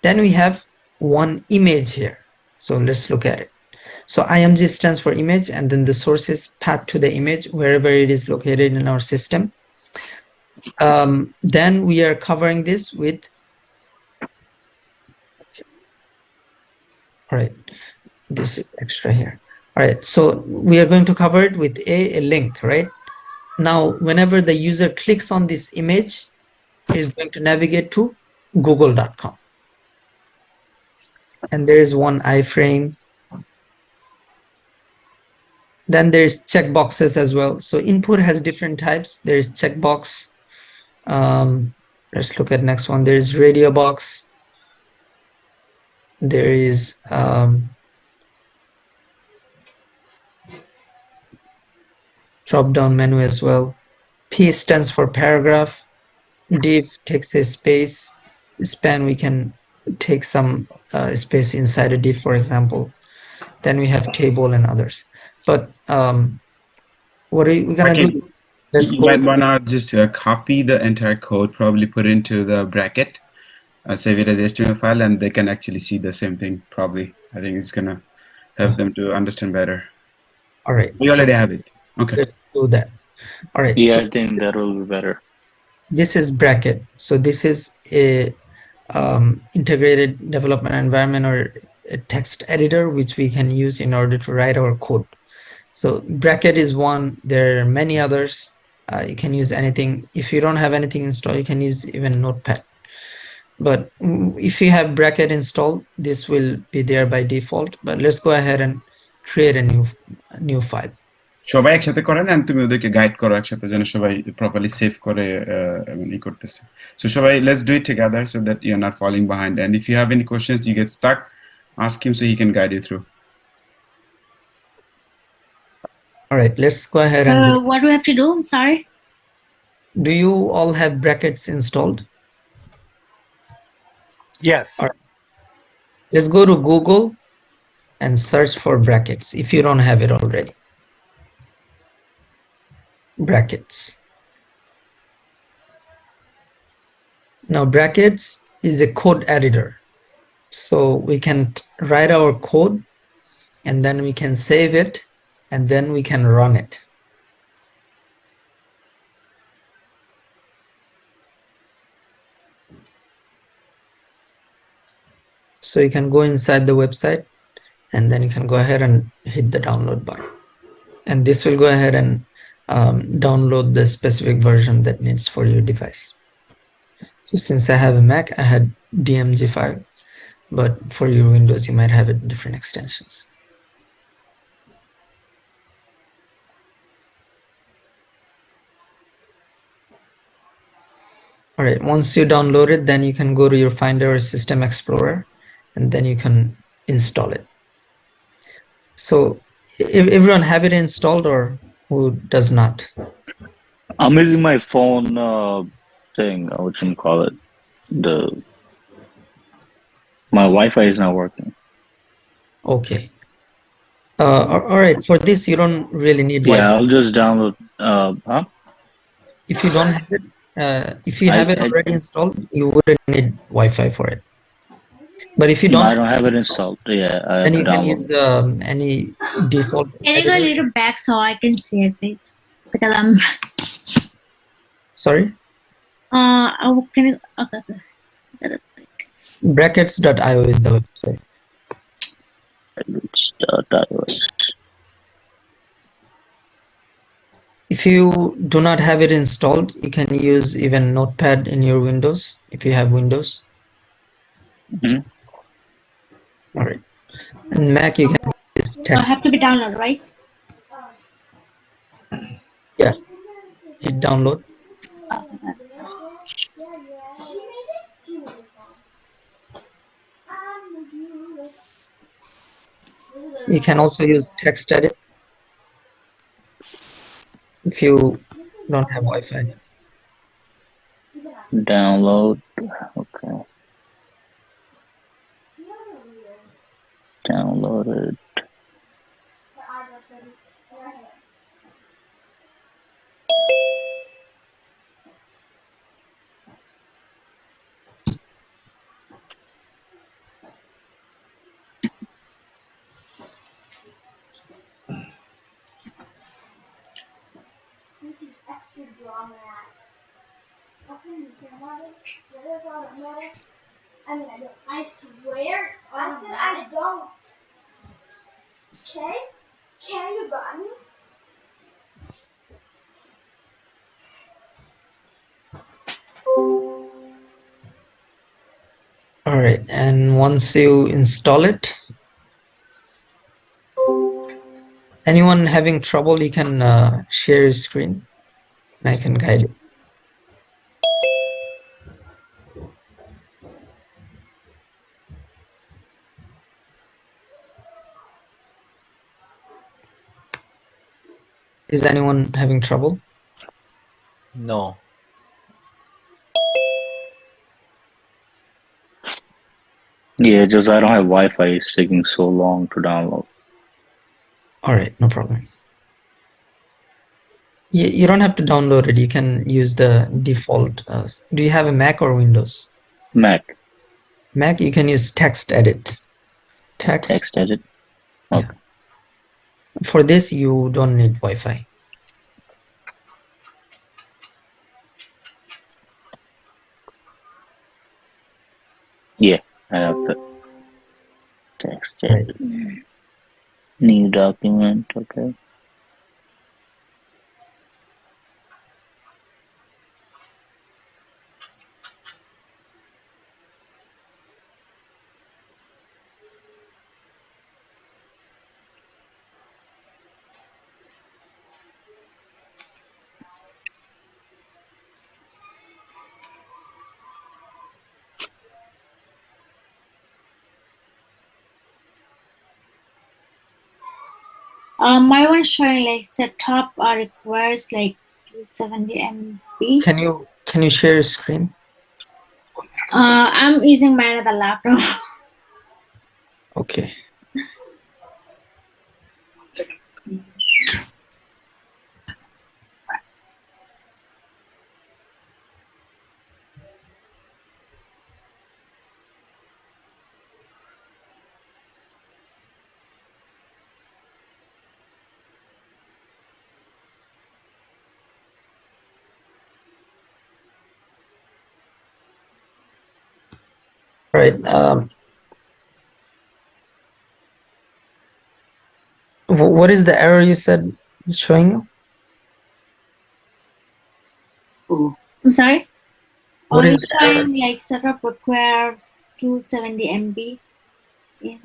Then we have one image here. So let's look at it. So img stands for image, and then the source is path to the image wherever it is located in our system. Then we are covering this with, all right, this is extra here. All right, so we are going to cover it with a link, right? Now, whenever the user clicks on this image, it is going to navigate to google.com. And there is one iframe. Then there's checkboxes as well. So input has different types. There's checkbox. Let's look at next one. There's radio box. There is drop down menu as well. P stands for paragraph. Div takes a space. Span, we can take some space inside a div, for example. Then we have table and others. But what are we gonna do? You might wanna just copy the entire code, probably put it into the bracket, save it as HTML file, and they can actually see the same thing. Probably, I think it's gonna help them to understand better. All right. We already have it. Okay. Let's do that. All right. Yeah, So I think that will be better. this is bracket. So this is a integrated development environment or a text editor which we can use in order to write our code. So bracket is one. There are many others. You can use anything. If you don't have anything installed, you can use even Notepad. But if you have bracket installed, this will be there by default. But let's go ahead and create a new file. সবাই একসাথে করেন and তুমি ওদেরকে guide করো একসাথে যেন সবাই properly save করে ই করতেছে. So সবাই let's do it together so that you're not falling behind. And if you have any questions, you get stuck, Ask him so he can guide you through. All right, let's go ahead and What do we have to do? I'm sorry. do you all have brackets installed? Yes. All right. Let's go to Google and search for brackets if you don't have it already. Brackets. Now brackets is a code editor. So we can write our code and then we can save it and then we can run it. So you can go inside the website and then you can go ahead and hit the download button. And this will go ahead and download the specific version that needs for your device. So since I have a Mac, I had DMG5, but for your Windows, you might have it in different extensions. All right, once you download it, then you can go to your Finder or System Explorer, and then you can install it. So if everyone have it installed or who does not? I'm using my phone thing. What you call it? My Wi-Fi is not working. Okay. All right, for this, you don't really need Yeah, Wi-Fi. I'll just download. Huh? If you don't have it, if you have it I already installed, you wouldn't need Wi-Fi for it. But if you no, don't, I don't have it installed. Yeah, I then have to you can download use it. any default Can you go a editor. little back so I can see it, please? Because I'm. Sorry, Oh, can you? Okay. brackets.io is the website. It's iOS. If you do not have it installed, you can use even Notepad in your Windows if you have Windows. Mhm. All right. And Mac, you can use So I text. have to be downloaded, right? Yeah, hit download. You can also use TextEdit if you don't have Wi-Fi. Download. Okay. Downloaded. All right, and once you install it, anyone having trouble, you can share your screen and I can guide you. Is anyone having trouble? No. Yeah, just I don't have Wi-Fi. It's taking so long to download. All right, no problem. You don't have to download it. You can use the default. Do you have a Mac or Windows? Mac. Mac, you can use TextEdit. Text. Text edit. Okay. Yeah. For this, you don't need Wi-Fi. Yeah, I have the text Right. edit. New document. Okay. My one showing like setup requires like 270 MB. Can you share your screen? I'm using my other laptop. Okay. Right. What is the error you said it's showing you? I'm sorry. What is It's the error? showing like setup requires 270 MB. Yeah.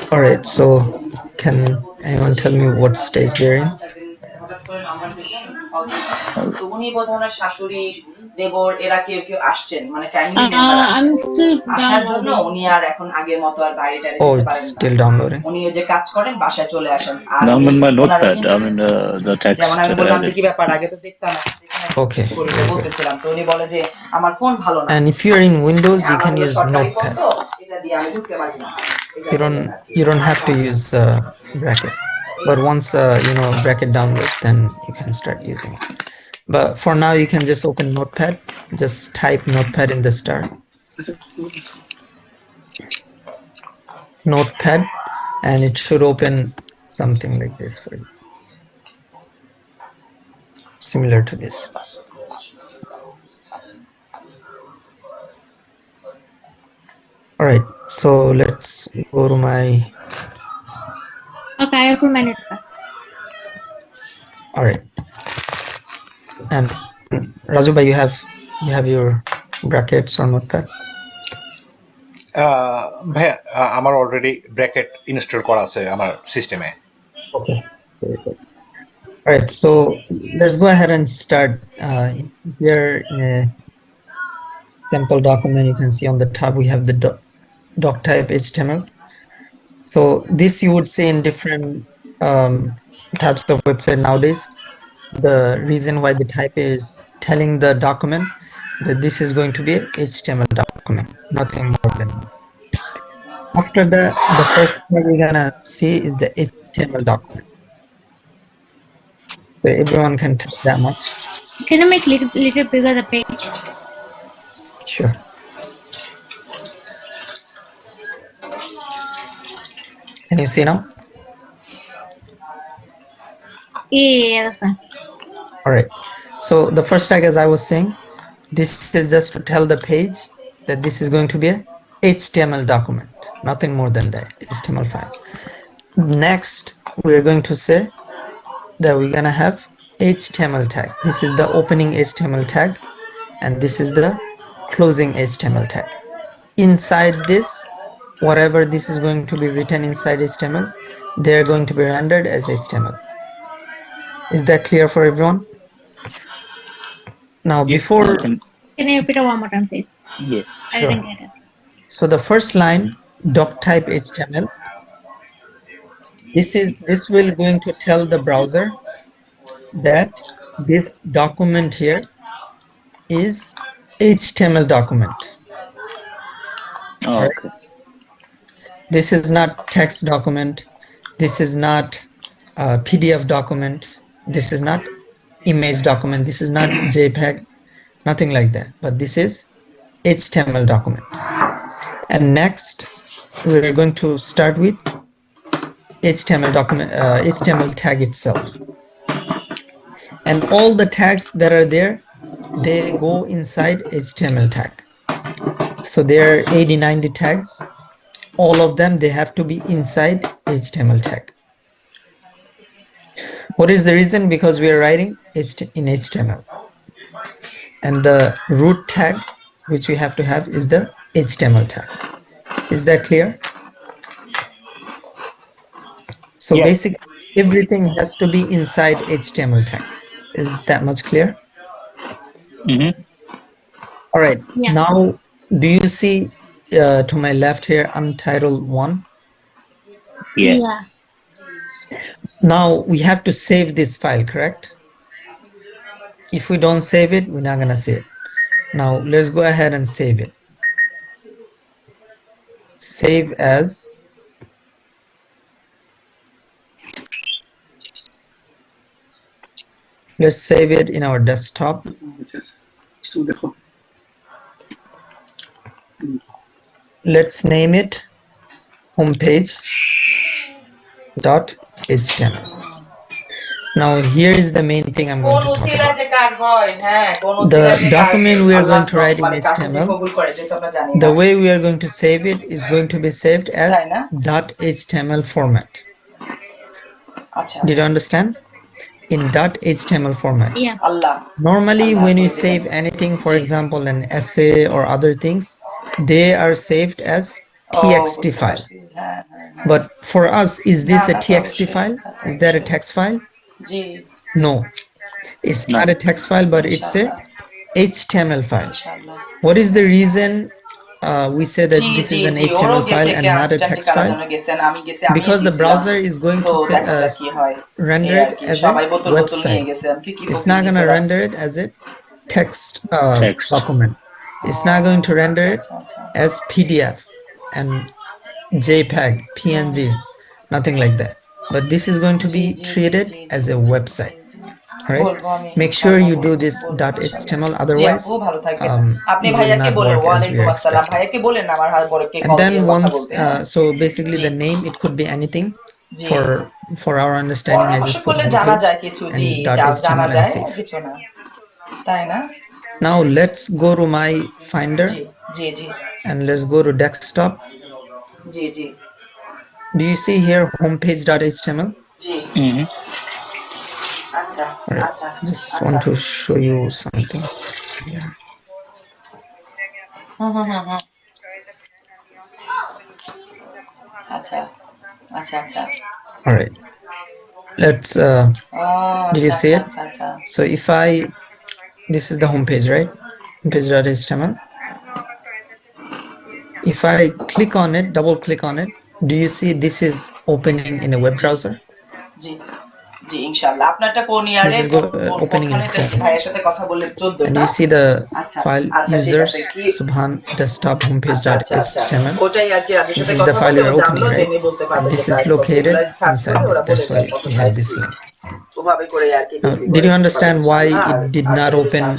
All right, so can anyone tell me what stage they're in? তো উনি বোধহয় ওনার শাশুড়ি দেবর এরা কেউ কেউ আসছেন মানে ফ্যামিলি মেম্বার আসছেন I'm still আসার জন্য downloading. উনি আর এখন আগের মতো আর বাইরে টাইরে Oh, যেতে it's পারেন না still downloading. উনি যে কাজ করেন বাসায় চলে আসেন আর No, I'm in my ওনারও notepad. কিন্তু I'm in the text যেমন আমি বললাম যে edit. কি ব্যাপার আগে তো দেখতাম না Okay. করতে বলতেছিলাম তো উনি বলে যে আমার ফোন ভালো না And if you're in Windows, you আমার can হলো use সরকারি ফোন Notepad. তো এটা দিয়ে আমি ঢুকতে পারি না You don't have to use the bracket. But once bracket downloads, then you can start using it. But for now, you can just open Notepad. Just type Notepad in the start. Notepad, and it should open something like this for you. Similar to this. All right, so let's go to my. Okay, I open my notepad. All right, and Rajuba, you have your brackets on Notepad. ভাইয়া আমার already bracket install করা আছে আমার সিস্টেমে Okay, very good. All right, so let's go ahead and start. Here in a sample document, you can see on the top we have the doc type HTML. So this you would see in different types of website nowadays. The reason why the type is telling the document that this is going to be a HTML document, nothing more than that. After that, the first thing we're gonna see is the HTML document. So everyone can type that much. Can you make little bigger the page? Sure. Can you see now? Yeah, that's fine. All right. So the first tag, as I was saying, this is just to tell the page that this is going to be a HTML document, nothing more than that, HTML file. Next, we're going to say that we're gonna have HTML tag. This is the opening HTML tag, and this is the closing HTML tag. Inside this, whatever this is going to be written inside HTML, they're going to be rendered as HTML. Is that clear for everyone? Now, before Can you repeat it one more time, please? Yeah. I Sure. didn't get it. So the first line, doc type HTML, this will going to tell the browser that this document here is HTML document. Oh, Right. okay. This is not text document. This is not a PDF document. This is not image document. This is not JPEG, nothing like that. But this is HTML document. And next, we're going to start with HTML document, HTML tag itself. And all the tags that are there, they go inside HTML tag. So there are 80, 90 tags. All of them, they have to be inside HTML tag. What is the reason? Because we are writing in HTML. And the root tag, which we have to have, is the HTML tag. Is that clear? So Yes. basically, everything has to be inside HTML tag. Is that much clear? Mm-hmm. All right. Yeah. Now, do you see to my left here, Untitled 1? Yeah. Yeah. Now, we have to save this file, correct? If we don't save it, we're not going to see it. Now, let's go ahead and save it. Save as. Let's save it in our desktop. Let's name it homepage.html. Now here is the main thing I'm going to talk about. The document we are going to write in HTML, the way we are going to save it is going to be saved as .html format. Did you understand? In .html format. Yeah. Normally when you save anything, for example an essay or other things, they are saved as txt file. But for us, is this a txt file? Is that a text file? No, it's not a text file, but it's a HTML file. What is the reason we say that this is an HTML file and not a text file? Because the browser is going to render it as a website. It's not going to render it as a text document. It's not going to render it as PDF and JPEG, PNG, nothing like that. But this is going to be treated as a website. All right. Make sure you do this .html, otherwise it will not work as we are expecting. And then once, so basically the name, it could be anything. For our understanding, I just put homepage and .html and save. Now let's go to my Finder and let's go to desktop. Do you see here homepage.html? Mm-hmm. All right. I just want to show you something here. All right. Let's did you see it? So if this is the homepage, right? Homepage.html. If I click on it, double click on it, do you see this is opening in a web browser? This is opening in Chrome. And you see the file users Subhan desktop homepage.html. This is the file you're opening, right? And this is located inside this. That's why we have this link. Now, did you understand why it did not open,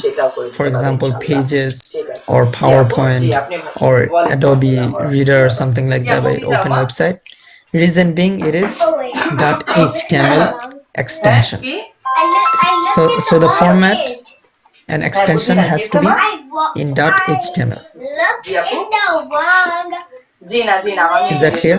for example, Pages or PowerPoint or Adobe Reader or something like that by open website? Reason being, it is .html extension. So the format and extension has to be in .html. Is that clear?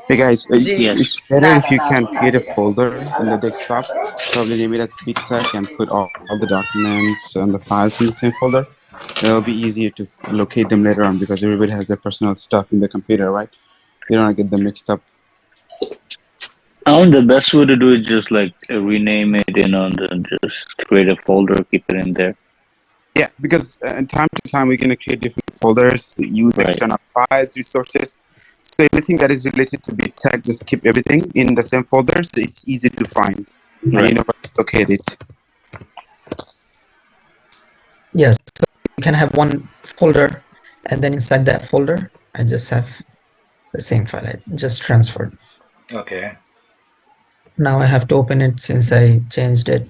Hey guys, Yes. it's better if you can create a folder in the desktop, probably name it as BitTech and put all the documents and the files in the same folder. It'll be easier to locate them later on because everybody has their personal stuff in the computer, right? You don't want to get them mixed up. The best way to do it is just like rename it, and then just create a folder, keep it in there. Yeah, because time to time we're going to create different folders, use external files, resources. So everything that is related to BitTech, just keep everything in the same folder so it's easy to find and you know where to locate it. Yes, so you can have one folder and then inside that folder, I just have the same file. I just transferred. Okay. Now I have to open it since I changed it.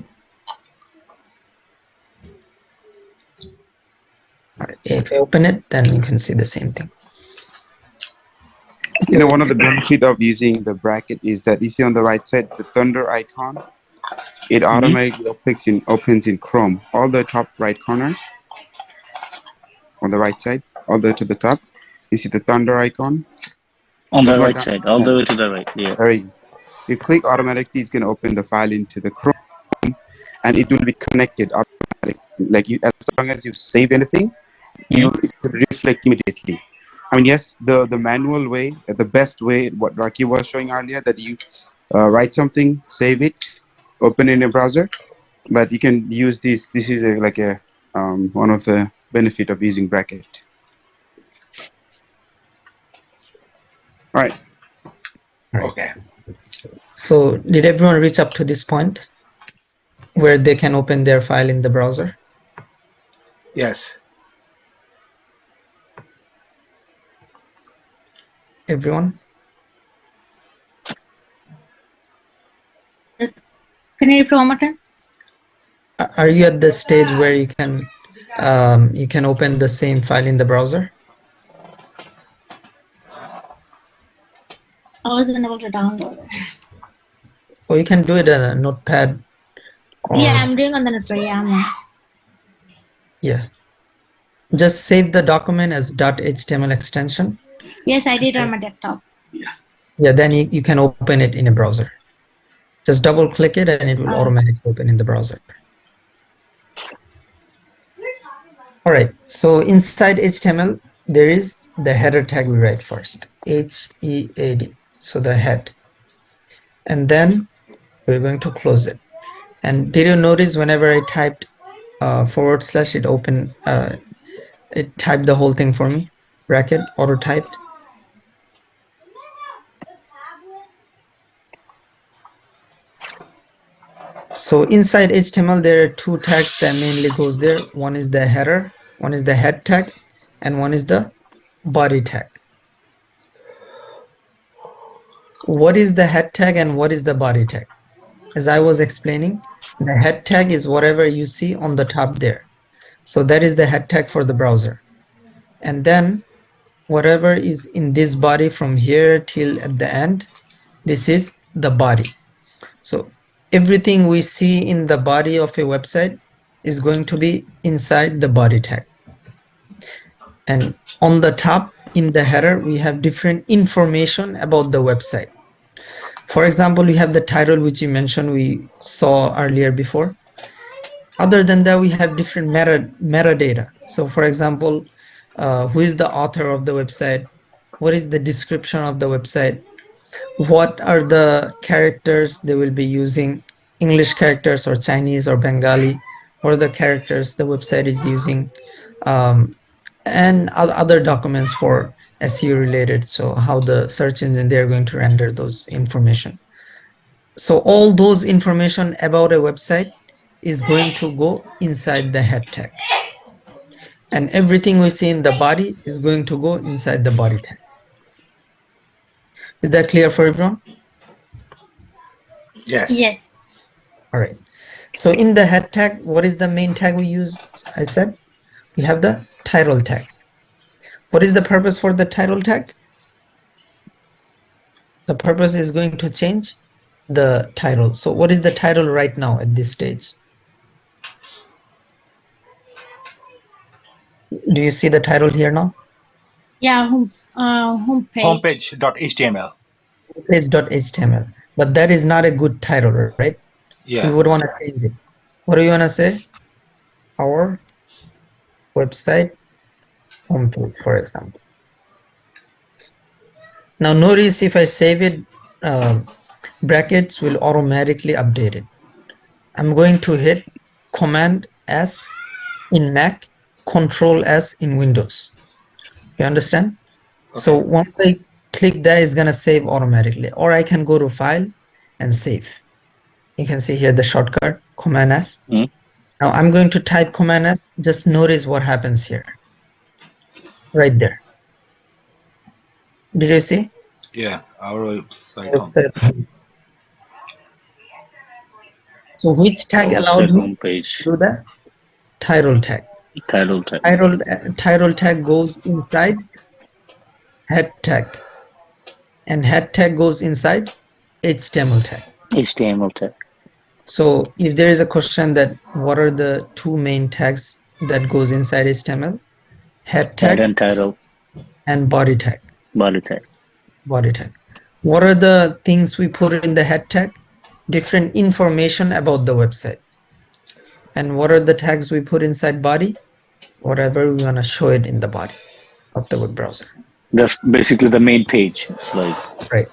All right, if I open it, then you can see the same thing. You know, one of the benefit of using the bracket is that you see on the right side the thunder icon. It automatically opens in Chrome. All the top right corner, on the right side, all the way to the top, you see the thunder icon. On the There's one right down- side, all the way to the right. Yeah. There you go. You click automatically, it's going to open the file into the Chrome, and it will be connected automatically. Like you, as long as you save anything, it will reflect immediately. I mean, yes, the manual way, the best way, what Rocky was showing earlier, that you write something, save it, open in a browser, but you can use this. This is like a one of the benefit of using bracket. All right. Okay. So did everyone reach up to this point where they can open their file in the browser? Yes. Everyone? Can you repeat one more time? Are you at the stage where you can open the same file in the browser? I wasn't able to download it. Or you can do it on a notepad. Or, Yeah, I'm doing on the notepad. Yeah, I'm on. yeah. Just save the document as .html extension. Yes, I did on my desktop. Yeah, then you can open it in a browser. Just double click it and it will automatically open in the browser. All right, so inside HTML, there is the header tag we write first, HEAD, so the head. And then we're going to close it. And did you notice whenever I typed / it opened, it typed the whole thing for me, bracket, auto typed. So inside HTML, there are two tags that mainly goes there. One is the header, one is the head tag, and one is the body tag. What is the head tag and what is the body tag? As I was explaining, the head tag is whatever you see on the top there. So that is the head tag for the browser. And then whatever is in this body from here till at the end, this is the body. So everything we see in the body of a website is going to be inside the body tag. And on the top in the header, we have different information about the website. For example, we have the title, which you mentioned we saw earlier before. Other than that, we have different metadata. So for example, who is the author of the website? What is the description of the website? What are the characters they will be using, English characters or Chinese or Bengali? What are the characters the website is using? And other documents for SEO related. So how the search engine, they're going to render those information. So all those information about a website is going to go inside the head tag. And everything we see in the body is going to go inside the body tag. Is that clear for everyone? Yes. Yes. All right. So in the head tag, what is the main tag we use? I said we have the title tag. What is the purpose for the title tag? The purpose is going to change the title. So what is the title right now at this stage? Do you see the title here now? Yeah, homepage. Homepage.html. Homepage.html. But that is not a good title, right? Yeah. We would want to change it. What do you want to say? Our website homepage, for example. Now notice if I save it, brackets will automatically update it. I'm going to hit Command S in Mac, Control S in Windows. You understand? Okay. So once I click that, it's gonna save automatically. Or I can go to File and Save. You can see here the shortcut, Command S. Now I'm going to type Command S. Just notice what happens here. right there. Did you see? Yeah, our website home. So which tag allowed Website me to homepage. do that? Tyrol tag. Title tag. Tyrol tag goes inside head tag, and head tag goes inside HTML tag. HTML tag. So if there is a question that what are the two main tags that goes inside HTML? Head Head tag and title. and body tag. Body tag. Body tag. What are the things we put in the head tag? Different information about the website. And what are the tags we put inside body? Whatever we want to show it in the body of the web browser. That's basically the main page. Like Right.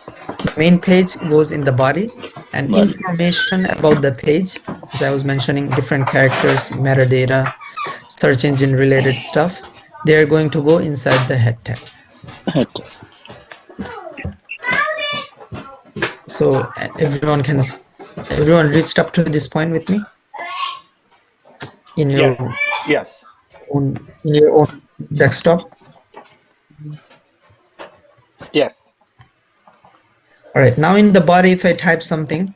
Main page goes in the body, and Body. information about the page, as I was mentioning, different characters, metadata, search engine related stuff, they are going to go inside the head tag. head tag. So everyone reached up to this point with me in your Yes. own desktop. Yes. All right, now in the body, if I type something,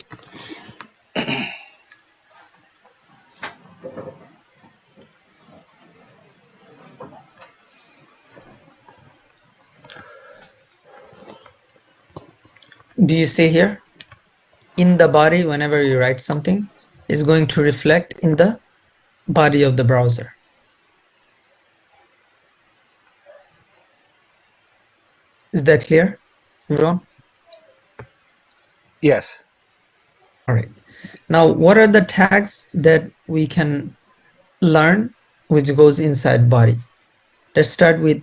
do you see here? In the body, whenever you write something, is going to reflect in the body of the browser. Is that clear, everyone? Yes. All right. Now, what are the tags that we can learn which goes inside body? Let's start with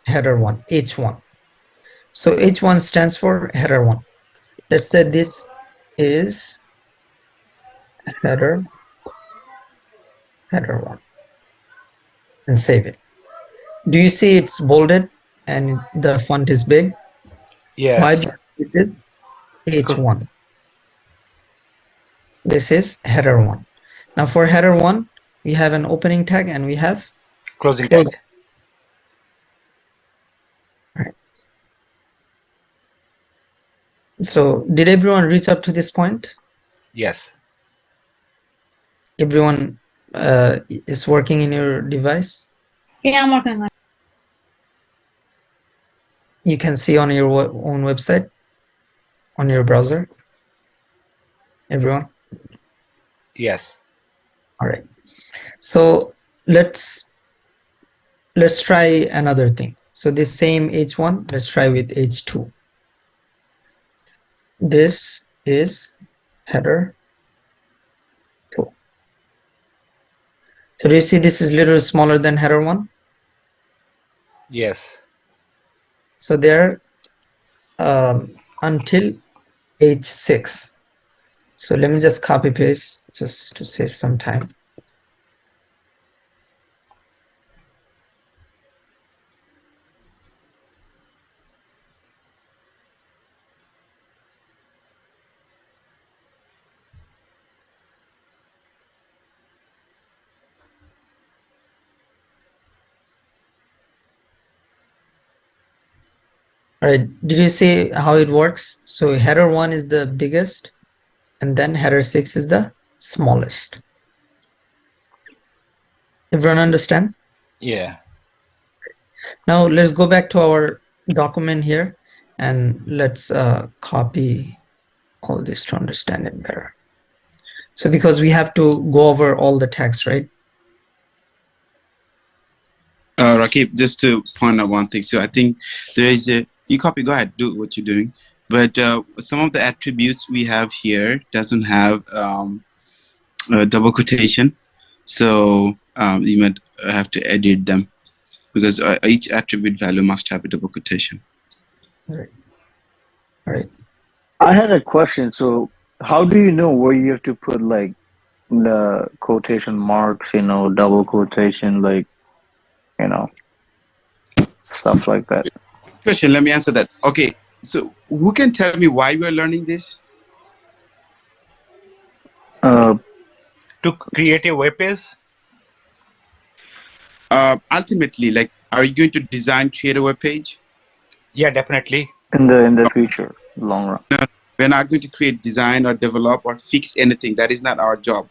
header 1, H1. So H1 stands for header 1. Let's say this is header 1 and save it. Do you see it's bolded and the font is big? Yes. Why? Because this is H1. This is header 1. Now for header 1, we have an opening tag and we have Closing tag. Right. So did everyone reach up to this point? Yes. Everyone is working in your device? Yeah, I'm working on it. You can see on your own website, on your browser? Everyone? Yes. All right. So let's try another thing. So this same H1, let's try with H2. This is header 2. So do you see this is a little smaller than header 1? Yes. So there until H6. So let me just copy paste just to save some time. All right, did you see how it works? So header 1 is the biggest, and then header 6 is the smallest. Everyone understand? Yeah. Now let's go back to our document here, and let's copy all this to understand it better. So because we have to go over all the text, right? Rakib, just to point out one thing. So I think there is you copy, go ahead, do what you're doing. But some of the attributes we have here doesn't have double quotation. So you might have to edit them because each attribute value must have a double quotation. All right. I had a question. So, how do you know where you have to put like the quotation marks? Double quotation, like stuff like that. Question. Let me answer that. Okay. So, who can tell me why we're learning this? To create a web page. Ultimately, like Are you going to design, create a web page? Yeah, definitely. In the future, long run. No, we're not going to create, design, or develop or fix anything. That is not our job.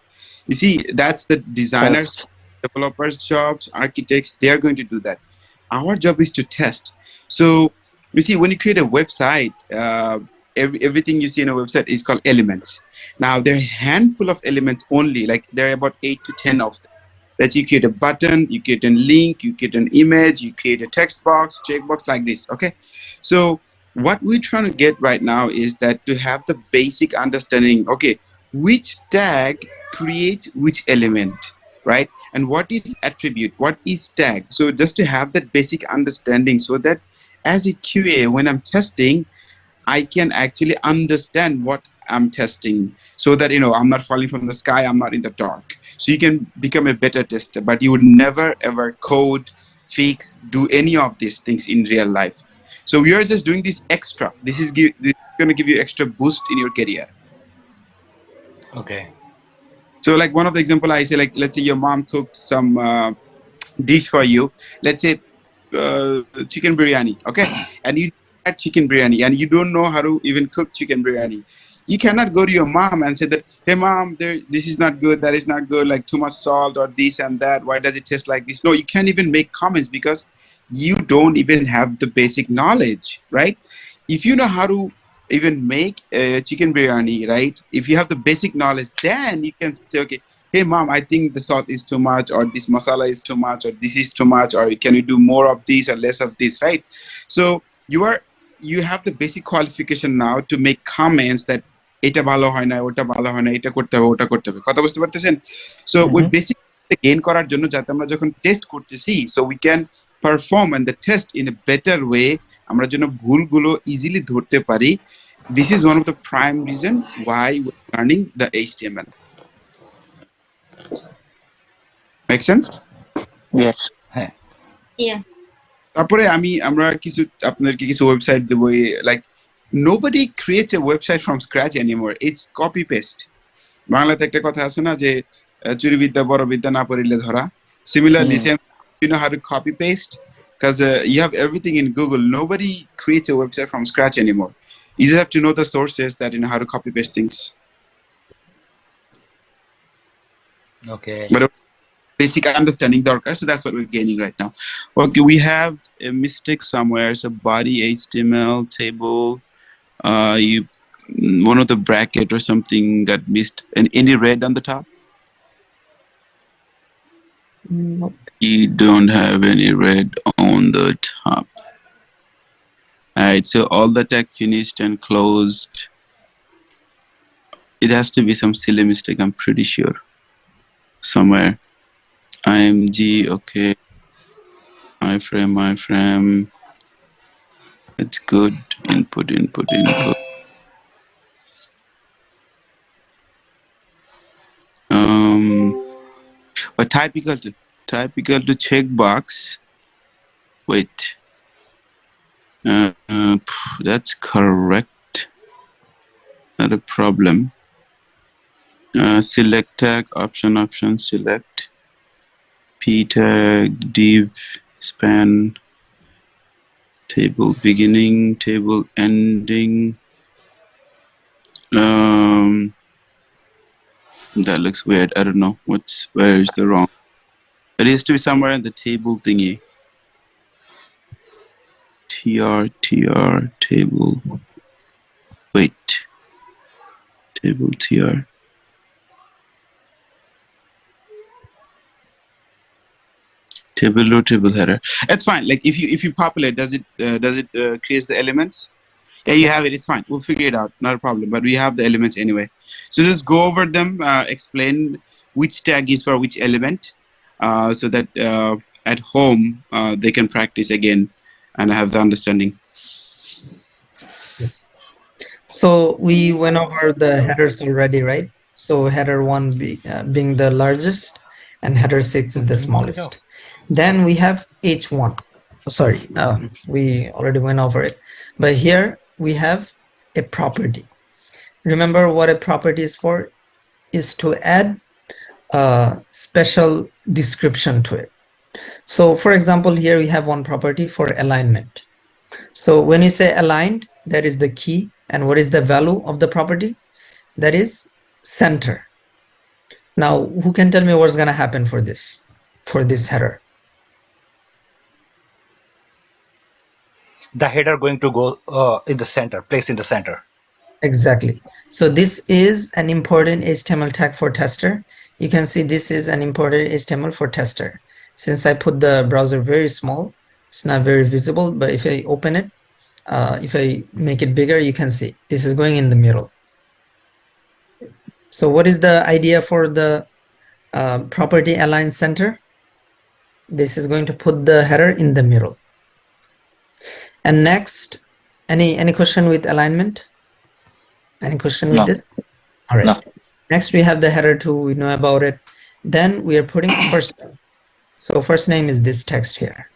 You see, that's the designers, Test. developers' jobs, architects. They are going to do that. Our job is to test. So you see, when you create a website, everything you see in a website is called elements. Now there are a handful of elements only. Like there are about 8 to 10 of them. That you create a button, you create a link, you create an image, you create a text box, checkbox like this. Okay, so what we're trying to get right now is that to have the basic understanding. Okay, which tag creates which element, right? And what is attribute, what is tag? So just to have that basic understanding, so that as a QA, when I'm testing, I can actually understand what I'm testing, so that I'm not falling from the sky, I'm not in the dark. So you can become a better tester, but you would never ever code, fix, do any of these things in real life. So we are just doing this extra. This is going to give you extra boost in your career. Okay. So like one of the example I say, like let's say your mom cooked some dish for you. Let's say chicken biryani, okay? And you had chicken biryani and you don't know how to even cook chicken biryani. You cannot go to your mom and say that, hey mom, this is not good, that is not good, like too much salt or this and that. Why does it taste like this? No, you can't even make comments because you don't even have the basic knowledge, right? If you know how to even make a chicken biryani, right? If you have the basic knowledge, then you can say, okay, hey mom, I think the salt is too much, or this masala is too much, or this is too much, or can you do more of this or less of this, right? So you have the basic qualification now to make comments that এটা ভালো হয় না, ওটা ভালো হয় না, এটা করতে হবে, ওটা করতে হবে। কথা বুঝতে পারতেছেন? So we basic gain করার জন্য যাতে আমরা যখন টেস্ট করতেছি, so we can perform and the test in a better way, আমরা যেন ভুলগুলো easily ধরতে পারি. This is one of the prime reason why we're learning the HTML. Make sense? Yes. Yeah. তারপরে আমরা আপনাদেরকে কিছু ওয়েবসাইট দেবো, like nobody creates a website from scratch anymore. It's copy paste. বাংলাতে একটা কথা আছে না যে চুরি বিদ্যা বড় বিদ্যা না পড়িলে ধরা. Similarly, you know how to copy paste because you have everything in Google. Nobody creates a website from scratch anymore. You just have to know the sources that how to copy paste things. Okay. But basic understanding darker, so that's what we're gaining right now. Okay, we have a mistake somewhere. So body HTML table, one of the bracket or something got missed. And any red on the top? Nope. You don't have any red on the top. All right, so all the tag finished and closed. It has to be some silly mistake, I'm pretty sure. Somewhere. IMG, okay. iframe. It's good. Input. But type equal to checkbox. Wait. That's correct. Not a problem. Select tag, option, select. P tag, div, span, table beginning, table ending. That looks weird. I don't know where is the wrong. It needs to be somewhere in the table thingy. TR, table. Wait. Table TR. Table row, table header. That's fine. Like if you populate, does it create the elements? Yeah, you have it. It's fine. We'll figure it out. Not a problem. But we have the elements anyway. So just go over them. Explain which tag is for which element, so that at home they can practice again and have the understanding. So we went over the headers already, right? So header 1 being the largest and header 6 is the smallest. Then we have H1. Sorry, we already went over it. But here we have a property. Remember what a property is for? Is to add a special description to it. So for example, here we have one property for alignment. So when you say aligned, that is the key. And what is the value of the property? That is center. Now, who can tell me what's going to happen for this header? The header going to go in the center, place in the center. Exactly. So this is an important HTML tag for tester. You can see this is an important HTML for tester. Since I put the browser very small, it's not very visible, but if I open it, if I make it bigger, you can see this is going in the middle. So what is the idea for the property align center? This is going to put the header in the middle. And next, any question with alignment? Any question with No. this? All right. No. Next, we have the header too. We know about it. Then we are putting first name. So first name is this text here.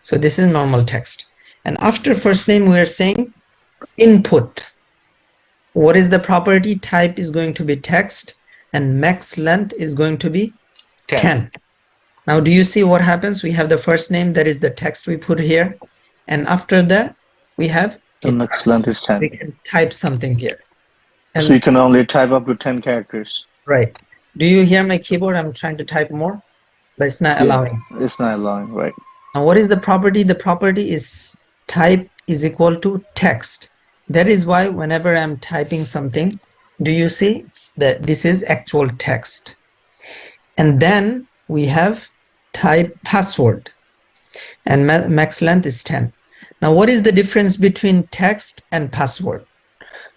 So this is normal text. And after first name, we are saying input. What is the property? Type is going to be text and max length is going to be 10. Now, do you see what happens? We have the first name, that is the text we put here. And after that, we have The next length is 10. we can type something here. And So you can only type up to 10 characters. right. Do you hear my keyboard? I'm trying to type more, but it's not Yeah. allowing. It's not allowing, right? Now, what is the property? The property is type is equal to text. That is why whenever I'm typing something, do you see that this is actual text? And then we have type password and max length is 10. Now, what is the difference between text and password?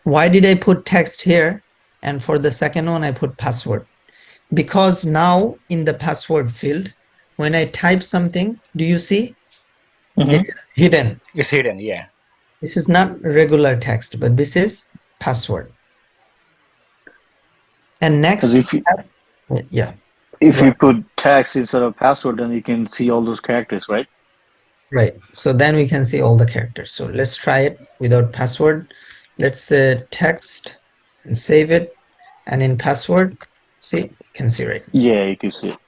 Why did I put text here? And for the second one, I put password. Because now in the password field, when I type something, do you see? Mhm. This is hidden. It's hidden, yeah. This is not regular text, but this is password. And next, 'Cause if you, yeah, if you Right. put text instead of password, then you can see all those characters, right? right. So then we can see all the characters. So let's try it without password. Let's say text and save it. And in password, see, you can see right. Yeah, you can see it.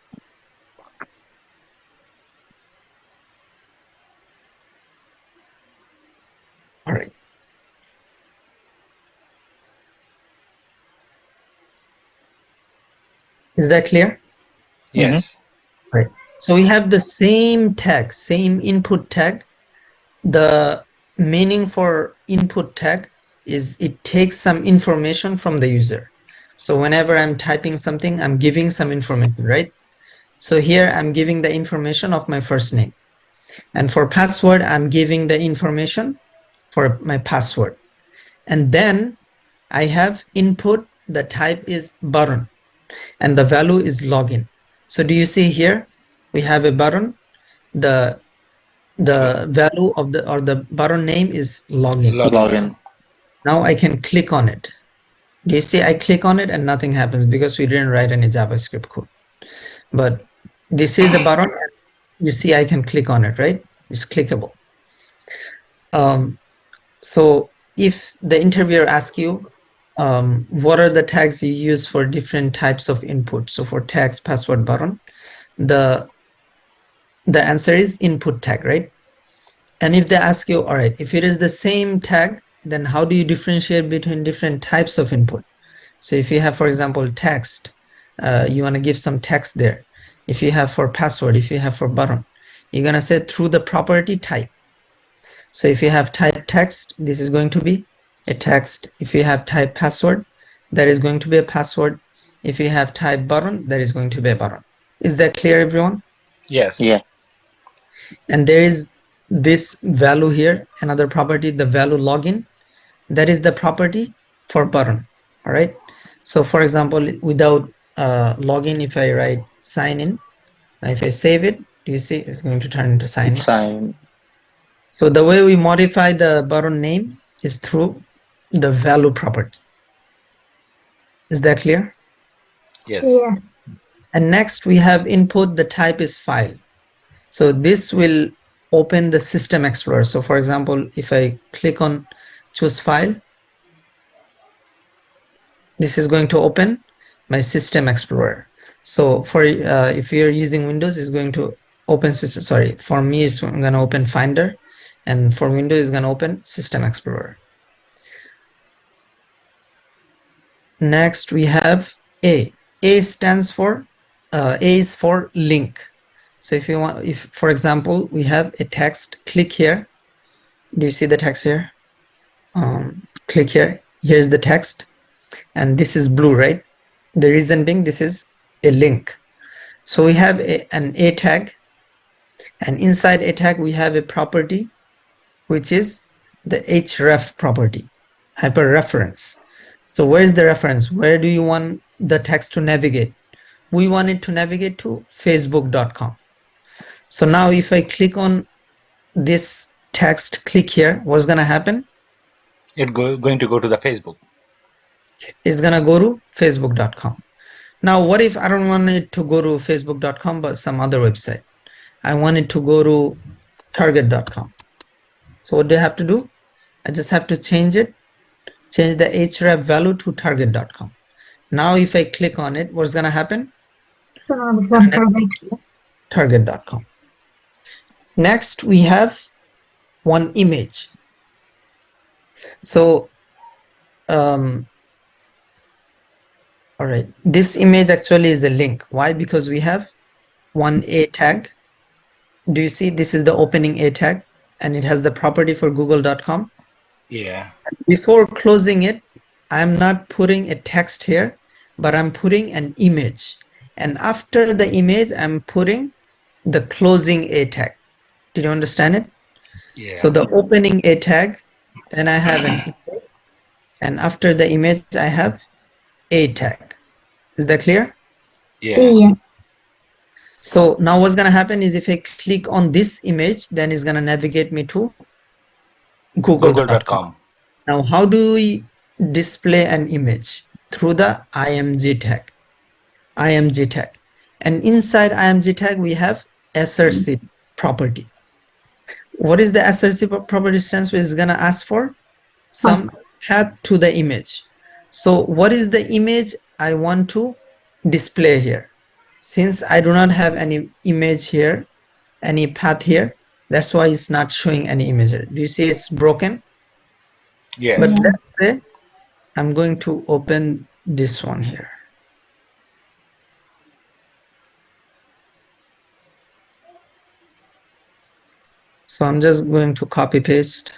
All right. Is that clear? Yes. So we have the same tag, same input tag. The meaning for input tag is it takes some information from the user. So whenever I'm typing something, I'm giving some information, right? So here I'm giving the information of my first name. And for password, I'm giving the information for my password. And then I have input, the type is button, and the value is login. So do you see here? We have a button. The value of the button name is login. Login. Now I can click on it. Do you see I click on it and nothing happens because we didn't write any JavaScript code. But this is a button. You see I can click on it, right? It's clickable. So if the interviewer asks you, what are the tags you use for different types of input? So for tags, password, button, the answer is input tag, right? And if they ask you, all right, if it is the same tag, then how do you differentiate between different types of input? So if you have, for example, text, you want to give some text there. If you have for password, if you have for button, you're going to say through the property type. So if you have type text, this is going to be a text. If you have type password, that is going to be a password. If you have type button, that is going to be a button. Is that clear, everyone? Yes. Yeah. And there is this value here, another property, the value login. That is the property for button. All right. So for example, without login, if I write sign in, if I save it, do you see it's going to turn into sign in? Sign. So the way we modify the button name is through the value property. Is that clear? Yes. Yeah. And next we have input, the type is file. So this will open the System Explorer. So for example, if I click on choose file, this is going to open my System Explorer. So for if you're using Windows, it's going to open system, sorry, for me it's going to open Finder, and for Windows it's going to open System Explorer. Next we have A. A stands for, A is for link. So if you want, if for example, we have a text, click here. Do you see the text here? Click here, here's the text, and this is blue, right? The reason being this is a link. So we have an A tag, and inside A tag we have a property which is the href property, hyperreference. So where is the reference? Where do you want the text to navigate? We want it to navigate to facebook.com. So now if I click on this text, click here, what's going to happen? It's going to go to the Facebook. It's going to go to facebook.com. Now, what if I don't want it to go to facebook.com, but some other website? I want it to go to target.com. So what do I have to do? I just have to change it, change the href value to target.com. Now, if I click on it, what's going to happen? Target.com. Next, we have one image. So, all right, this image actually is a link. Why? Because we have one A tag. Do you see this is the opening A tag, and it has the property for google.com. Yeah. Before closing it, I'm not putting a text here, but I'm putting an image. And after the image, I'm putting the closing A tag. Did you understand it? Yeah. So the opening A tag, then I have an image, and after the image, I have A tag. Is that clear? Yeah. So now what's going to happen is if I click on this image, then it's going to navigate me to google.com. Now, how do we display an image? Through the img tag. And inside img tag, we have src property. What is the src property stands for? It's going to ask for some path to the image. So what is the image I want to display here? Since I do not have any image here, any path here, that's why it's not showing any image here. Do you see it's broken? Yeah. But let's say I'm going to open this one here. So I'm just going to copy paste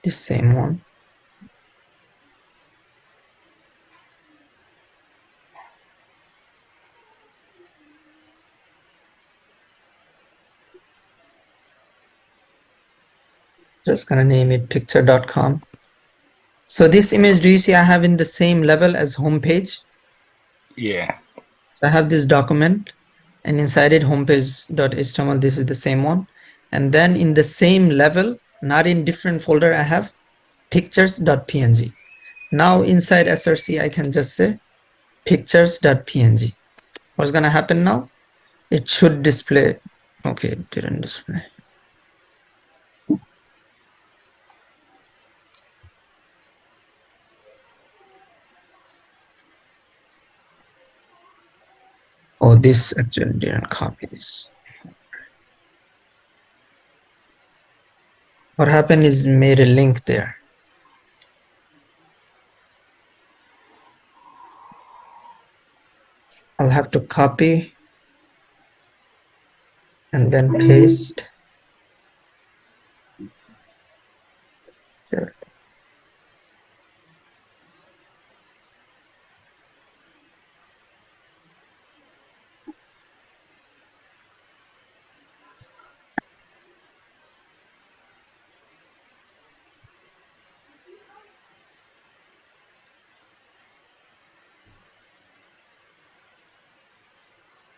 the same one. Just gonna name it picture.com. So this image, do you see I have in the same level as homepage? Yeah. So I have this document, and inside it homepage.html, this is the same one. And then in the same level, not in different folder, I have pictures.png. Now inside src, I can just say pictures.png. What's gonna happen now? It should display. Okay, it didn't display. Oh, this actually didn't copy this. What happened is made a link there. I'll have to copy and then paste. Sure.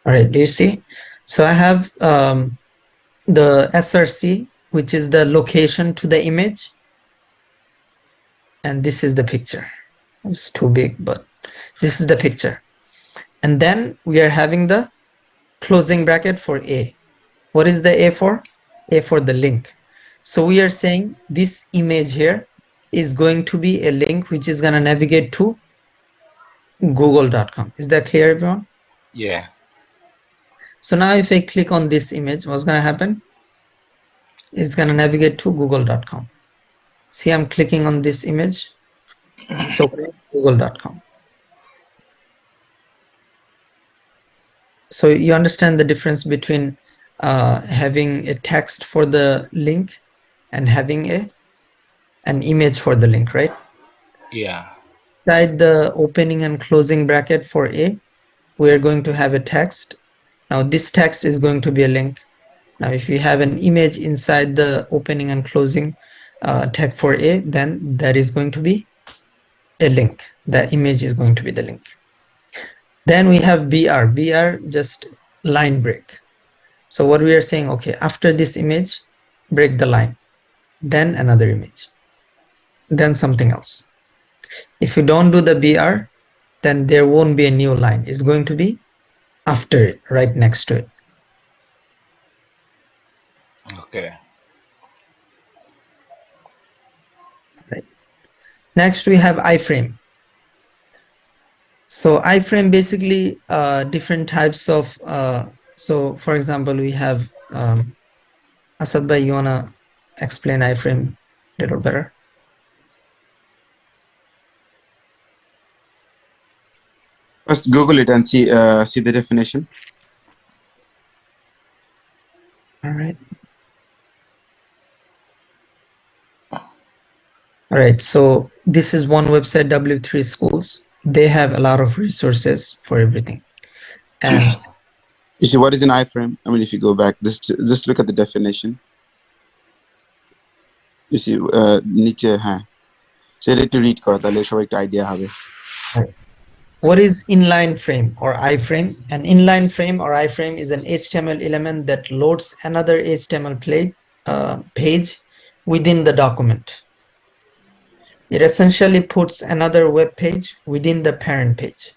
All right, do you see? So I have the src, which is the location to the image, and this is the picture. It's too big, but this is the picture. And then we are having the closing bracket for A. What is the A for? A for the link. So we are saying this image here is going to be a link which is going to navigate to google.com. Is that clear, everyone? Yeah. So now if I click on this image, what's going to happen? It's going to navigate to google.com. See, I'm clicking on this image. So google.com. So you understand the difference between having a text for the link and having an image for the link, right? Yeah. Inside the opening and closing bracket for A, we are going to have a text. Now this text is going to be a link. Now if you have an image inside the opening and closing tag for A, then that is going to be a link. The image is going to be the link. Then we have BR. BR just line break. So what we are saying, okay, after this image, break the line, then another image, then something else. If you don't do the BR, then there won't be a new line. It's going to be after it, right next to it. Okay. Right. Next, we have iframe. So iframe basically different types of, so for example, we have, Asad bhai, you wanna explain iframe a little better? First, Google it and see the definition. All right. All right. So this is one website, W3 Schools. They have a lot of resources for everything. And You see, what is an iframe? I mean, if you go back, just look at the definition. You see, niche, huh? So you need to read kora, tale shobai ekta idea hobe. what is inline frame or iframe? An inline frame or iframe is an HTML element that loads another HTML page within the document. It essentially puts another web page within the parent page.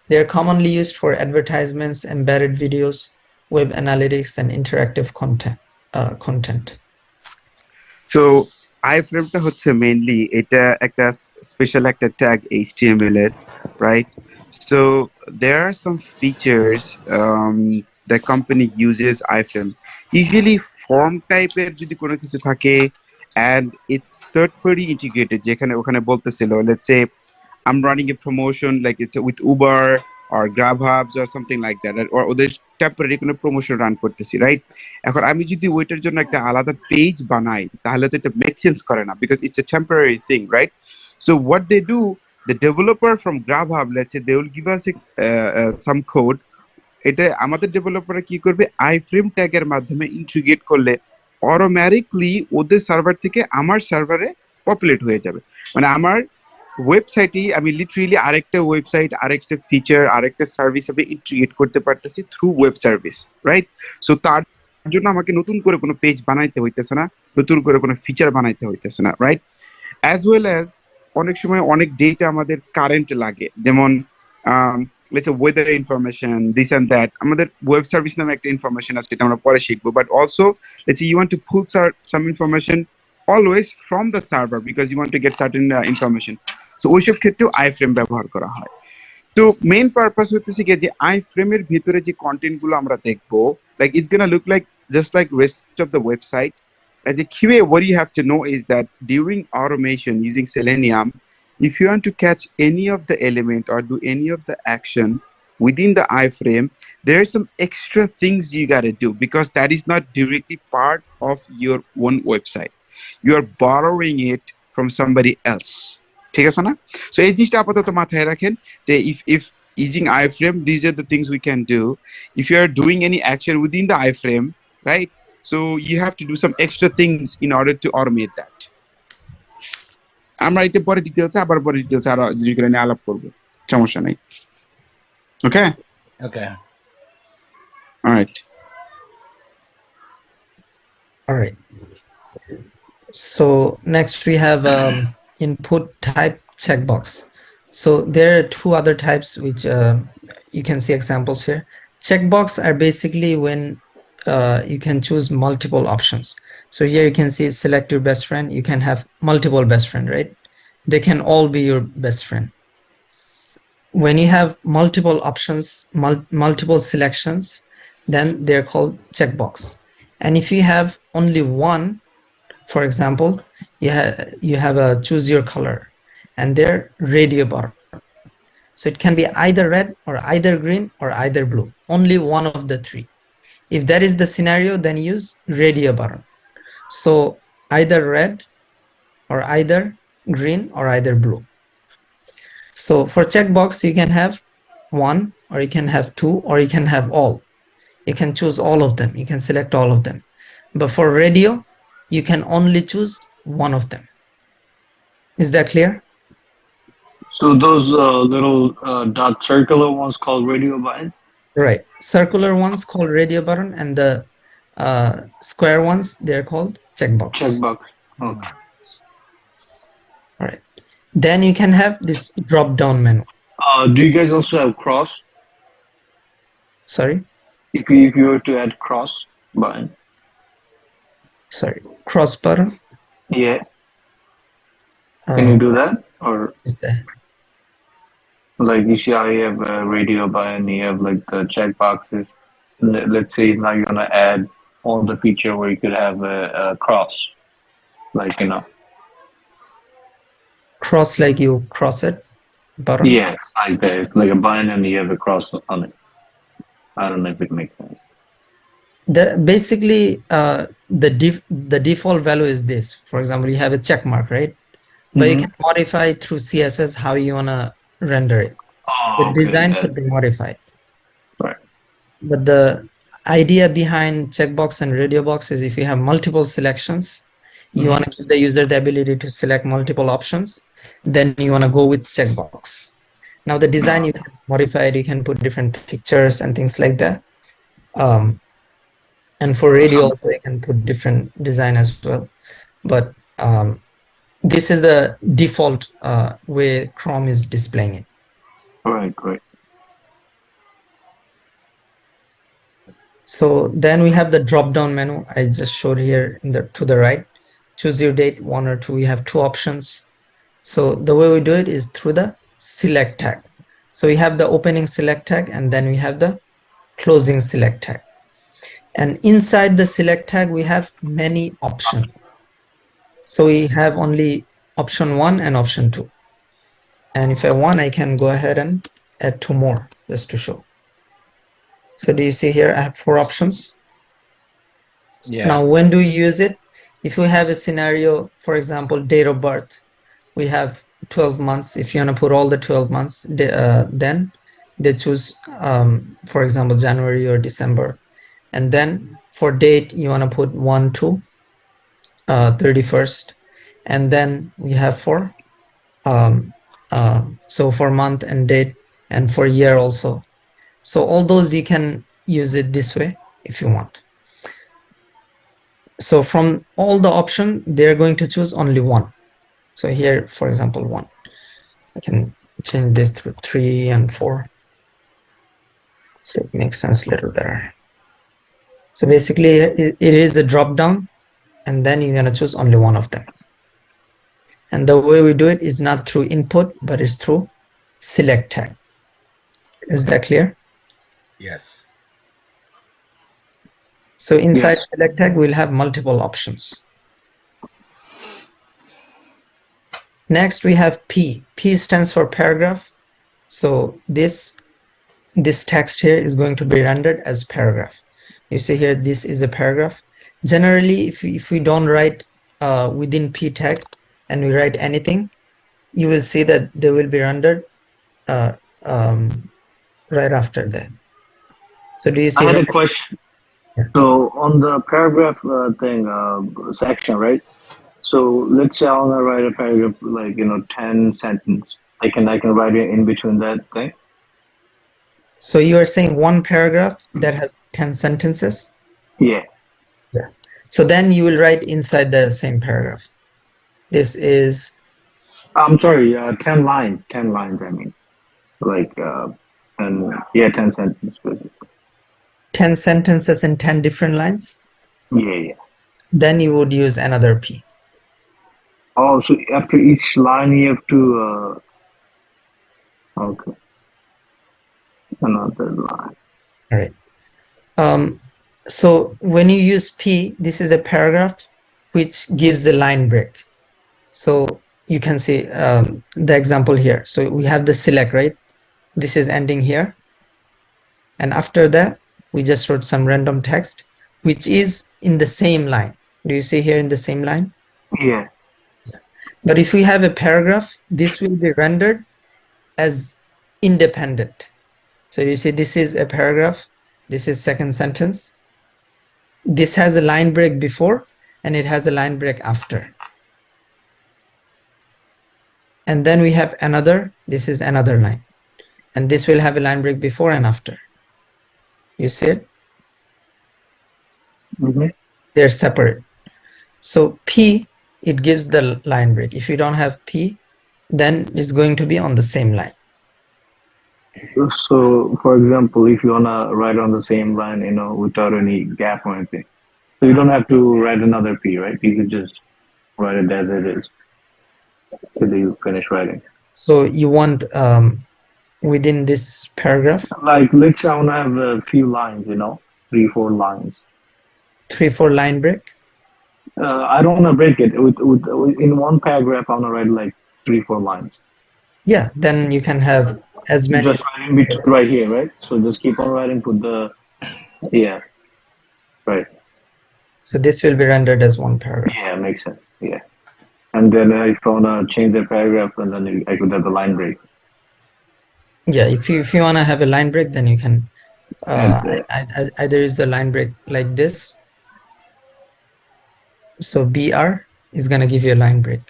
They are commonly used for advertisements, embedded videos, web analytics, and interactive content. So iframe ta hocche mainly eta ekta special ekta tag HTML er, right? So there are some features the company uses iframe. Usually form type er jodi kono kichu thake and it's third party integrated jekhane okhane boltechilo, let's say I'm running a promotion like it's with Uber or GrabHubs or something like that, or ওদের temporary কোনো promotion run করতেছি, right? এখন আমি যদি ওইটার জন্য একটা আলাদা page বানাই তাহলে তো এটা make sense করে না because it's a temporary thing, right? So what they do, the developer from GrabHub, let's say they will give us some code. এটা আমাদের ডেভেলপাররা কি করবে, iframe tag এর মাধ্যমে ইন্টিগ্রেট করলে অটোমেটিকলি ওদের সার্ভার থেকে আমার সার্ভারে পপুলেট হয়ে যাবে। মানে আমার ওয়েবসাইটে আমি লিটারেলি আরেকটা ওয়েবসাইট, আরেকটা ফিচার, আরেকটা সার্ভিস আমি ইন্টিগ্রেট করতে পারতেছি through web service, right? So তার জন্য আমাকে নতুন করে কোনো পেজ বানাইতে হইতেছে না, নতুন করে কোনো ফিচার বানাইতে হইতেছে না, রাইট? অ্যাজ ওয়েল অ্যাজ অনেক সময় অনেক ডেটা আমাদের কারেন্ট লাগে, যেমন let's say weather information, this and that. আমাদের ওয়েব সার্ভিস নামে একটা ইনফরমেশন আছে, এটা আমরা পরে শিখবো, but also let's say you want to pull some information always from the server because you want to get certain information. So ওইসব ক্ষেত্রেও iframe ব্যবহার করা হয়। তো মেইন পারপাস হচ্ছে কি যে iframe এর ভিতরে যে কন্টেন্ট গুলো আমরা দেখবো, like it's gonna look like just like rest of the website. As a QA, what you have to know is that during automation using Selenium, if you want to catch any of the element or do any of the action within the iframe, there are some extra things you gotta do because that is not directly part of your own website. You are borrowing it from somebody else. ঠিক আছে না? So এই জিনিসটা আপাতত মাথায় রাখেন যে if using iframe, these are the things we can do. If you are doing any action within the iframe, right? So you have to do some extra things in order to automate that. আমরা এটা পরে ডিটেইলসে আবার পরে ডিটেইলসে আরো জিনিস করে নিয়ে আলাপ করব, সমস্যা নাই। ওকে Okay. Alright All right. So next we have input type checkbox. So there are two other types which you can see examples here. Checkbox are basically when you can choose multiple options. So here you can see select your best friend. You can have multiple best friend, right? They can all be your best friend. When you have multiple options, multiple selections, then they're called checkbox. And if you have only one, for example, you have a choose your color, and they're radio button. So it can be either red or either green or either blue, only one of the three. If that is the scenario, then use radio button. So either red or either green or either blue. So for checkbox, you can have one, or you can have two, or you can have all. You can choose all of them. You can select all of them. But for radio, you can only choose one of them. Is that clear? So those little dot circular ones called radio button. Right. Circular ones called radio button, and the square ones, they're called checkbox. Checkbox. Okay. All right. Then you can have this drop down menu. Do you guys also have cross? Sorry. If you were to add cross button. Sorry. Cross button. Yeah. Can you do that? Or Is there? like you see how you have a radio button, you have like the check boxes. Let's say now you're gonna add all the feature where you could have a cross, like, you know. Cross, like you cross it button? Yes, like that. It's like a button and you have a cross on it. I don't know if it makes sense. Basically, the default value is this. For example, you have a check mark, right? But you can modify through CSS how you wanna render it. Oh, The okay. design could be modified. Right. But the idea behind checkbox and radio box is if you have multiple selections, you want to give the user the ability to select multiple options, then you want to go with checkbox. Now the design, you can modify it, you can put different pictures and things like that. And for radio also, you can put different design as well. But this is the default way Chrome is displaying it. Right, right. So then we have the drop down menu I just showed here in the to the right. Choose your date, 1 or 2. We have 2 options. So the way we do it is through the select tag. So we have the opening select tag, and then we have the closing select tag. And inside the select tag, we have many options. So we have only option 1 and option 2. And if I want, I can go ahead and add 2 more just to show. So do you see here, I have 4 options. Yeah. Now, when do you use it? If we have a scenario, for example, date of birth, we have 12 months. If you want to put all the 12 months, then they choose, for example, January or December. And then for date, you want to put 1 to 31st. And then we have for, so for month and date, and for year also. So all those you can use it this way if you want. So from all the options, they're going to choose only 1. So here, for example, 1. I can change this to 3 and 4. So it makes sense a little better. So basically, it is a drop down, and then you're going to choose only 1 of them. And the way we do it is not through input, but it's through select tag. Is that clear? Yes. So inside select tag, we'll have multiple options. Next, we have P. P stands for paragraph. So this text here is going to be rendered as paragraph. You see here, this is a paragraph. Generally, if we don't write within P tag and we write anything, you will see that they will be rendered right after that. So do you see? I had a question. Yeah. So on the paragraph section, right? So let's say I want to write a paragraph like 10 sentences. I can write it in between that thing. So you are saying one paragraph that has 10 sentences? Yeah. Yeah. So then you will write inside the same paragraph. This is. I'm sorry. 10 lines. 10 lines. I mean, like 10 sentences. Basically. 10 sentences in 10 different lines? Yeah. Then you would use another P. Oh, so after each line you have to okay, another line. All right. So when you use P, this is a paragraph which gives the line break. So you can see the example here. So we have the select, right? This is ending here. And after that, we just wrote some random text, which is in the same line. Do you see here in the same line? Yeah. But if we have a paragraph, this will be rendered as independent. So you see, this is a paragraph. This is second sentence. This has a line break before, and it has a line break after. And then we have another, this is another line. And this will have a line break before and after. You see it? Mm-hmm. They're separate. So P, it gives the line break. If you don't have P, then it's going to be on the same line. So, for example, if you wanna write on the same line, you know, without any gap or anything, so you don't have to write another P, right? You can just write it as it is till you finish writing. So you want within this paragraph, Like, let's say I wanna have a few lines, you know, 3-4 lines. 3-4 line break. I don't wanna break it with in one paragraph. I wanna write like 3-4 lines. Yeah, then you can have as many. Just writing between right here, right? So just keep on writing. Put the right. So this will be rendered as one paragraph. Yeah, makes sense. Yeah, and then if I wanna change the paragraph, and then I could have the line break. Yeah, if you wanna have a line break, then you can either use the line break like this. So BR is gonna give you a line break.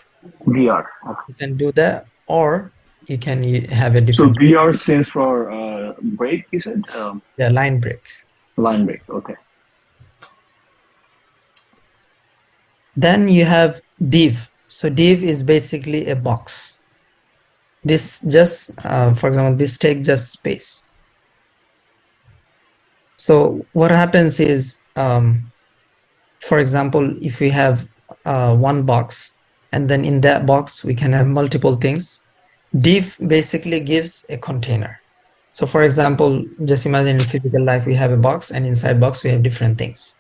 BR. You can do that, or you can have a So different. BR stands for break. You said Yeah, line break. line break. Okay. Then you have div. So div is basically a box. This just, for example, this take just space. So what happens is, for example, if we have one box, and then in that box we can have multiple things, div basically gives a container. So for example, just imagine in physical life we have a box, and inside box we have different things.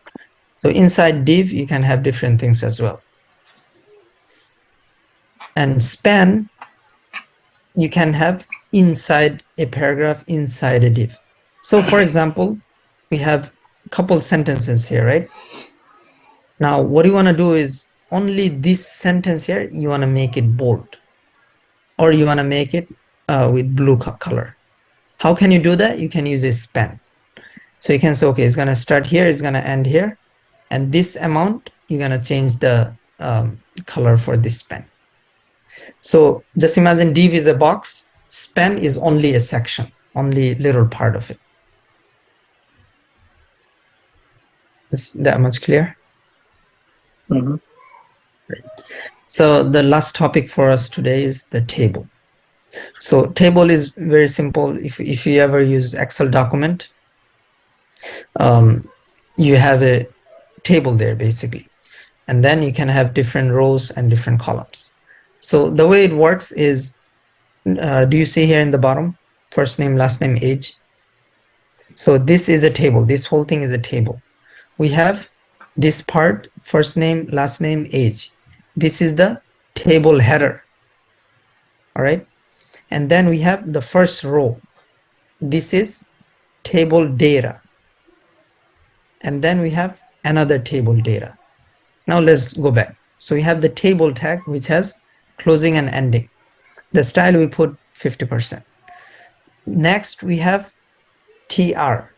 So inside div you can have different things as well. And span you can have inside a paragraph, inside a div. So for example, we have a couple sentences here, right? Now what you want to do is only this sentence here, you want to make it bold, or you want to make it with blue color. How can you do that? You can use a span. So you can say, okay, it's going to start here, it's going to end here, and this amount you're going to change the color for this span. So just imagine div is a box, span is only a section, only little part of it. Is that much clear? Mm-hmm. Great. So the last topic for us today is the table. So table is very simple. If you ever use Excel document, you have a table there basically, and then you can have different rows and different columns. So the way it works is, do you see here in the bottom, first name, last name, age? So this is a table. This whole thing is a table. We have this part, first name, last name, age. This is the table header. All right. And then we have the first row. This is table data. And then we have another table data. Now let's go back. So we have the table tag, which has closing and ending. The style we put 50%. Next we have TR.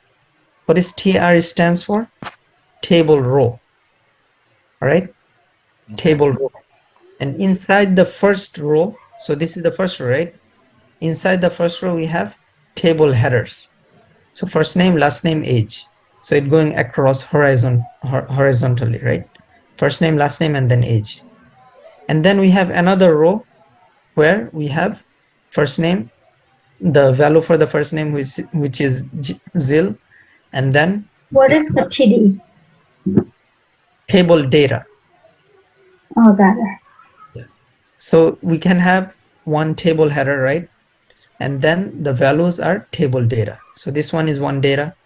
What is TR stands for? Table row. All right, table row. And inside the first row, so this is the first row, right? Inside the first row we have table headers. So first name, last name, age. So it going across horizontally, right? First name, last name, and then age. And then we have another row where we have first name, the value for the first name, which is ZIL, and then What is TD? table data. Oh, got it. Yeah. So we can have one table header, right? And then the values are table data. So this one is one data,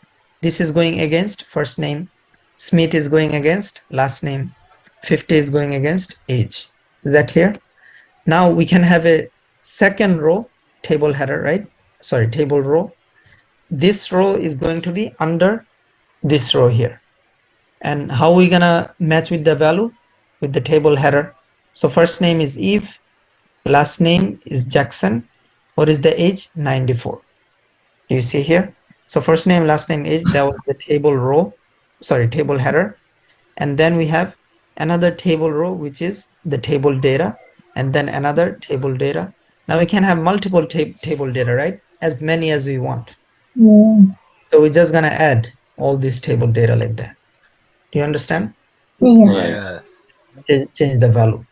This is going against first name. Smith is going against last name. 50 is going against age. Is that clear? Now we can have a second row, table header, right? Sorry, table row. This row is going to be under this row here. And how are we gonna match with the value? With the table header. So first name is Eve, last name is Jackson. What is the age? 94. Do you see here? So first name, last name, age, that was the table row, sorry, table header. And then we have another table row, which is the table data, and then another table data. Now we can have multiple table data, right? As many as we want. Yeah. So we're just gonna add all this table data like that. Do you understand? Yeah. Yes. Change the value.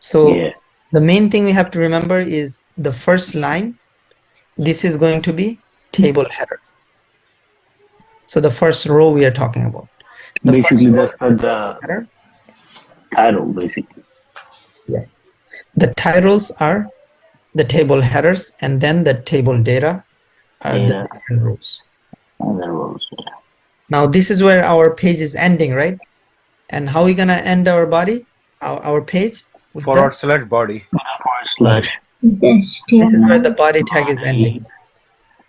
So Yeah. the main thing we have to remember is the first line. This is going to be table header. So the first row we are talking about. The Basically, first row that's is the header. title, basically. The titles are the table headers, and then the table data are the Data. different rows. And then rows. Yeah. Now this is where our page is ending, right? And how are we gonna end our body, our page? With Forward slash body. Forward slash. this is where the HTML. body tag is ending.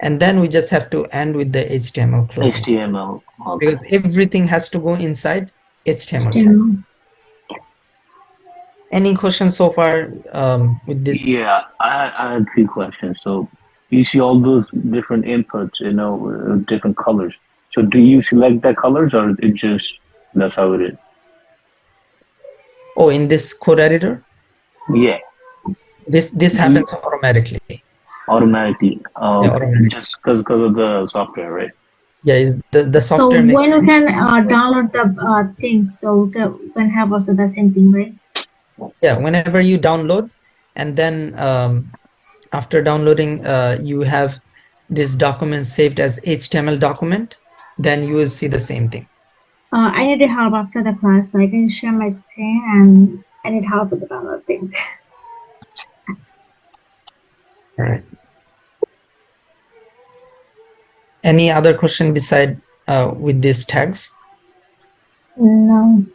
And then we just have to end with the HTML closing. HTML. Okay. Because everything has to go inside HTML tag. HTML. Any questions so far with this? Yeah, I had 3 questions. So you see all those different inputs, different colors. So do you select the colors, or it just that's how it is? Oh, in this code editor, Yeah, this happens automatically. automatically. automatically. Just because of the software, right? Yeah, is the So software makes when we can download the things, so we can have also the same thing, right? yeah, whenever you download, and then after downloading you have this document saved as HTML document, then you will see the same thing. I need help after the class, so I can share my screen, and I need help with the download things. All right. Any other question beside with these tags? No.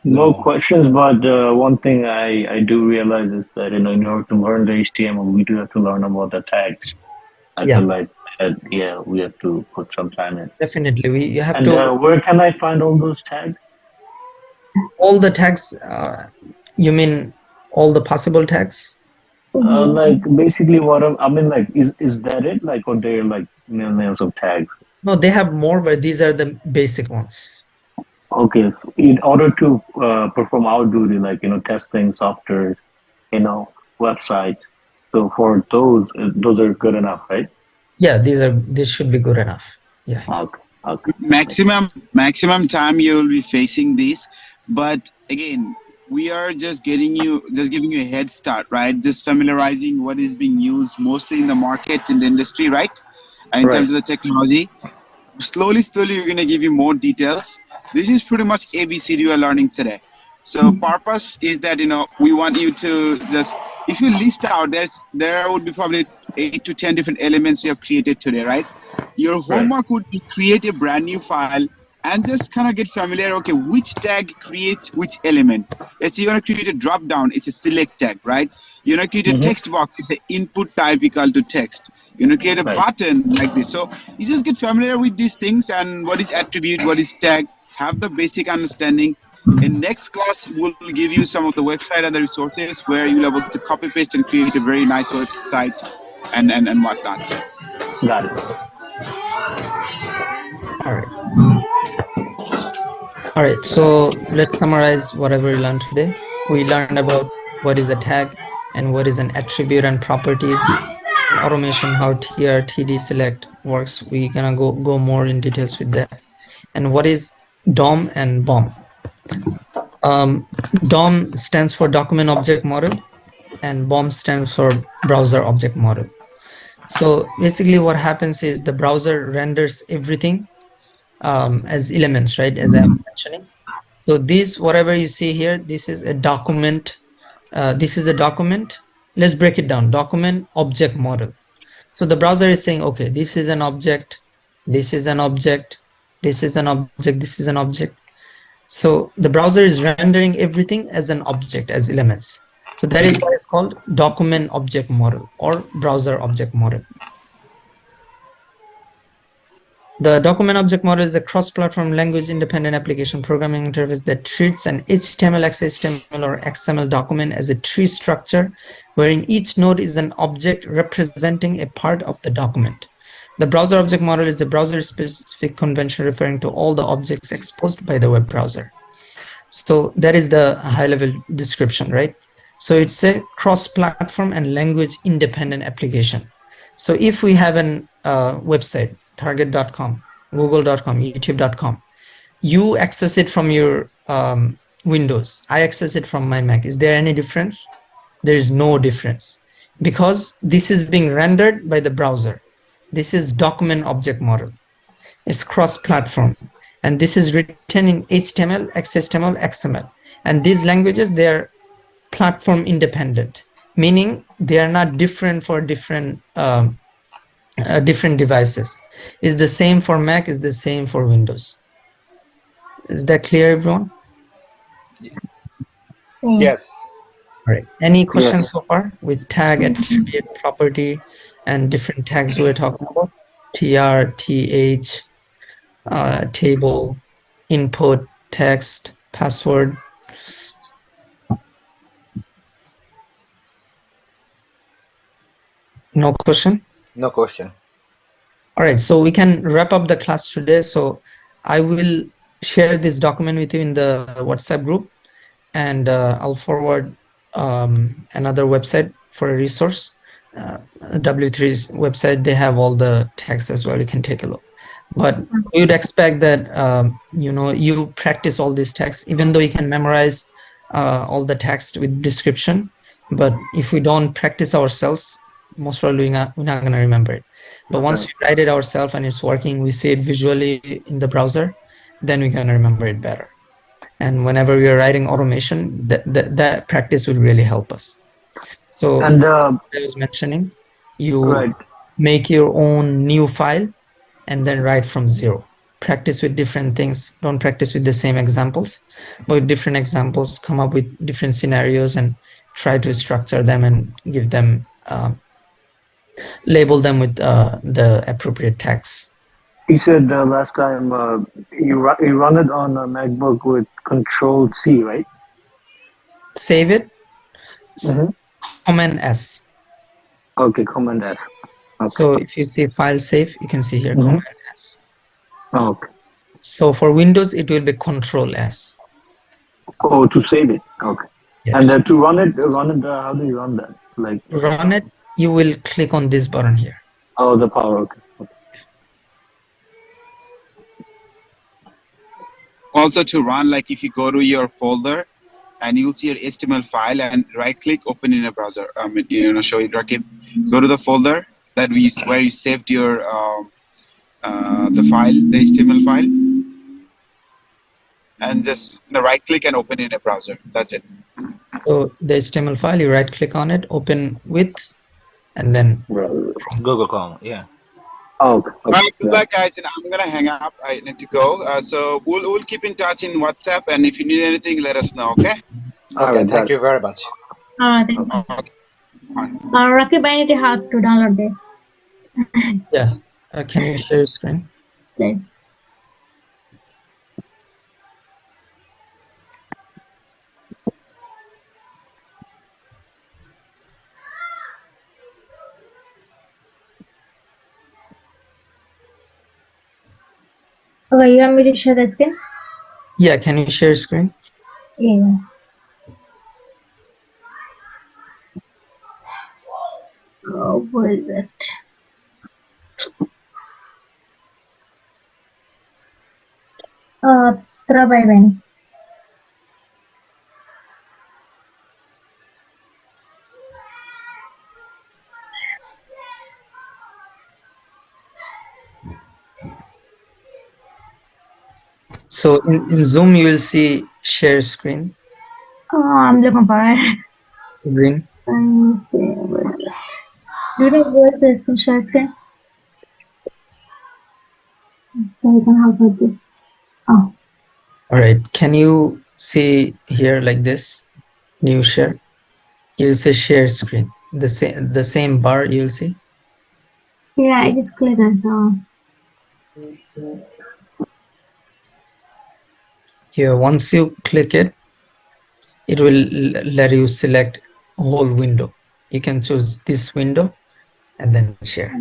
No questions, but one thing I do realize is that in order to learn the HTML, we do have to learn about the tags. I Yeah. feel like we have to put some time in. Definitely, you have And to where can I find all those tags? all the tags. You mean all the possible tags? Like basically I mean, like is that it? Like, or there are like millions of tags? No, they have more, but these are the basic ones. Okay, in order to perform our duty, like testing software, websites. So for those are good enough, right? Yeah, this should be good enough. Yeah. Okay. Maximum time you will be facing this, but again, we are just giving you a head start, right? Just familiarizing what is being used mostly in the market, in the industry, right? And in terms of the technology, slowly we're going to give you more details. This is pretty much ABCD you are learning today. So purpose is that we want you to just, if you list out, there would be probably 8 to 10 different elements you have created today, right? Your homework would be create a brand new file and just kind of get familiar. Okay, which tag creates which element? Let's say you want to create a drop down, it's a select tag, right? You want to create a text box, it's an input type equal to text. You want to create a button like this. So you just get familiar with these things and what is attribute, what is tag, have the basic understanding. In next class, we'll give you some of the website and the resources where you'll be able to copy paste and create a very nice website and whatnot. Got it. All right, so let's summarize whatever we learned today. We learned about what is a tag and what is an attribute and property, and automation, how TR, TD select works. We're gonna go more in details with that. And what is DOM and BOM. DOM stands for Document Object Model, and BOM stands for Browser Object Model. So basically what happens is the browser renders everything as elements, right, as I'm mentioning. So this, whatever you see here, this is a document. Let's break it down. Document object model. So the browser is saying, okay, this is an object, this is an object, This is an object, this is an object. So the browser is rendering everything as an object, as elements. So that is why it's called document object model or browser object model. The document object model is a cross-platform language independent application programming interface that treats an HTML, XHTML, or XML document as a tree structure wherein each node is an object representing a part of the document. The browser object model is the browser-specific convention referring to all the objects exposed by the web browser. So that is the high-level description, right? So it's a cross-platform and language-independent application. So if we have an website, target.com, google.com, youtube.com, you access it from your Windows, I access it from my Mac. Is there any difference? There is no difference because this is being rendered by the browser. This is document object model. It's cross-platform, and this is written in HTML, XHTML, XML. And these languages, they are platform independent, meaning they are not different for different devices. Is the same for Mac, is the same for Windows. Is that clear, everyone? Yes. All right. Any questions so far with tag, attribute, property, and different tags we're talking about? TR, TH, table, input, text, password. No question? No question. All right, so we can wrap up the class today. So I will share this document with you in the WhatsApp group, and I'll forward another website for a resource. W3's website, they have all the text as well. You can take a look. But you'd expect that you practice all these texts, even though you can memorize all the text with description. But if we don't practice ourselves, most probably we're not going to remember it. But once we write it ourselves and it's working, we see it visually in the browser, then we can remember it better. And whenever we are writing automation, that practice will really help us. So And I was mentioning, you right. make your own new file and then write from zero. Practice with different things. Don't practice with the same examples, but with different examples, come up with different scenarios and try to structure them and give them, label them with the appropriate tags. You said last time you run it on a MacBook with Control-C, right? Save it, Mm-hmm. Command S. Okay, Command S. Okay. So if you see file save, you can see here Command S. Okay. So for Windows, it will be Control S. Oh, to save it. Okay. Yeah, And to run it, how do you run that? Like run it, you will click on this button here. Oh, the power. Okay. Also to run, like if you go to your folder and you'll see your HTML file and right click, open in a browser. Show it, Rakib. Go to the folder where you saved your the file, the HTML file, and just right click and open in a browser. That's it. So the HTML file, you right click on it, open with, and then Google Chrome. Yeah. Oh, okay. All right, good luck, guys, and I'm gonna hang up. I need to go. So we'll keep in touch in WhatsApp, and if you need anything, let us know. Okay. Okay. Thank you very much. Thank you. Okay. Rakib, I need to how to download this. yeah. Can you share your screen? Please. Okay, you want me to share the screen? Yeah, can you share your screen? Yeah. Oh, what is it? Try Ben. So in Zoom, you will see share screen. Oh, I'm looking for it. Green. Do you know where the share screen? So you can help with this. Oh, All right. Can you see here like this? New share. You'll see share screen. The same bar you'll see. yeah, I just click on so. Here, once you click it, it will let you select whole window. You can choose this window and then share.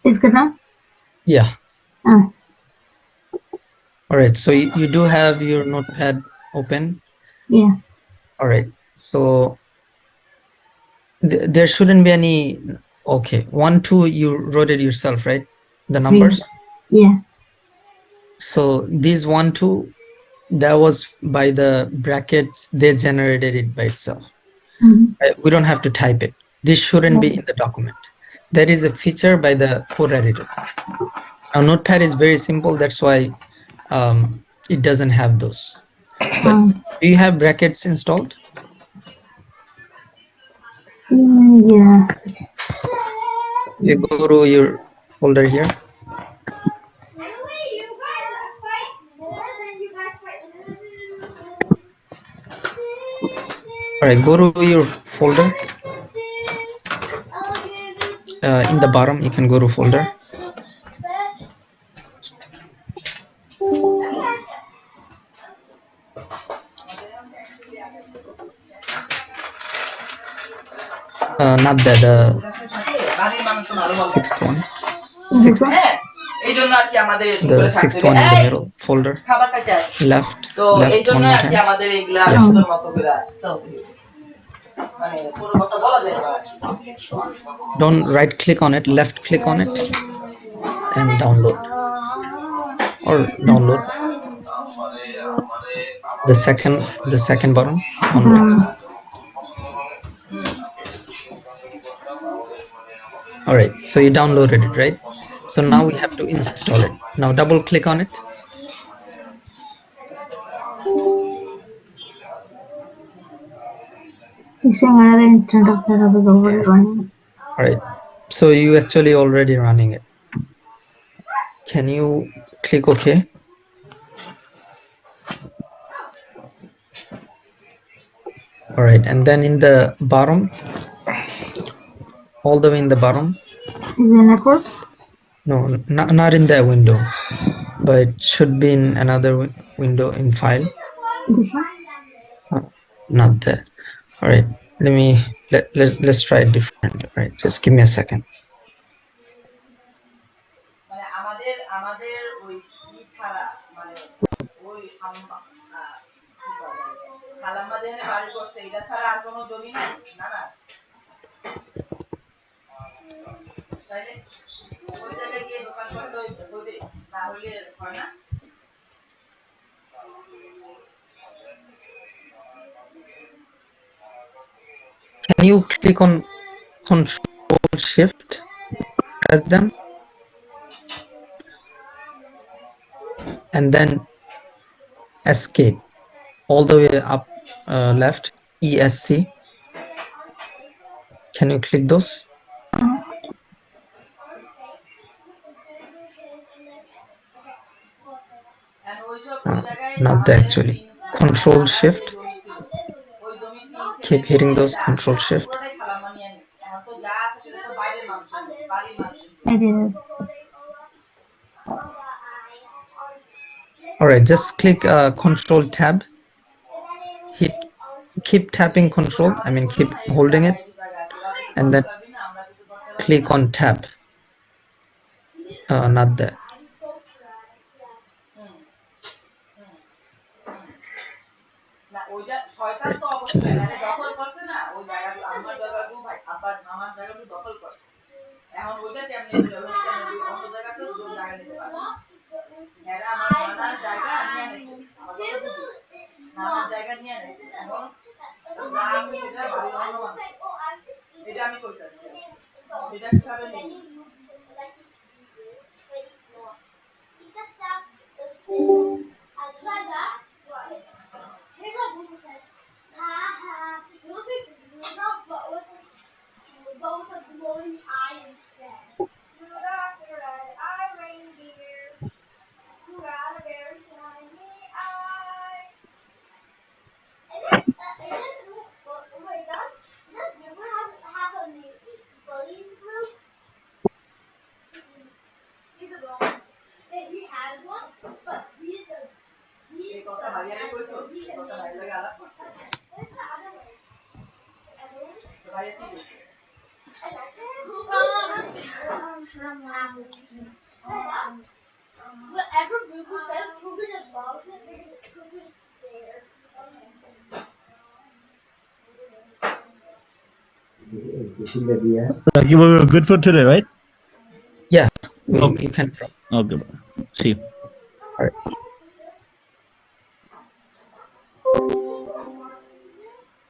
It's good now? Yeah. Oh, All right. So you do have your notepad open. yeah. All right. So there shouldn't be any. Okay. 1, 2, you wrote it yourself, right? The numbers. Yeah. So these 1, 2, that was by the brackets. They generated it by itself. Mhm. We don't have to type it. This shouldn't be in the document. There is a feature by the code editor. Now Notepad is very simple. That's why it doesn't have those. But do you have brackets installed? Yeah. You go to your folder here. All right, go to your folder. In the bottom, you can go to folder. Not that, the sixth one. Sixth. হ্যাঁ এই জন্য আর কি আমাদের The করে থাকতে sixth হবে one in the এই middle folder. খাবার খাইতে আয়। Left, তো এই left জন্য one more আর কি time. আমাদের এগুলা Yeah. সুন্দর মতো করে চলতে হবে। মানে কোনো কথা বলা যায় না Don't right click on it, left click on it and download or download the second button, download. All right, so you downloaded it, right? So now we have to install it. Now double click on it. You're saying another instant of setup is already running. All right, so you actually already running it. Can you click OK? All right, and then in the bottom, all the way in the bottom. Is it network? No, not in that window, but it should be in another window in file. This one? Not that. All right, let's try it different. All right, just give me a second. মানে আমাদের আমাদের ওই ই ছাড়া মানে ওই খালাম্মা যেখানে বাড়ি করছে এটা ছাড়া আর কোনো জমি নাই না না তাইলে ওই জায়গায় গিয়ে দোকান করতে হবে না হলে হয় না Can you click on Control Shift, press them, and then Escape all the way up left, ESC. Can you click those? Not that actually. Control Shift. Keep hitting those. Control Shift. I did. All right, just click Control Tab. Keep tapping Control. I mean, keep holding it, and then click on Tab. Not that. না ওইটা শয়তান তো অবশ্যই জায়গাটা দখল করছে না ওই জায়গাটা আমার জায়গাটা ভাই আবার আমার জায়গাটা দখল করছে এখন ওইটা কেমনে অন্য জায়গাতেও জায়গা নিতে পারে এরা আমার নানার জায়গা নিয়ে নিছে আমার নানার জায়গা নিয়ে নিছে এখন যা আছে এটা বাড়ি অন্য মানুষ এটা আমি কইতাছি এটা কিভাবে নেই এই কথা ভাইয়ারে কইছো এই কথা ভাইয়ের লগে আলাপ করছো তো ভাইয়া কি বলছে Whatever Google says, Google just loves it because Google's scared. You were good for today, right? Yeah, Okay. you can. Okay. See you. All right.